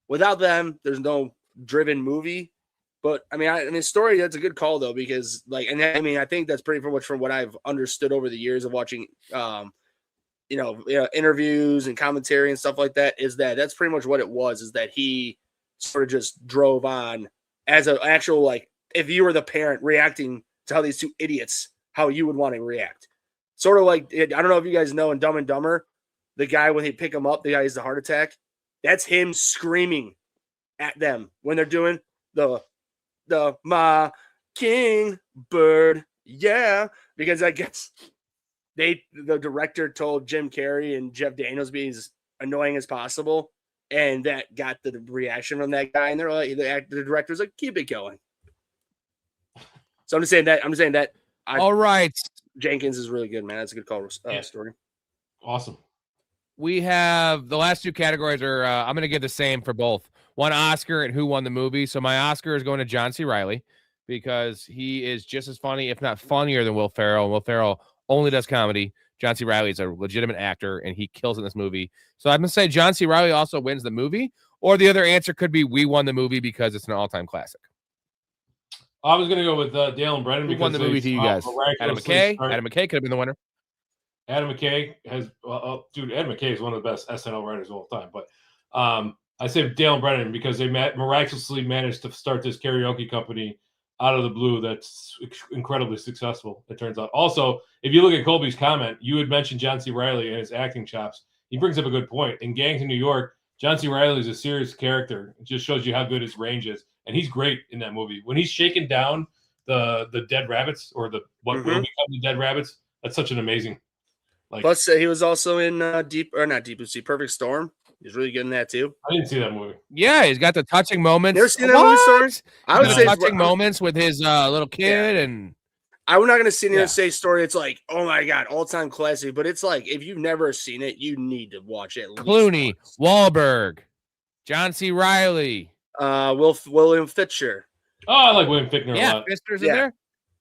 without them, there's no Driven movie. But I mean, Story, that's a good call though, because I think that's pretty much from what I've understood over the years of watching, interviews and commentary and stuff like that, is that's pretty much what it was, is that he sort of just drove on as an actual, like, if you were the parent reacting to how these two idiots, how you would want to react. Sort of like, I don't know if you guys know in Dumb and Dumber, the guy, when they pick him up, the guy has the heart attack. That's him screaming at them when they're doing the Mockingbird, yeah, because I guess the director told Jim Carrey and Jeff Daniels be as annoying as possible, and that got the reaction from that guy, and they're like, the director's like, keep it going. So I'm just saying that. All right, Jenkins is really good, man. That's a good call. Story. Awesome. We have the last two categories are I'm going to give the same for both. One Oscar and who won the movie. So my Oscar is going to John C. Reilly because he is just as funny, if not funnier, than Will Ferrell. And Will Ferrell only does comedy. John C. Reilly is a legitimate actor, and he kills in this movie. So I'm going to say John C. Reilly also wins the movie. Or the other answer could be we won the movie because it's an all-time classic. I was going to go with Dale and Brennan. Who won the movie to you guys? Adam McKay. Adam McKay could have been the winner. Adam McKay has, dude, Adam McKay is one of the best SNL writers of all time. But I say Dale and Brennan because they miraculously managed to start this karaoke company out of the blue that's incredibly successful, it turns out. Also, if you look at Colby's comment, you had mentioned John C. Reilly and his acting chops. He brings up a good point. In Gangs in New York, John C. Reilly is a serious character. It just shows you how good his range is. And he's great in that movie. When he's shaking down the dead rabbits, or what will become the dead rabbits, that's such an amazing. Plus, he was also in Perfect Storm. He's really good in that too. I didn't see that movie. Yeah, he's got the touching moments. Never seen that movie, Story? I would say touching moments with his little kid, and I'm not going to sit here and say Story. It's like, oh my god, all-time classic. But it's like, if you've never seen it, you need to watch it. Clooney, Wahlberg, John C. Reilly, William Fichtner. Oh, I like William Fichtner a lot. Fichtner's in there.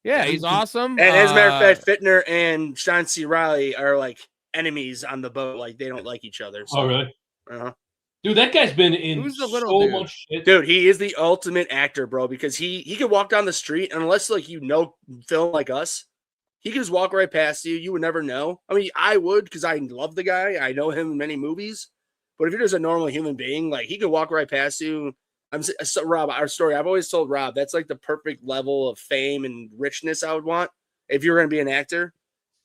Yeah, he's awesome. And as a matter of fact, Fichtner and John C. Reilly are like enemies on the boat. Like they don't like each other. So. Oh, really? Uh-huh. Dude, that guy's been in so much shit. Dude, he is the ultimate actor, bro, because he could walk down the street, and unless film like us, he could just walk right past you. You would never know. I mean, I would, because I love the guy. I know him in many movies. But if you're just a normal human being, like, he could walk right past you. Rob, our Story, I've always told Rob, that's like the perfect level of fame and richness I would want. If you're going to be an actor,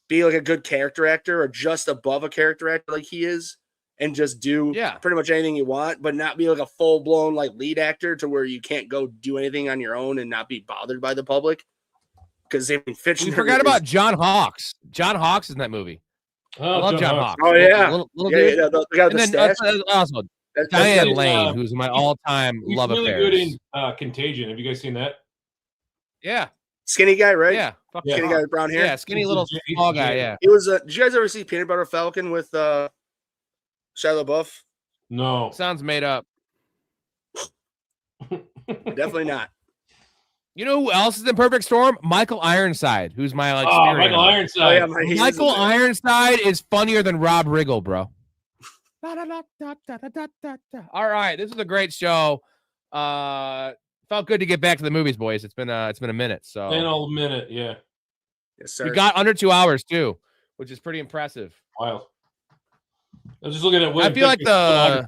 be like a good character actor or just above a character actor like he is. And just do pretty much anything you want, but not be like a full-blown like lead actor to where you can't go do anything on your own and not be bothered by the public. Because we forgot about John Hawkes. John Hawkes is in that movie. Oh, I love John Hawkes. Oh yeah, little dude. Yeah, the guy with the stash. Also, Diane Lane, who's my all-time love really affair. Good in Contagion. Have you guys seen that? Yeah. Skinny guy, right? Yeah. Skinny guy with brown hair. Yeah, skinny little small guy. Yeah. He was. Did you guys ever see Peanut Butter Falcon with Shia LaBeouf? No. Sounds made up. Definitely not. You know who else is in Perfect Storm? Michael Ironside, who's my like. Oh, Michael Ironside. Oh, yeah, Michael Ironside is funnier than Rob Riggle, bro. All right, this is a great show. Felt good to get back to the movies, boys. It's been a minute. So An old minute, yeah. Yes, sir. we got under 2 hours too, which is pretty impressive. Wild. I was just looking at. I feel like the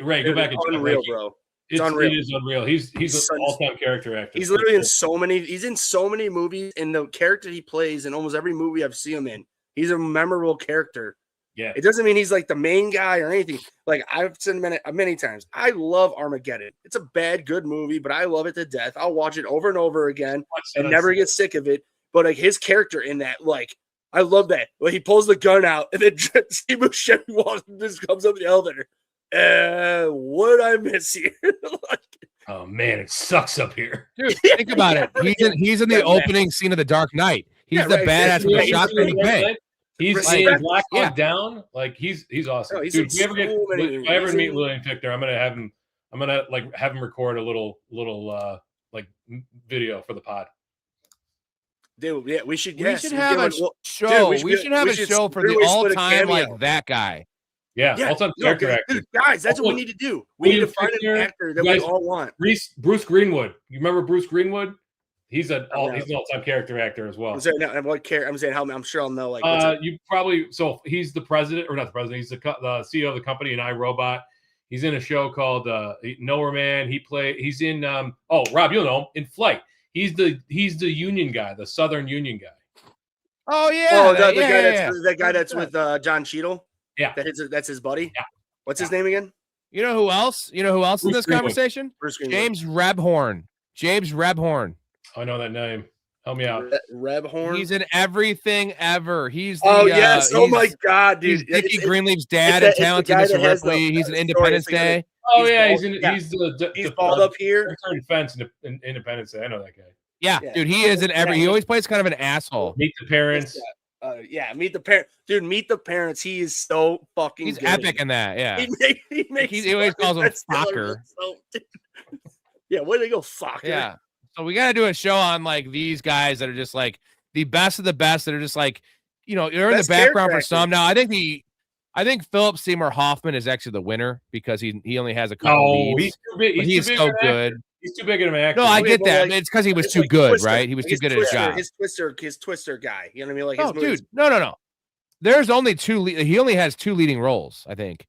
Ray, go back and unreal, bro. It's unreal. It is unreal. He's an all-time character actor. He's literally in so many. He's in so many movies, and the character he plays in almost every movie I've seen him in, he's a memorable character. Yeah. It doesn't mean he's like the main guy or anything. Like I've said many times, I love Armageddon. It's a bad, good movie, but I love it to death. I'll watch it over and over again and never get sick of it. But like his character in that, like I love that. When he pulls the gun out and then Steve Buscemi walks and just comes up the elevator. What did I miss here? Like, oh man, it sucks up here. Dude, think about it. He's in the opening scene of The Dark Knight. He's the badass with the shotgun in the bank. He's in Black Hawk Down. Like he's awesome. No, he's dude, if I ever meet Lillian Tickner, I'm gonna have him record a little like video for the pod. Dude, yeah, we should. We should have a show. We should have a show for the all-time like that guy. Yeah, all-time character actor. Dude, guys, that's what we need to do. We need to find an actor that we all want. Bruce Greenwood. You remember Bruce Greenwood? He's an all-time character actor as well. I'm saying I'm sure I'll know. Like, you probably. So he's the president, or not the president. He's the CEO of the company in iRobot. He's in a show called Nowhere Man. He's in. Rob, you'll know him in Flight. He's the union guy, the Southern Union guy. Oh yeah. The guy that's with John Cheadle. Yeah, that's his buddy. Yeah. What's his name again? You know who else? Bruce in this Greenwood. conversation? Bruce Greenwood. James Rebhorn. I know that name. Help me out. Rebhorn. He's in everything ever. He's the, yes. Oh my god, dude. He's Dickie Greenleaf's dad and Talented Mr. Ripley. He's in Independence Day. Oh yeah, he's balled up here. Fence in Independence Day. I know that guy. Yeah, dude, he is in every. He always plays kind of an asshole. Meet the Parents. Meet the parents. Dude, Meet the Parents. He is so fucking. He's good. Epic in that. Yeah. He always calls him Fokker. Yeah, where do they go, Fokker? Yeah. So we got to do a show on like these guys that are just like the best of the best. That are just like, they're in the background for some. Now I think Philip Seymour Hoffman is actually the winner because he only has a couple leads. He's too big. He's so good. He's too big of an actor. No, I get that. It's because he was too good, Twister. Right? He was too good at his job. His Twister guy. You know what I mean? Like, dude, no. There's only two. He only has two leading roles, I think.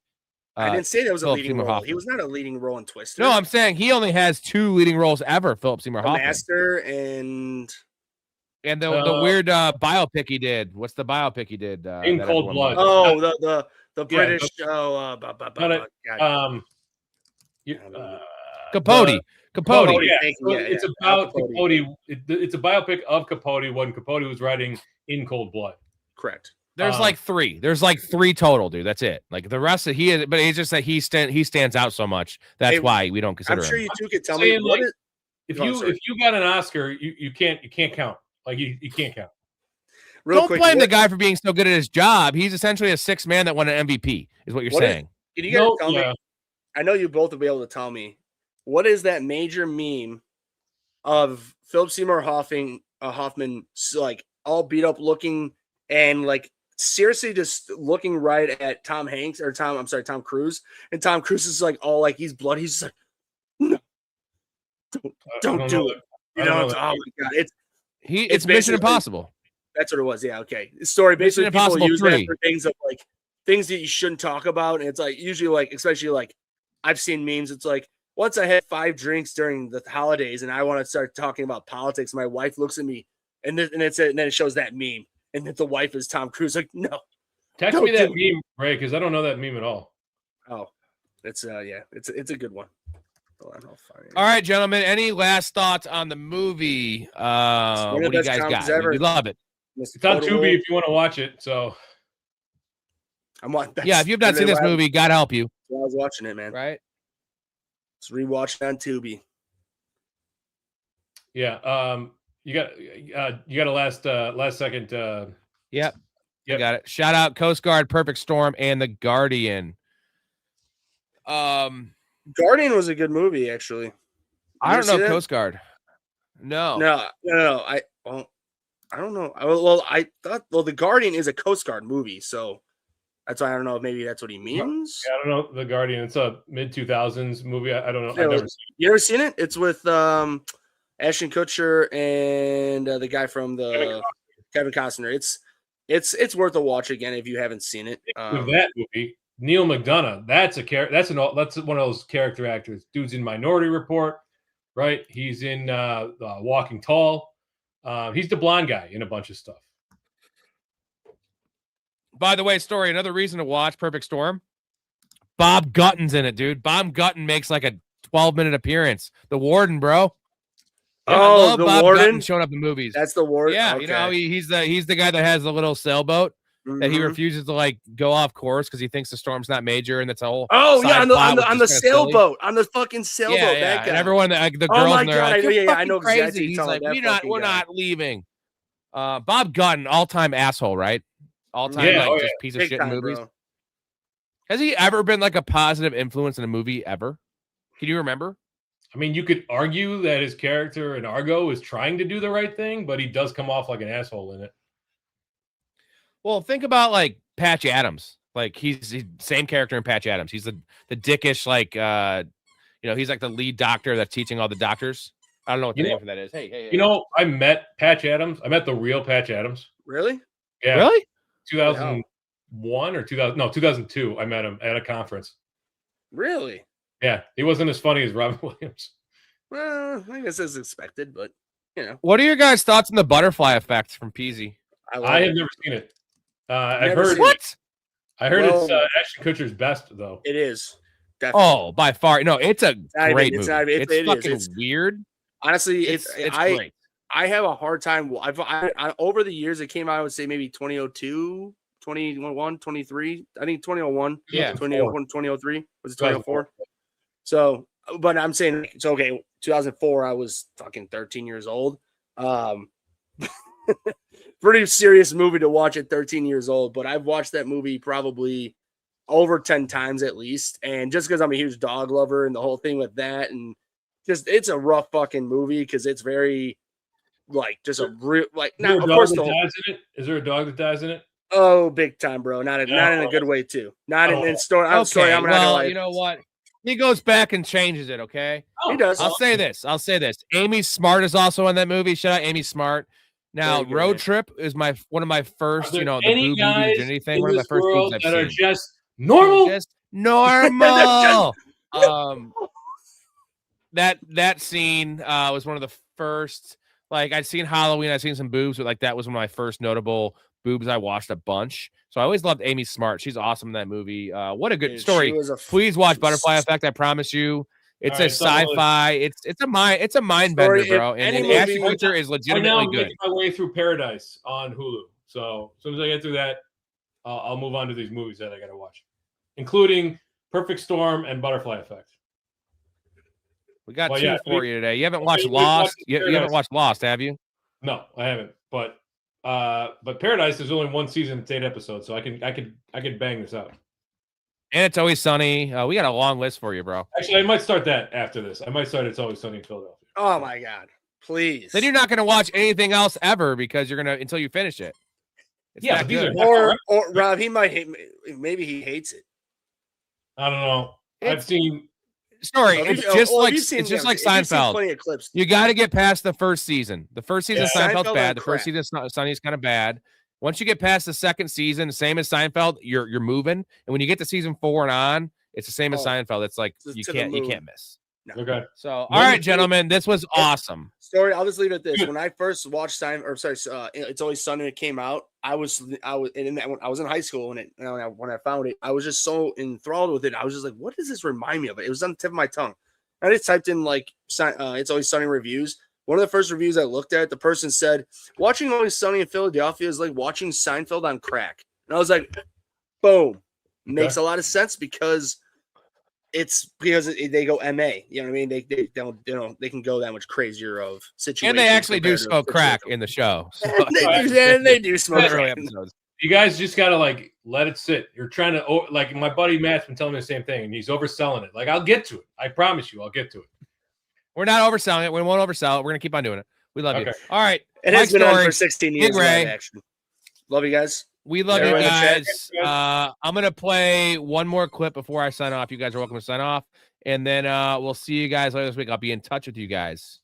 I didn't say that was a leading role. He was not a leading role in Twister. No, I'm saying he only has two leading roles ever. Philip Seymour Hoffman, Master, and the weird biopic he did. What's the biopic he did? In Cold Blood. Oh, the British. Capote. Capote. Yeah. It's about Capote. It's a biopic of Capote when Capote was writing In Cold Blood. Correct. There's like three. There's like three total, dude. That's it. Like the rest of but it's just that he stands out so much. That's why we don't consider him. I'm sure you two could tell me what if you got an Oscar, you can't count. Like you can't count. Don't blame the guy for being so good at his job. He's essentially a sixth man that won an MVP, is what you're saying. Can you guys tell me? I know you both will be able to tell me. What is that major meme of Philip Seymour Hoffman like all beat up looking and like seriously just looking right at Tom Cruise, and Tom Cruise is like all like he's bloody. He's just like, no, don't do it. Oh my god, it's Mission Impossible. That's what it was. Yeah, okay. The story basically people use that for things of like things that you shouldn't talk about, and it's like usually like especially like I've seen memes. It's like once I had 5 drinks during the holidays and I want to start talking about politics, my wife looks at me and then it shows that meme. And that the wife is Tom Cruise. Like, no. Text me that meme, Ray, because I don't know that meme at all. Oh, it's a good one. Hold on, I'll find it. All right, gentlemen. Any last thoughts on the movie? What do you guys got? We love it. It's on Tubi if you want to watch it. So, if you've not seen this movie, God help you. I was watching it, man. Right? Let's rewatch it on Tubi. Yeah. You got a last second. Yep. I got it. Shout out Coast Guard, Perfect Storm, and The Guardian. Guardian was a good movie, actually. I don't know Coast Guard. No. I don't know. I thought The Guardian is a Coast Guard movie, so that's why I don't know if maybe that's what he means. Yeah, I don't know. The Guardian. It's a mid-2000s movie. I don't know. Yeah, I've never seen it. You ever seen it? It's with Ashton Kutcher and the guy from Kevin Costner. It's worth a watch again if you haven't seen it. With that movie, Neil McDonough. That's one of those character actors. Dude's in Minority Report, right? He's in Walking Tall. He's the blonde guy in a bunch of stuff. By the way, Storey, another reason to watch Perfect Storm. Bob Gutton's in it, dude. Bob Gutton makes like a 12-minute appearance. The Warden, bro. Yeah, oh, the Bob Warden Gutton showing up in movies. That's the Warden. Yeah, okay. you know he's the guy that has the little sailboat that he refuses to like go off course because he thinks the storm's not major, and that's a whole. Oh yeah, on the sailboat, on the fucking sailboat. Yeah, that guy. And everyone, the girls, oh my in there, God, like, I know crazy. He's like, we're not leaving. Bob Gutton, all-time asshole, right? All-time just piece of Big shit time, in movies. bro. Has he ever been like a positive influence in a movie ever? Can you remember? I mean, you could argue that his character in Argo is trying to do the right thing, but he does come off like an asshole in it. Well, think about like Patch Adams. Like he's same character in Patch Adams. He's the dickish, like he's like the lead doctor that's teaching all the doctors. I don't know what the name for that is. Hey. You know, I met Patch Adams. I met the real Patch Adams. Really? Yeah. Really? 2001 or 2002. I met him at a conference. Really? Yeah, he wasn't as funny as Robin Williams. Well, I guess it's expected, but What are your guys' thoughts on the butterfly effect from Peasy? I have never seen it. I've heard what? I heard it's Ashton Kutcher's best, though. It is. Definitely. Oh, by far. No, it's a great movie. It's fucking It's weird. Honestly, it's great. I have a hard time. I over the years it came out, I would say maybe 2002, 2001, 23. I think 2001. Yeah. 2001, 2003. Was it 2004? So, but I'm saying it's okay. 2004, I was fucking 13 years old. Pretty serious movie to watch at 13 years old, but I've watched that movie probably over 10 times at least. And just because I'm a huge dog lover and the whole thing with that, and just it's a rough fucking movie because it's very like just a real like. Not, of course, is there a dog that dies in it? Oh, big time, bro! Not in a good way too. Not in story. I'm sorry. I'm not gonna lie. You know what? He goes back and changes it. Okay, he does. I'll say this. Amy Smart is also in that movie. Shout out Amy Smart. Now, Road Trip is one of my first, the boob virginity thing. One of my first movies I've that seen. Are just normal. Just normal. That scene was one of the first. Like I'd seen Halloween, I'd seen some boobs, but like that was one of my first notable boobs I watched a bunch. So I always loved Amy Smart. She's awesome in that movie. What a good story. Please watch Butterfly Effect. I promise you. It's a sci-fi. It's a mind bender, bro. And Ashton Kutcher is legitimately good. I'm making my way through Paradise on Hulu. So as soon as I get through that, I'll move on to these movies that I got to watch, including Perfect Storm and Butterfly Effect. We got two for you today. You haven't watched Lost. You haven't watched Lost, have you? No, I haven't. But Paradise, there's only one season. It's 8 episodes, so I could bang this out. And It's Always Sunny. We got a long list for you, bro. Actually, I might start that after this. I might start It's Always Sunny in Philadelphia. Oh my God! Please. Then you're not going to watch anything else ever because you're gonna until you finish it. It's but these good. or Rob, he might hate. Maybe he hates it. I don't know. I've seen. Story. It's just like Seinfeld. Plenty of clips. You got to get past the first season. The first season Seinfeld's bad. The first crap. season Sunny's kind of bad. Once you get past the second season, same as Seinfeld, you're moving. And when you get to season 4 and on, it's the same as Seinfeld. It's like you can't miss. No. Okay. So all right, gentlemen, this was awesome. Story. I'll just leave it at this. When I first watched It's Always Sunny when it came out, I was in high school when I found it. I was just so enthralled with it. I was just like, what does this remind me of? It was on the tip of my tongue. I just typed in like It's Always Sunny reviews. One of the first reviews I looked at, the person said, watching Always Sunny in Philadelphia is like watching Seinfeld on crack. And I was like, boom. Makes a lot of sense because they go MA. You know what I mean? They don't, they can go that much crazier of situations. And they actually do smoke crack in the show. So. they do smoke early crack. episodes. You guys just gotta like let it sit. You're trying to like my buddy Matt's been telling me the same thing, and he's overselling it. Like I'll get to it. I promise you, I'll get to it. We're not overselling it. We won't oversell it. We're gonna keep on doing it. We love you. All right. It has been on for 16 years. Ray. Action. Love you guys. We love you guys. I'm gonna play one more clip before I sign off. You guys are welcome to sign off, and then we'll see you guys later this week. I'll be in touch with you guys.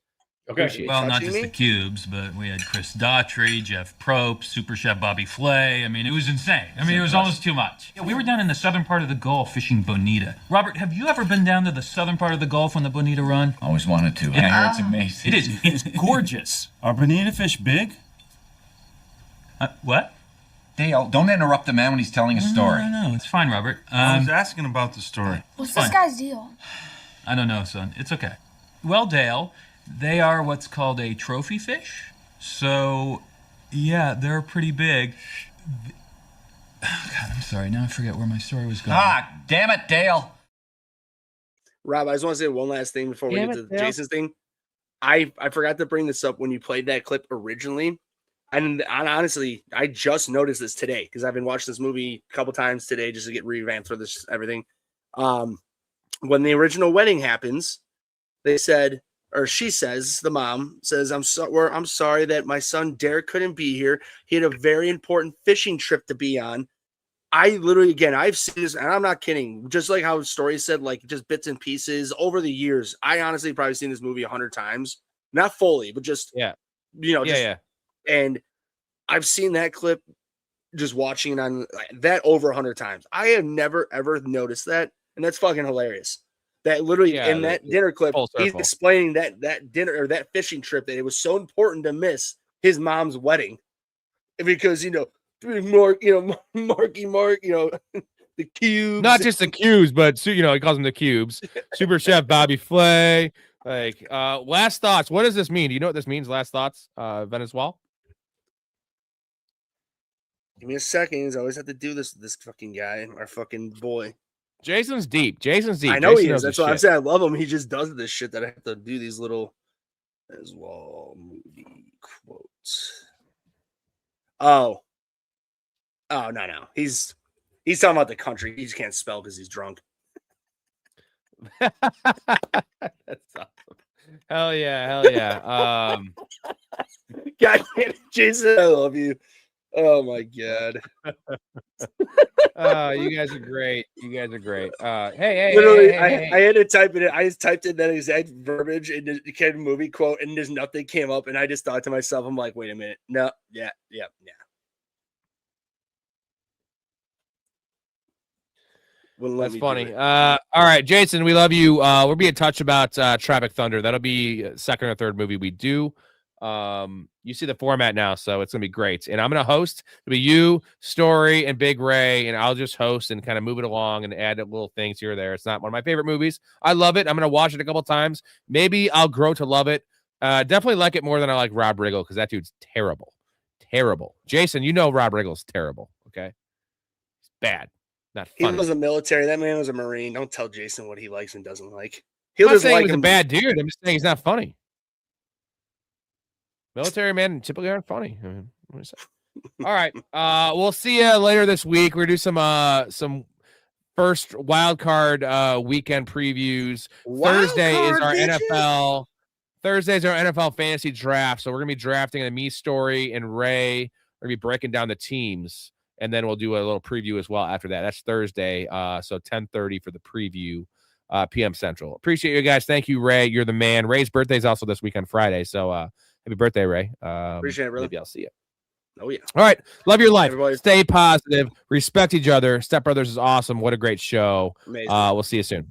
Okay. Well, not just the Cubes, but we had Chris Daughtry, Jeff Probst, Super Chef Bobby Flay. I mean, it was insane. I mean, it was almost too much. Yeah, we were down in the southern part of the Gulf fishing bonita. Robert, have you ever been down to the southern part of the Gulf on the bonita run? Always wanted to. I heard it's amazing. It is. It's gorgeous. Are bonita fish big? What? Dale, don't interrupt the man when he's telling a story. No, it's fine, Robert. I was asking about the story. What's this guy's deal? I don't know, son. It's okay. Well, Dale, they are what's called a trophy fish. So, yeah, they're pretty big. Oh, God, I'm sorry. Now I forget where my story was going. Ah, damn it, Dale. Rob, I just want to say one last thing before we get to Jason's thing. I forgot to bring this up when you played that clip originally. And honestly, I just noticed this today because I've been watching this movie a couple times today just to get revamped for this everything. When the original wedding happens, they said, or she says, the mom says, I'm sorry that my son Derek couldn't be here. He had a very important fishing trip to be on. I literally, again, I've seen this, and I'm not kidding. Just like how Storey said, like just bits and pieces over the years. I honestly probably seen this movie 100 times, not fully, but just And I've seen that clip, just watching it on that over 100 times. I have never ever noticed that, and that's fucking hilarious. That literally in that dinner clip, he's explaining that dinner or that fishing trip that it was so important to miss his mom's wedding because Marky Mark, the Cubes, not just the Cubes, but he calls them the Cubes. Super Chef Bobby Flay. Like, last thoughts. What does this mean? Do you know what this means? Last thoughts, Venezuela. Give me a second. I always have to do this. This fucking guy, our fucking boy. Jason's deep. I know he is. That's why I'm saying I love him. He just does this shit that I have to do these little as well movie quotes. Oh, no. He's talking about the country. He just can't spell because he's drunk. That's awesome. Hell yeah. God damn it, Jason, I love you. Oh my God. You guys are great. Hey. Literally, I had to type it in. I just typed in that exact verbiage in the Ken movie quote, and there's nothing came up. And I just thought to myself, I'm like, wait a minute. No, yeah. That's funny. All right, Jason, we love you. We'll be in touch about Traffic Thunder. That'll be second or third movie we do. You see the format now, so it's gonna be great. And I'm gonna host. It'll be you, Storey, and Big Ray, and I'll just host and kind of move it along and add little things here or there. It's not one of my favorite movies. I love it. I'm gonna watch it a couple times. Maybe I'll grow to love it. Definitely like it more than I like Rob Riggle because that dude's terrible. Jason, Rob Riggle's terrible. Okay, it's bad. Not funny. He was a military. That man was a Marine. Don't tell Jason what he likes and doesn't like. I'm not saying he's a bad dude. I'm just saying he's not funny. Military men typically aren't funny. I mean, all right. We'll see you later this week. We're gonna do some first wild card weekend previews. Thursday is our NFL. Thursday's our NFL fantasy draft. So we're gonna be drafting, and me, Storey, and Ray are gonna be breaking down the teams. And then we'll do a little preview as well after that. That's Thursday. So 10:30 for the preview, PM Central. Appreciate you guys. Thank you, Ray. You're the man. Ray's birthday is also this weekend, Friday. So happy birthday, Ray. Appreciate it, brother. Maybe I'll see you. Oh, yeah. All right. Love your life. Everybody. Stay positive. Respect each other. Step Brothers is awesome. What a great show. Amazing. We'll see you soon.